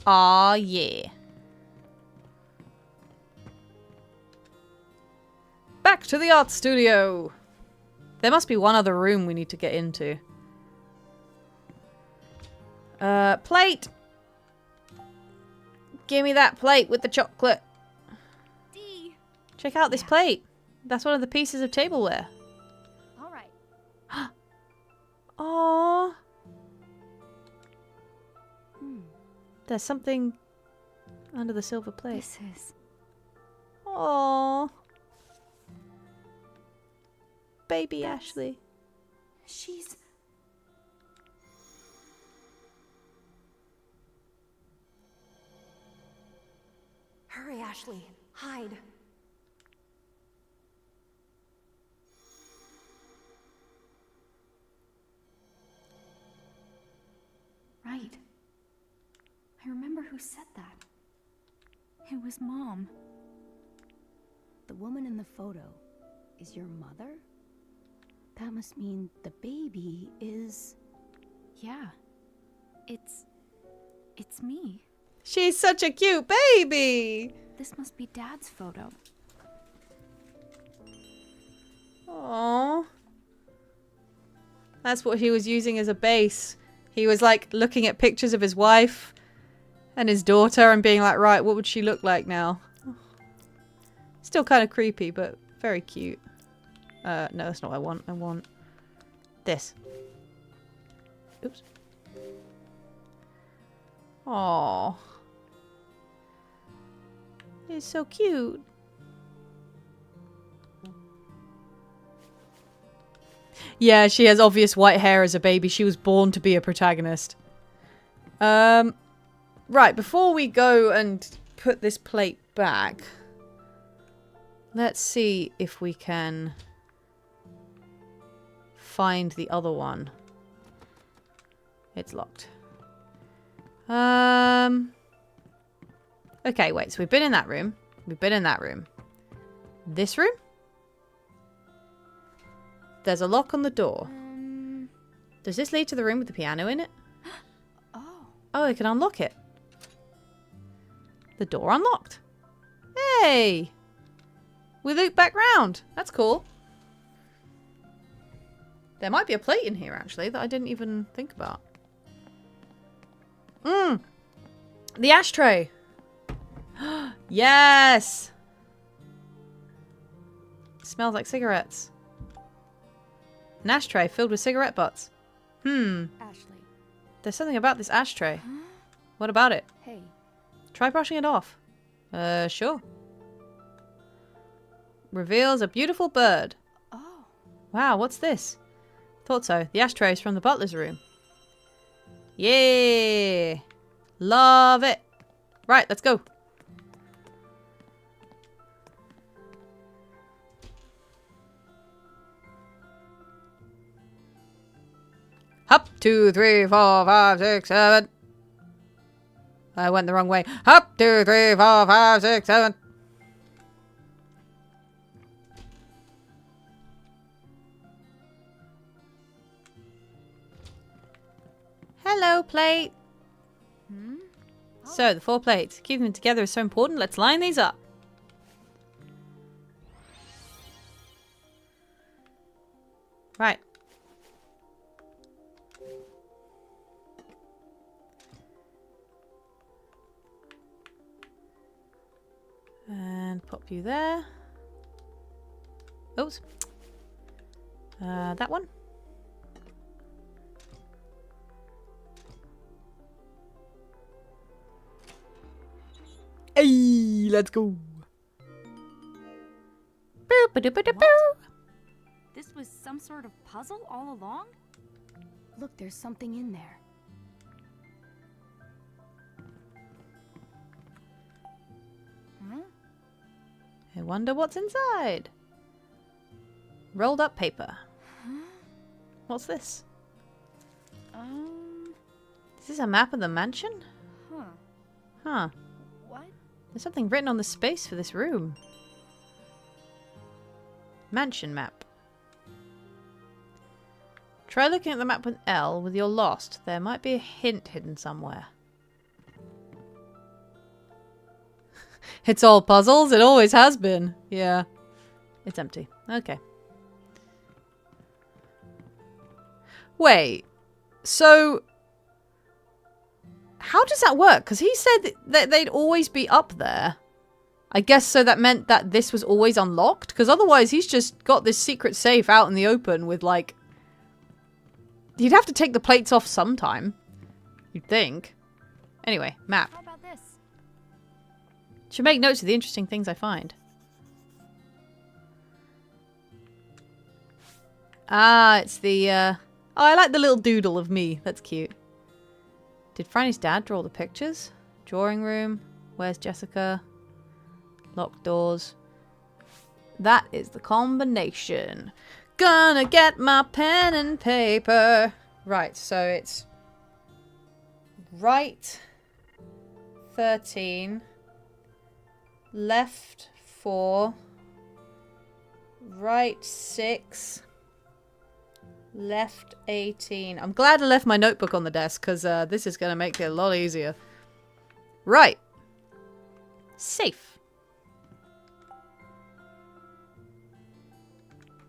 Aw, yeah. Back to the art studio. There must be one other room we need to get into. Plate. Give me that plate with the chocolate. D. Check out this plate. That's one of the pieces of tableware. All right. Aww. There's something under the silver plate. This is... Aww. Baby Ashley. She's... Hurry, Ashley. Hide. Right. I remember who said that. It was Mom. The woman in the photo is your mother? That must mean the baby is... Yeah. It's me. She's such a cute baby. This must be Dad's photo. Aww. That's what he was using as a base. He was like looking at pictures of his wife and his daughter and being like, right, what would she look like now? Still kind of creepy, but very cute. No, that's not what I want. I want this. Oops. Aww. It's so cute. Yeah, she has obvious white hair as a baby. She was born to be a protagonist. Right, before we go and put this plate back, let's see if we can find the other one. It's locked. Okay, wait. So we've been in that room. We've been in that room. This room? There's a lock on the door. Does this lead to the room with the piano in it? Oh, I can unlock it. The door unlocked. Hey! We loop back round. That's cool. There might be a plate in here, actually, that I didn't even think about. The ashtray. Yes! Smells like cigarettes. An ashtray filled with cigarette butts. Ashley. There's something about this ashtray. What about it? Hey. Try brushing it off. Sure. Reveals a beautiful bird. Oh. Wow, what's this? Thought so. The ashtray is from the butler's room. Yeah! Love it! Right, let's go. Up, 2, 3, 4, 5, 6, 7. I went the wrong way. Up, 2, 3, 4, 5, 6, 7. Hello, plate. So, the 4 plates. Keeping them together is so important. Let's line these up. Right. And pop you there. Oops. That one. Hey, let's go. This was some sort of puzzle all along? Look, there's something in there. I wonder what's inside. Rolled up paper. What's this? Is this a map of the mansion? Huh. Huh. What? There's something written on the space for this room. Mansion map. Try looking at the map with L with your lost. There might be a hint hidden somewhere. It's all puzzles. It always has been. Yeah. It's empty. Okay. Wait. So, how does that work? Because he said that they'd always be up there. I guess so that meant that this was always unlocked? Because otherwise he's just got this secret safe out in the open with like... He'd have to take the plates off sometime. You'd think. Anyway, map. How about this? Should make notes of the interesting things I find. Ah, it's the, Oh, I like the little doodle of me. That's cute. Did Franny's dad draw the pictures? Drawing room. Where's Jessica? Locked doors. That is the combination. Gonna get my pen and paper. Right, so it's right 13, left 4, right 6, left 18. I'm glad I left my notebook on the desk because this is going to make it a lot easier. Right. Safe.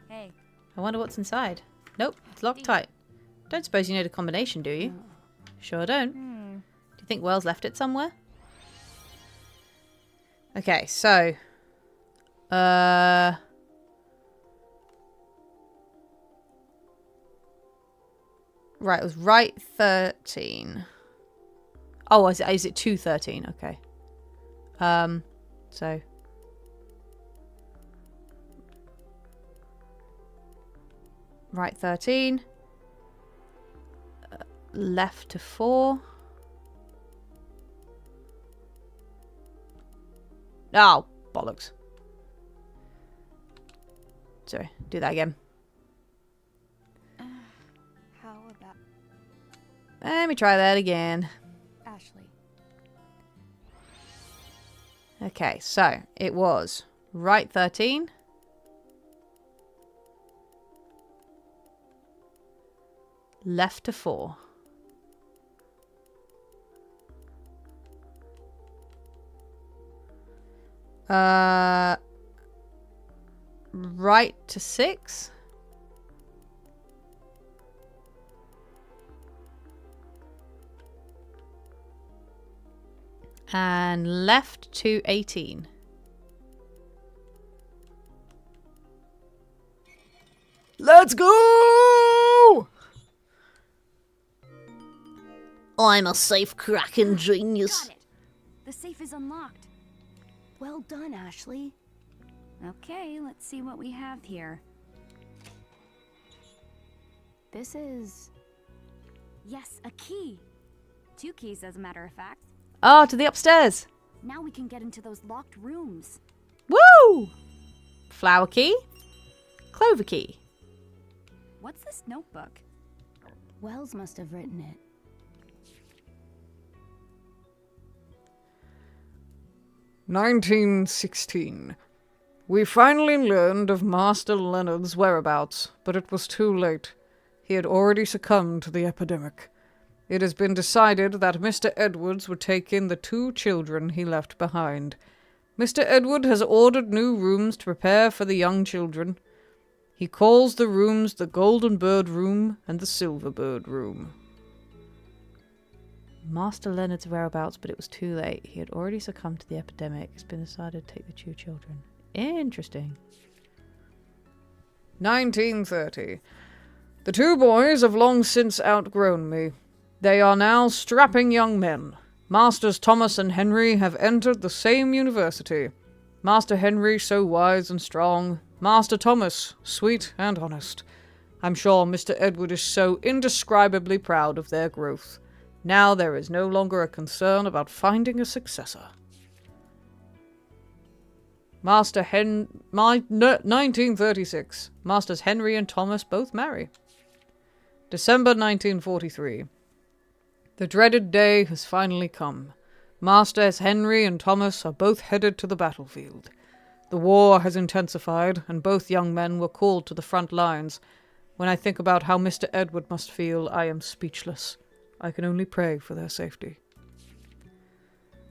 Hey. I wonder what's inside. Nope, it's locked tight. Don't suppose you know the combination, do you? Sure don't. Do you think Wells left it somewhere? Okay, so... Right, it was right 13. Oh, is it 213? Okay. So... Right 13. Left to 4. Oh, bollocks. Sorry, do that again. How about Let me try that again. Ashley? Okay, so it was right 13. Left to 4. Right to 6. And left to 18. Let's go! I'm a safe cracking genius. Got it. The safe is unlocked. Well done, Ashley. Okay, let's see what we have here. This is... Yes, a key. 2 keys, as a matter of fact. Ah, to the upstairs. Now we can get into those locked rooms. Woo! Flower key. Clover key. What's this notebook? Wells must have written it. "1916. We finally learned of Master Leonard's whereabouts, but it was too late. He had already succumbed to the epidemic. It has been decided that Mr. Edwards would take in the 2 children he left behind. Mr. Edward has ordered new rooms to prepare for the young children. He calls the rooms the Golden Bird Room and the Silver Bird Room." Master Leonard's whereabouts, but it was too late. He had already succumbed to the epidemic. It's been decided to take the 2 children. Interesting. 1930. The 2 boys have long since outgrown me. They are now strapping young men. Masters Thomas and Henry have entered the same university. Master Henry so wise and strong. Master Thomas sweet and honest. I'm sure Mr. Edward is so indescribably proud of their growth. Now there is no longer a concern about finding a successor. 1936. Masters Henry and Thomas both marry. December 1943. The dreaded day has finally come. Masters Henry and Thomas are both headed to the battlefield. The war has intensified, and both young men were called to the front lines. When I think about how Mr. Edward must feel, I am speechless. I can only pray for their safety.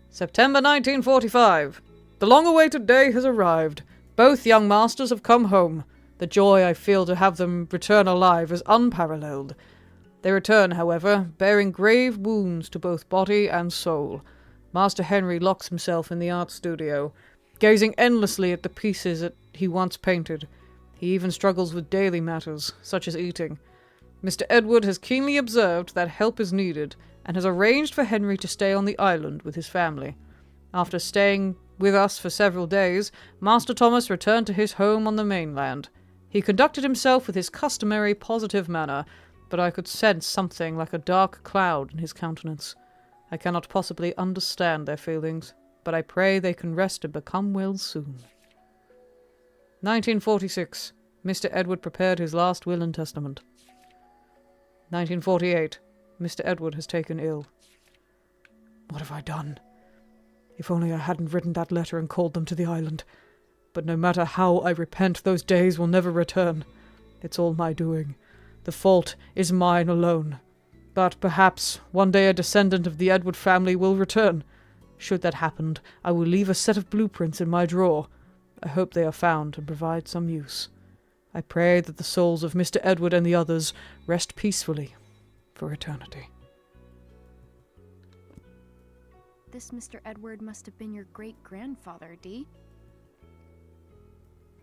September 1945. The long-awaited day has arrived. Both young masters have come home. The joy I feel to have them return alive is unparalleled. They return, however, bearing grave wounds to both body and soul. Master Henry locks himself in the art studio, gazing endlessly at the pieces that he once painted. He even struggles with daily matters, such as eating. Mr. Edward has keenly observed that help is needed, and has arranged for Henry to stay on the island with his family. After staying with us for several days, Master Thomas returned to his home on the mainland. He conducted himself with his customary positive manner, but I could sense something like a dark cloud in his countenance. I cannot possibly understand their feelings, but I pray they can rest and become well soon. 1946. Mr. Edward prepared his last will and testament. 1948. Mr. Edward has taken ill. What have I done? If only I hadn't written that letter and called them to the island. But no matter how I repent, those days will never return. It's all my doing. The fault is mine alone. But perhaps one day a descendant of the Edward family will return. Should that happen, I will leave a set of blueprints in my drawer. I hope they are found and provide some use. I pray that the souls of Mr. Edward and the others rest peacefully for eternity. This Mr. Edward must have been your great-grandfather, Dee.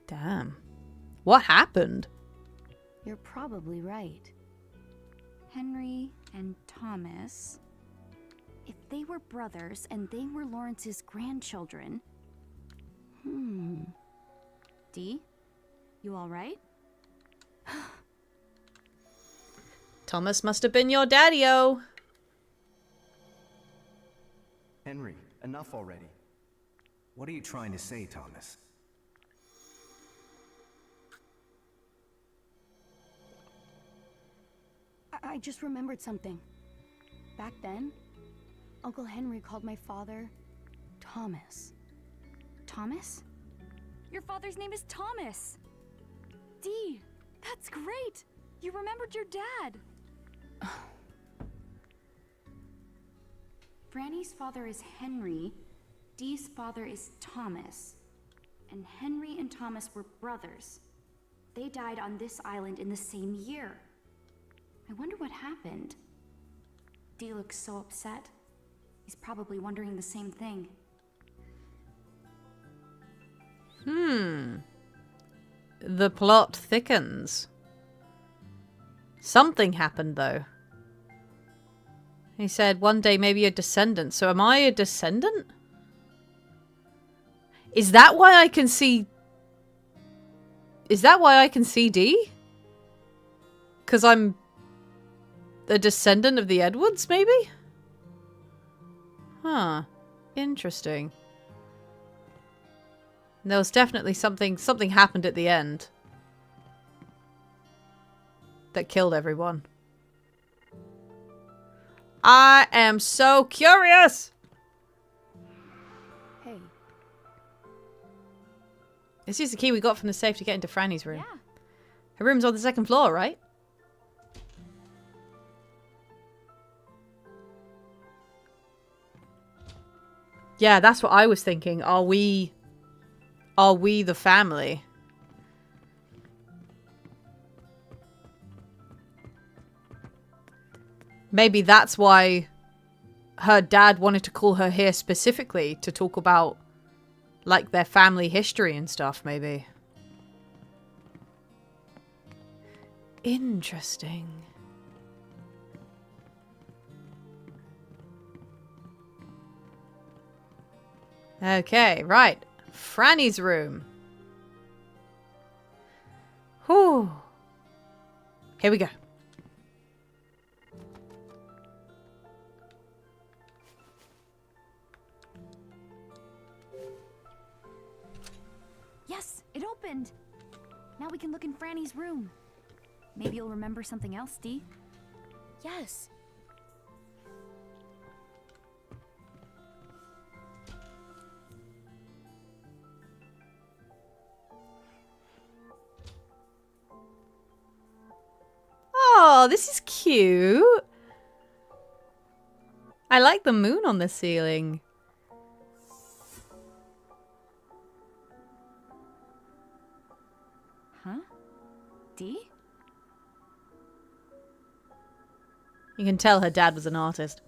Damn. What happened? You're probably right. Henry and Thomas. If they were brothers and they were Lawrence's grandchildren. Dee? You alright? Thomas must have been your daddy-o. Henry, enough already. What are you trying to say, Thomas? I just remembered something. Back then, Uncle Henry called my father Thomas. Thomas? Your father's name is Thomas. Dee, that's great. You remembered your dad. Franny's father is Henry. Dee's father is Thomas. And Henry and Thomas were brothers. They died on this island in the same year. I wonder what happened. Dee looks so upset. He's probably wondering the same thing. The plot thickens. Something happened, though. He said one day maybe a descendant. So am I a descendant? Is that why I can see... Is that why I can see Dee? Because I'm a descendant of the Edwards, maybe? Huh. Interesting. There was definitely something happened at the end that killed everyone. I am so curious! Hey. This is the key we got from the safe to get into Franny's room. Yeah. Her room's on the second floor, right? Yeah, that's what I was thinking. Are we the family? Maybe that's why her dad wanted to call her here specifically to talk about, like, their family history and stuff, maybe. Interesting. Okay, right. Franny's room. Whew. Here we go. Yes, it opened. Now we can look in Franny's room. Maybe you'll remember something else, Dee. Yes. Oh, this is cute. I like the moon on the ceiling. Huh? Dee? You can tell her dad was an artist.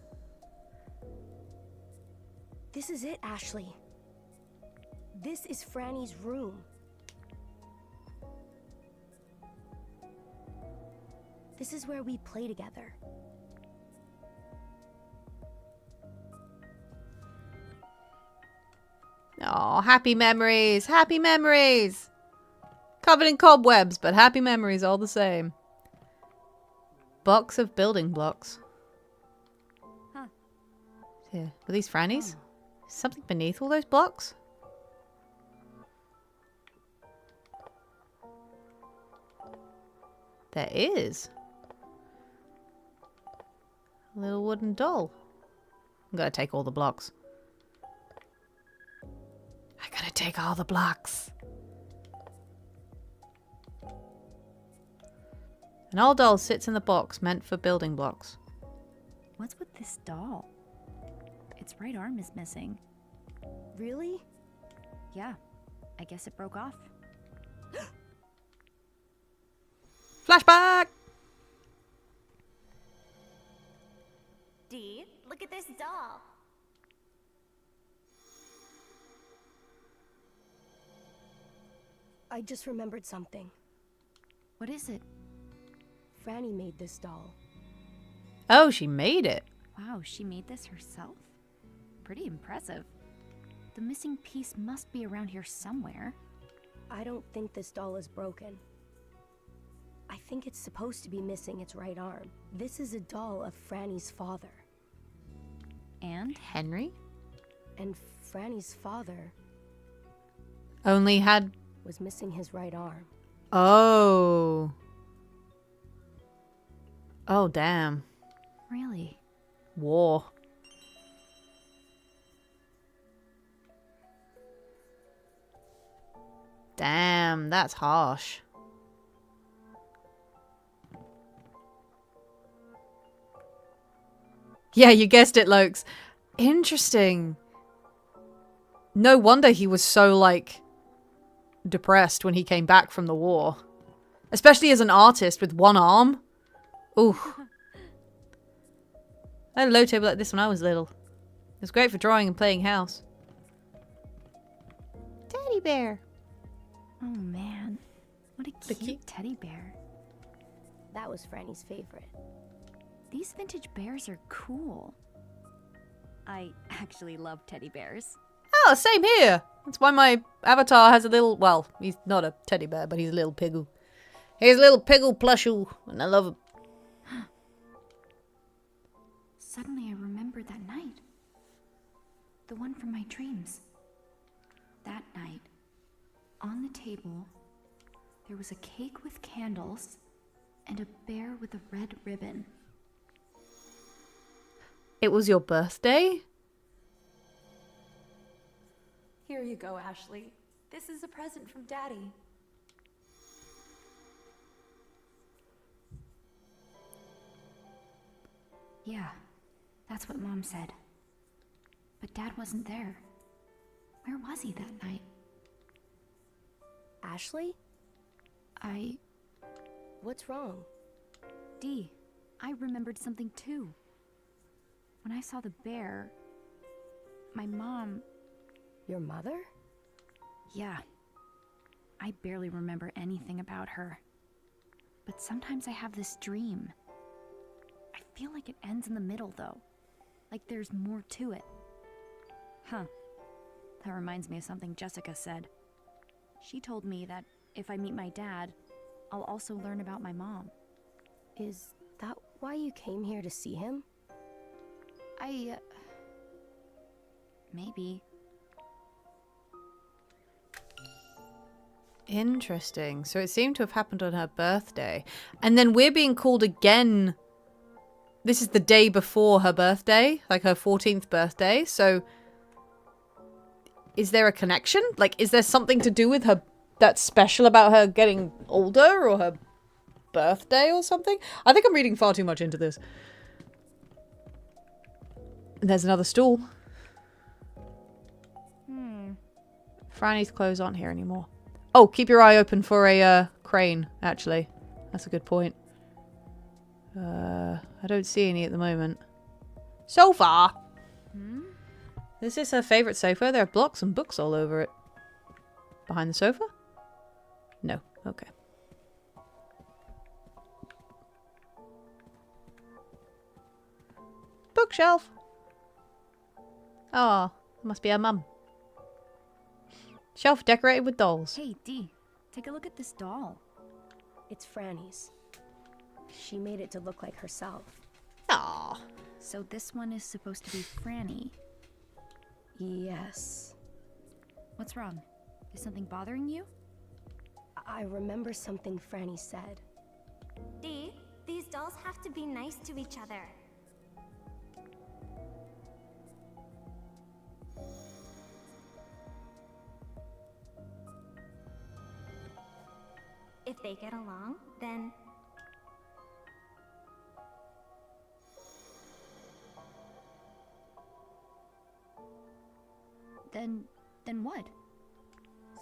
This is it, Ashley. This is Franny's room. This is where we play together. Oh, happy memories. Happy memories. Covered in cobwebs, but happy memories all the same. Box of building blocks. Huh. Yeah. Were these Franny's? Something beneath all those blocks? There is. A little wooden doll. I'm gonna take all the blocks. I gotta take all the blocks. An old doll sits in the box meant for building blocks. What's with this doll? Its right arm is missing. Really? Yeah, I guess it broke off. Flashback! Dee, look at this doll. I just remembered something. What is it? Franny made this doll. Oh, she made it. Wow, she made this herself? Pretty impressive. The missing piece must be around here somewhere. I don't think this doll is broken. I think it's supposed to be missing its right arm. This is a doll of Franny's father. And? Henry? And Franny's father Only had... was missing his right arm. Oh. Oh, damn. Really? War. Damn, that's harsh. Yeah, you guessed it, Lokes. Interesting. No wonder he was so, like, depressed when he came back from the war. Especially as an artist with one arm. Ooh. I had a low table like this when I was little. It was great for drawing and playing house. Teddy bear. Oh man, what a cute teddy bear. That was Franny's favorite. These vintage bears are cool. I actually love teddy bears. Oh, same here. That's why my avatar has a little... Well, he's not a teddy bear, but he's a little piggle. He's a little piggle plushoo, and I love him. Suddenly I remembered that night. The one from my dreams. That night, on the table, there was a cake with candles and a bear with a red ribbon. It was your birthday? Here you go, Ashley. This is a present from Daddy. Yeah, that's what Mom said. But Dad wasn't there. Where was he that night? Ashley? What's wrong? Dee, I remembered something too. When I saw the bear, my mom... Your mother? Yeah. I barely remember anything about her. But sometimes I have this dream. I feel like it ends in the middle, though. Like there's more to it. Huh. That reminds me of something Jessica said. She told me that if I meet my dad, I'll also learn about my mom. Is that why you came here to see him? Maybe. Interesting. So it seemed to have happened on her birthday. And then we're being called again. This is the day before her birthday, like her 14th birthday. So is there a connection? Like, is there something to do with her that's special about her getting older or her birthday or something? I think I'm reading far too much into this. And there's another stool. Franny's clothes aren't here anymore. Oh, keep your eye open for a crane, actually. That's a good point. I don't see any at the moment. Sofa! Is this her favourite sofa? There are blocks and books all over it. Behind the sofa? No. Okay. Bookshelf! Oh, must be her mum. Shelf decorated with dolls. Hey, Dee, take a look at this doll. It's Franny's. She made it to look like herself. Aww. So this one is supposed to be Franny. Yes. What's wrong? Is something bothering you? I remember something Franny said. Dee, these dolls have to be nice to each other. If they get along, then... Then what?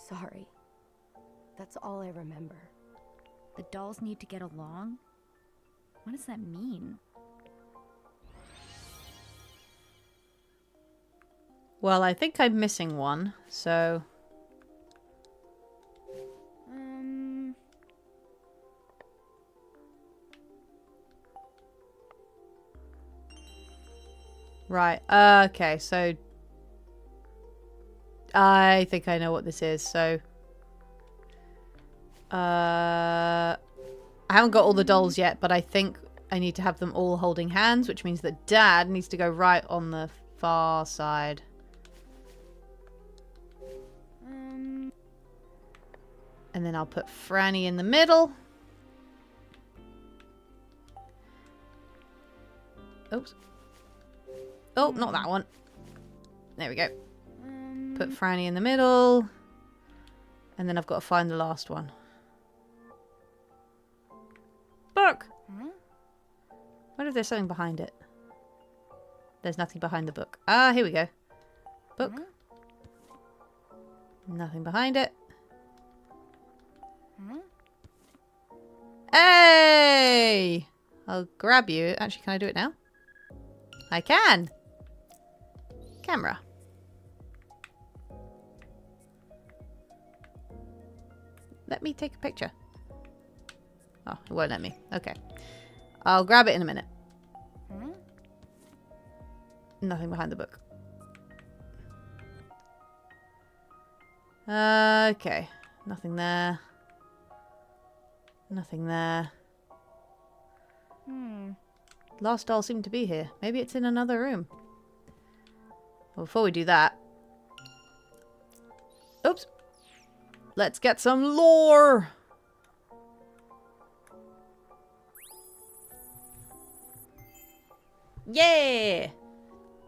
Sorry. That's all I remember. The dolls need to get along? What does that mean? Well, I think I'm missing one, so... Right, okay, so... I think I know what this is, so... I haven't got all the dolls yet, but I think I need to have them all holding hands, which means that Dad needs to go right on the far side. And then I'll put Franny in the middle. Oops. Oh, not that one. There we go. Put Franny in the middle. And then I've got to find the last one. Book! What if there's something behind it? There's nothing behind the book. Ah, here we go. Book. Nothing behind it. Hey! I'll grab you. Actually, can I do it now? I can! Camera. Let me take a picture. Oh, it won't let me. Okay. I'll grab it in a minute. Nothing behind the book. Okay. Nothing there. Nothing there. Last doll seemed to be here. Maybe it's in another room. Well, before we do that... Oops. Let's get some lore! Yeah!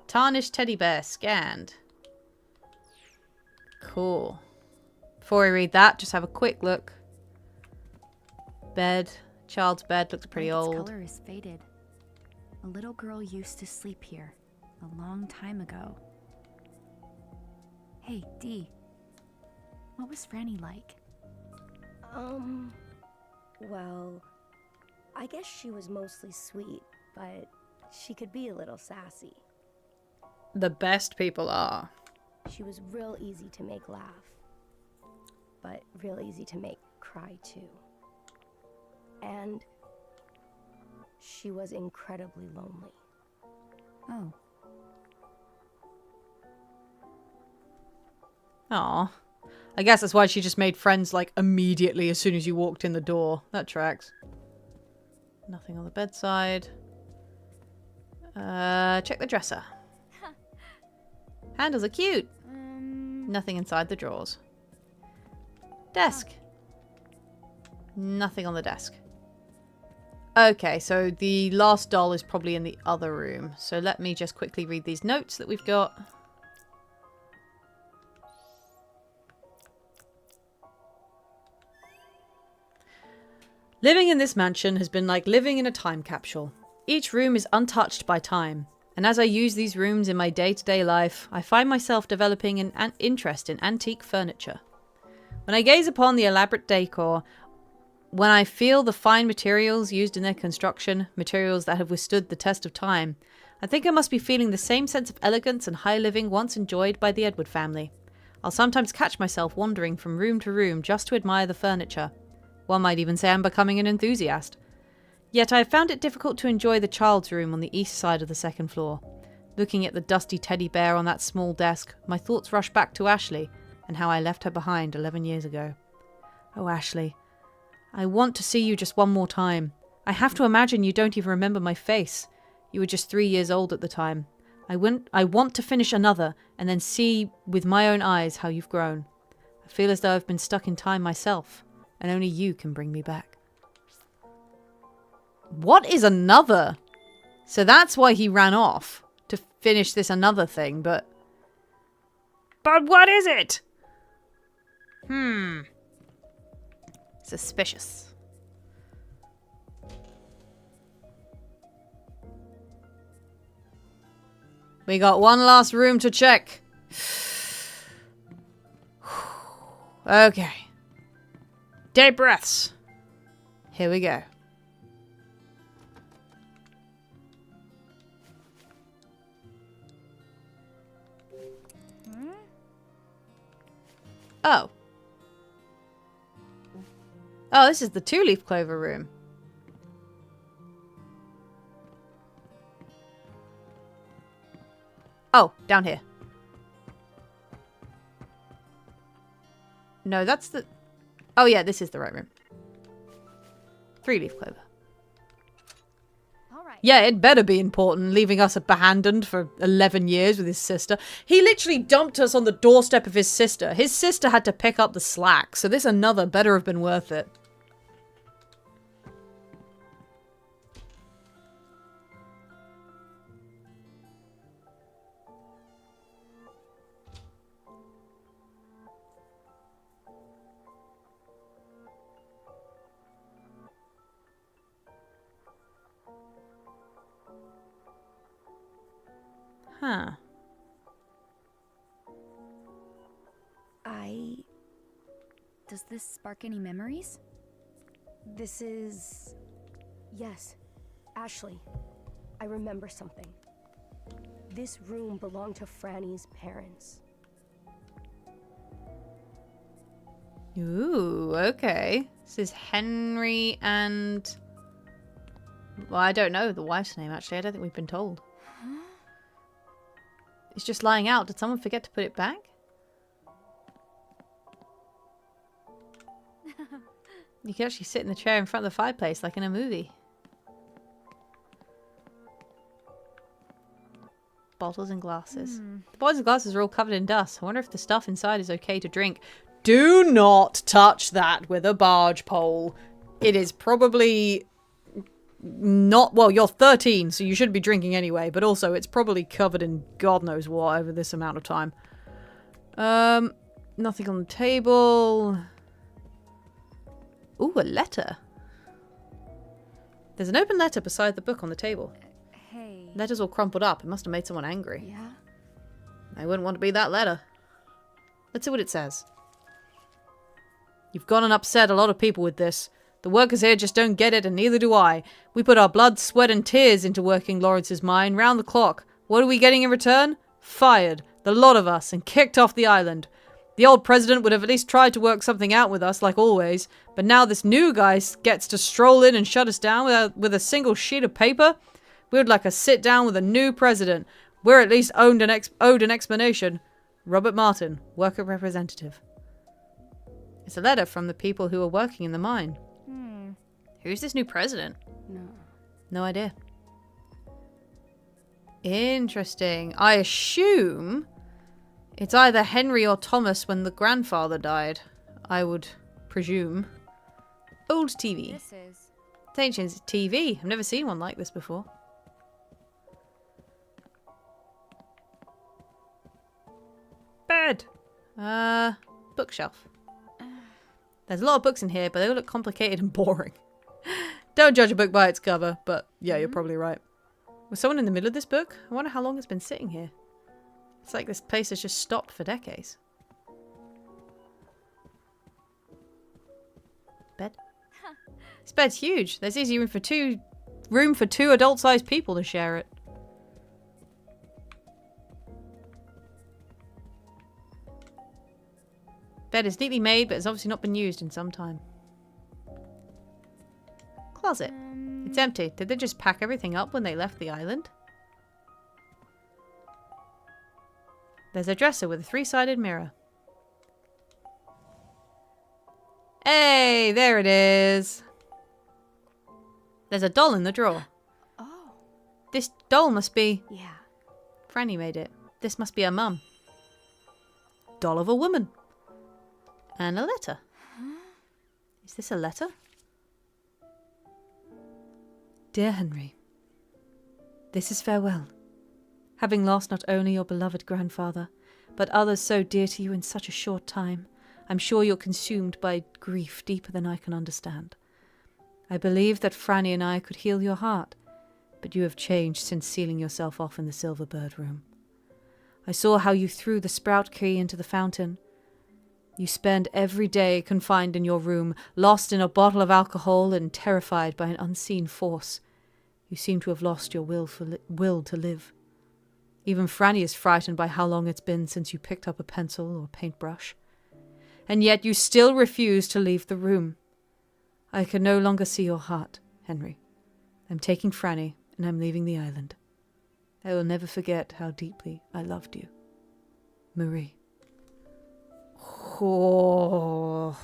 Tarnished teddy bear scanned. Cool. Before we read that, just have a quick look. Bed. Child's bed looks pretty old. Its color is faded. A little girl used to sleep here a long time ago. Hey, Dee. What was Franny like? Well, I guess she was mostly sweet, but she could be a little sassy. The best people are. She was real easy to make laugh, but real easy to make cry too. And she was incredibly lonely. Oh. Aw. I guess that's why she just made friends, like, immediately as soon as you walked in the door. That tracks. Nothing on the bedside. Check the dresser. Handles are cute. Nothing inside the drawers. Desk. Nothing on the desk. Okay, so the last doll is probably in the other room. So let me just quickly read these notes that we've got. Living in this mansion has been like living in a time capsule. Each room is untouched by time, and as I use these rooms in my day-to-day life, I find myself developing an interest in antique furniture. When I gaze upon the elaborate decor, when I feel the fine materials used in their construction, materials that have withstood the test of time, I think I must be feeling the same sense of elegance and high living once enjoyed by the Edward family. I'll sometimes catch myself wandering from room to room just to admire the furniture. One might even say I'm becoming an enthusiast. Yet I have found it difficult to enjoy the child's room on the east side of the second floor. Looking at the dusty teddy bear on that small desk, my thoughts rush back to Ashley and how I left her behind 11 years ago. Oh, Ashley, I want to see you just one more time. I have to imagine you don't even remember my face. You were just 3 years old at the time. I want to finish another and then see with my own eyes how you've grown. I feel as though I've been stuck in time myself, and only you can bring me back. What is another? So that's why he ran off, to finish this another thing, but what is it? Suspicious. We got one last room to check. Okay. Deep breaths. Here we go. Oh. Oh, this is the two-leaf clover room. Oh, down here. No, that's the... Oh yeah, this is the right room. Three-leaf clover. Yeah, it better be important, leaving us abandoned for 11 years with his sister. He literally dumped us on the doorstep of his sister. His sister had to pick up the slack, so this another better have been worth it. Huh. Does this spark any memories? This is... Yes, Ashley. I remember something. This room belonged to Franny's parents. Ooh, okay. This is Henry and... Well, I don't know the wife's name, actually. I don't think we've been told. Huh? It's just lying out. Did someone forget to put it back? You can actually sit in the chair in front of the fireplace like in a movie. Bottles and glasses. The bottles and glasses are all covered in dust. I wonder if the stuff inside is okay to drink. Do not touch that with a barge pole. It is probably not... Well, you're 13, so you shouldn't be drinking anyway. But also, it's probably covered in God knows what over this amount of time. Nothing on the table. Ooh, a letter. There's an open letter beside the book on the table. Hey. Letter's all crumpled up. It must have made someone angry. Yeah? I wouldn't want to be that letter. Let's see what it says. You've gone and upset a lot of people with this. The workers here just don't get it, and neither do I. We put our blood, sweat, and tears into working Lawrence's mine round the clock. What are we getting in return? Fired. The lot of us, and kicked off the island. The old president would have at least tried to work something out with us, like always. But now this new guy gets to stroll in and shut us down with a single sheet of paper? We would like a sit down with a new president. We're at least owed an explanation. Robert Martin, worker representative. It's a letter from the people who are working in the mine. Who's this new president? No idea. Interesting. I assume it's either Henry or Thomas when the grandfather died. I would presume. Old TV. This is... It's ancient TV. I've never seen one like this before. Bed. Bookshelf. There's a lot of books in here, but they all look complicated and boring. Don't judge a book by its cover, but yeah, you're probably right. Was someone in the middle of this book? I wonder how long it's been sitting here. It's like this place has just stopped for decades. Bed? This bed's huge. There's easy room for two adult-sized people to share it. Bed is neatly made, but it's obviously not been used in some time. Closet. It's empty. Did they just pack everything up when they left the island? There's a dresser with a three-sided mirror. Hey, there it is. There's a doll in the drawer. Oh. This doll must be... Yeah. Franny made it. This must be her mum. Doll of a woman. And a letter. Is this a letter? Dear Henry, this is farewell. Having lost not only your beloved grandfather, but others so dear to you in such a short time, I'm sure you're consumed by grief deeper than I can understand. I believe that Franny and I could heal your heart, but you have changed since sealing yourself off in the Silver Bird room. I saw how you threw the sprout key into the fountain. You spend every day confined in your room, lost in a bottle of alcohol and terrified by an unseen force. You seem to have lost your will to live. Even Franny is frightened by how long it's been since you picked up a pencil or paintbrush. And yet you still refuse to leave the room. I can no longer see your heart, Henry. I'm taking Franny and I'm leaving the island. I will never forget how deeply I loved you. Marie. Oh.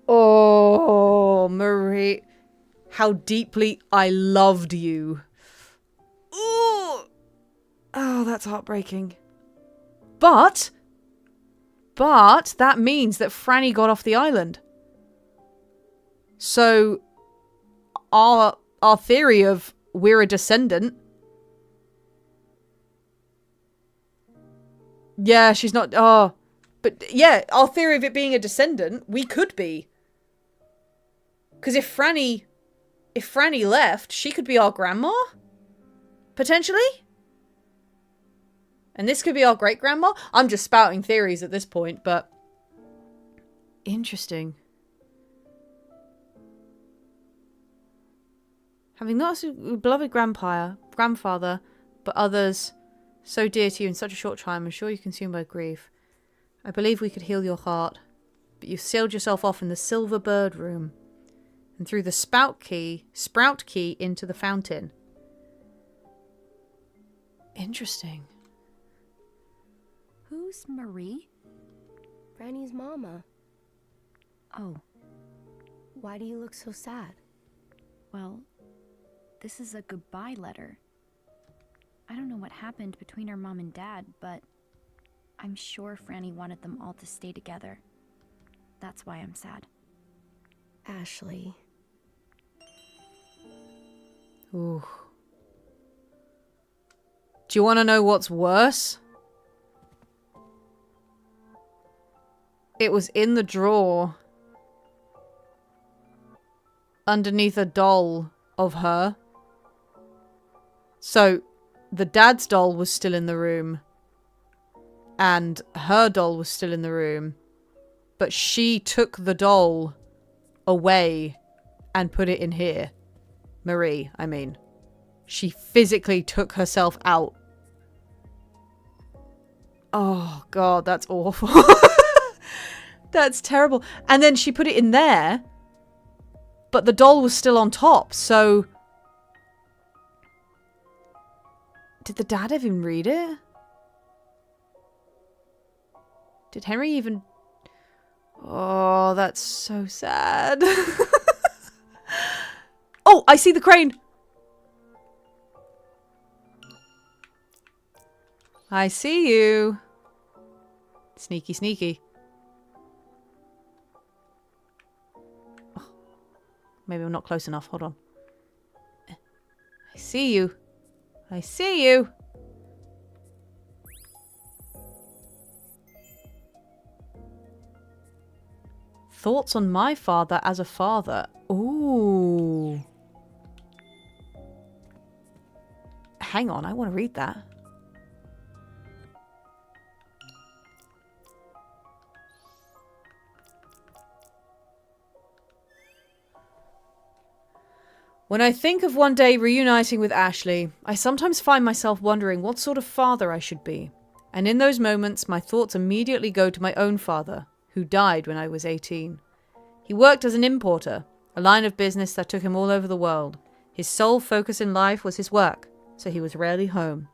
Oh, Marie. How deeply I loved you. Ooh. Oh, that's heartbreaking. But that means that Franny got off the island. So our theory of we're a descendant. Yeah, she's not. Oh, but yeah, our theory of it being a descendant, we could be. Because if Franny left, she could be our grandma, potentially. And this could be our great grandma. I'm just spouting theories at this point, but interesting. Having lost a beloved grandfather, but others so dear to you in such a short time, I'm sure you're consumed by grief. I believe we could heal your heart, but you've sealed yourself off in the Silver Bird room and threw the sprout key into the fountain. Interesting. Who's Marie? Franny's mama. Oh, Why do you look so sad? well, this is a goodbye letter. I don't know what happened between her mom and dad, but I'm sure Franny wanted them all to stay together. That's why I'm sad. Ashley. Ooh. Do you want to know what's worse? It was in the drawer underneath a doll of her. So the dad's doll was still in the room and her doll was still in the room, but she took the doll away and put it in here. Marie, I mean. She physically took herself out. Oh god, that's awful. That's terrible. And then she put it in there, but the doll was still on top, so did the dad even read it? Did Henry even... Oh, that's so sad. Oh, I see the crane. I see you. Sneaky, sneaky. Oh, maybe I'm not close enough. Hold on. I see you. I see you. Thoughts on my father as a father. Ooh. Hang on, I want to read that. When I think of one day reuniting with Ashley, I sometimes find myself wondering what sort of father I should be. And in those moments, my thoughts immediately go to my own father, who died when I was 18. He worked as an importer, a line of business that took him all over the world. His sole focus in life was his work, so he was rarely home.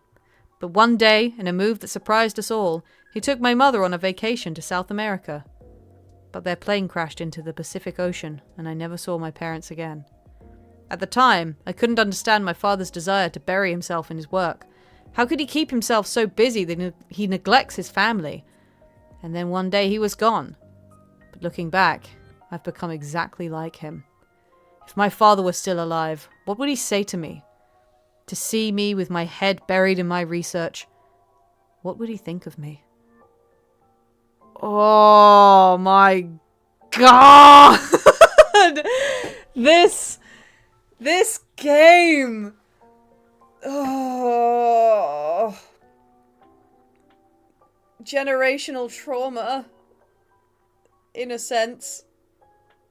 But one day, in a move that surprised us all, he took my mother on a vacation to South America. But their plane crashed into the Pacific Ocean, and I never saw my parents again. At the time, I couldn't understand my father's desire to bury himself in his work. How could he keep himself so busy that he neglects his family? And then one day he was gone. But looking back, I've become exactly like him. If my father was still alive, what would he say to me? To see me with my head buried in my research, what would he think of me? Oh my god! This game! Oh. Generational trauma. In a sense.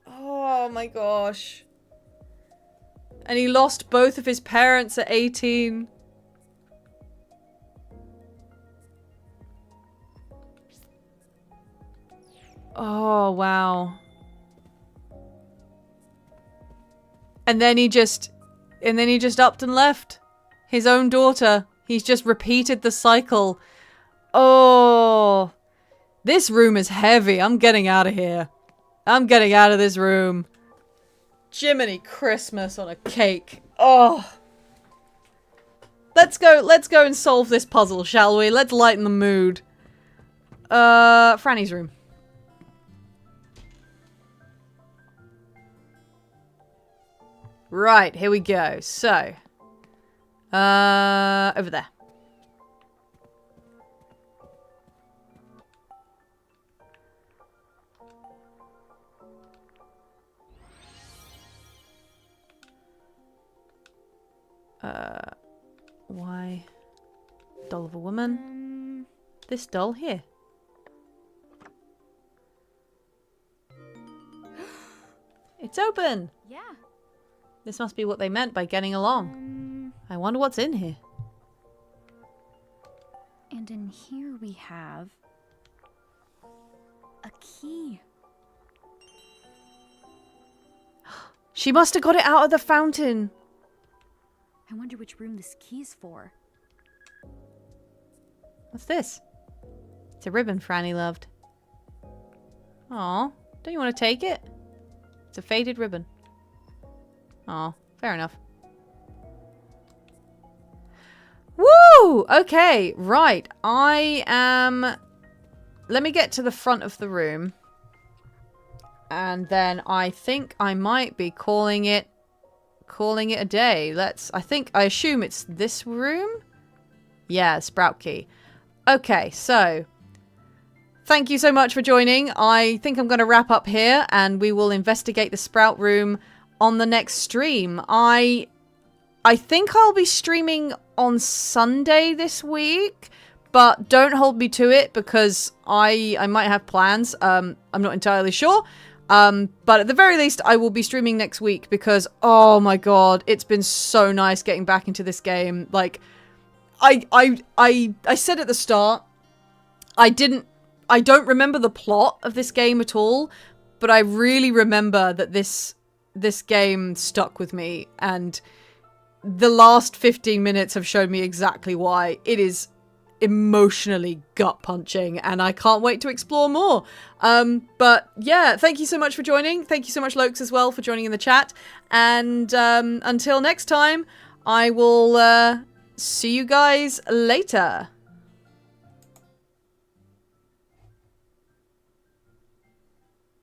Oh my gosh. And he lost both of his parents at 18. Oh, wow. And then he just upped and left. His own daughter. He's just repeated the cycle. Oh. This room is heavy. I'm getting out of here. I'm getting out of this room. Jiminy Christmas on a cake. Oh. Let's go and solve this puzzle, shall we? Let's lighten the mood. Franny's room. Right, here we go. So, over there. Why? Doll of a woman. This doll here. It's open! Yeah. This must be what they meant by getting along. I wonder what's in here. And in here we have a key. She must have got it out of the fountain. I wonder which room this key's for. What's this? It's a ribbon Franny loved. Aw, don't you want to take it? It's a faded ribbon. Aw, fair enough. Woo! Okay, right. Let me get to the front of the room. And then I think I might be calling it a day. I assume it's this room? Yeah, Sprout Key. Okay, so thank you so much for joining. I think I'm going to wrap up here and we will investigate the Sprout room on the next stream. I think I'll be streaming on Sunday this week, but don't hold me to it because I might have plans. I'm not entirely sure. But at the very least, I will be streaming next week because, oh my god, it's been so nice getting back into this game. Like, I said at the start, I don't remember the plot of this game at all, but I really remember that this game stuck with me, and the last 15 minutes have shown me exactly why. It is emotionally gut-punching, and I can't wait to explore more. But yeah, thank you so much for joining. Thank you so much, Lokes, as well, for joining in the chat. And until next time, I will see you guys later.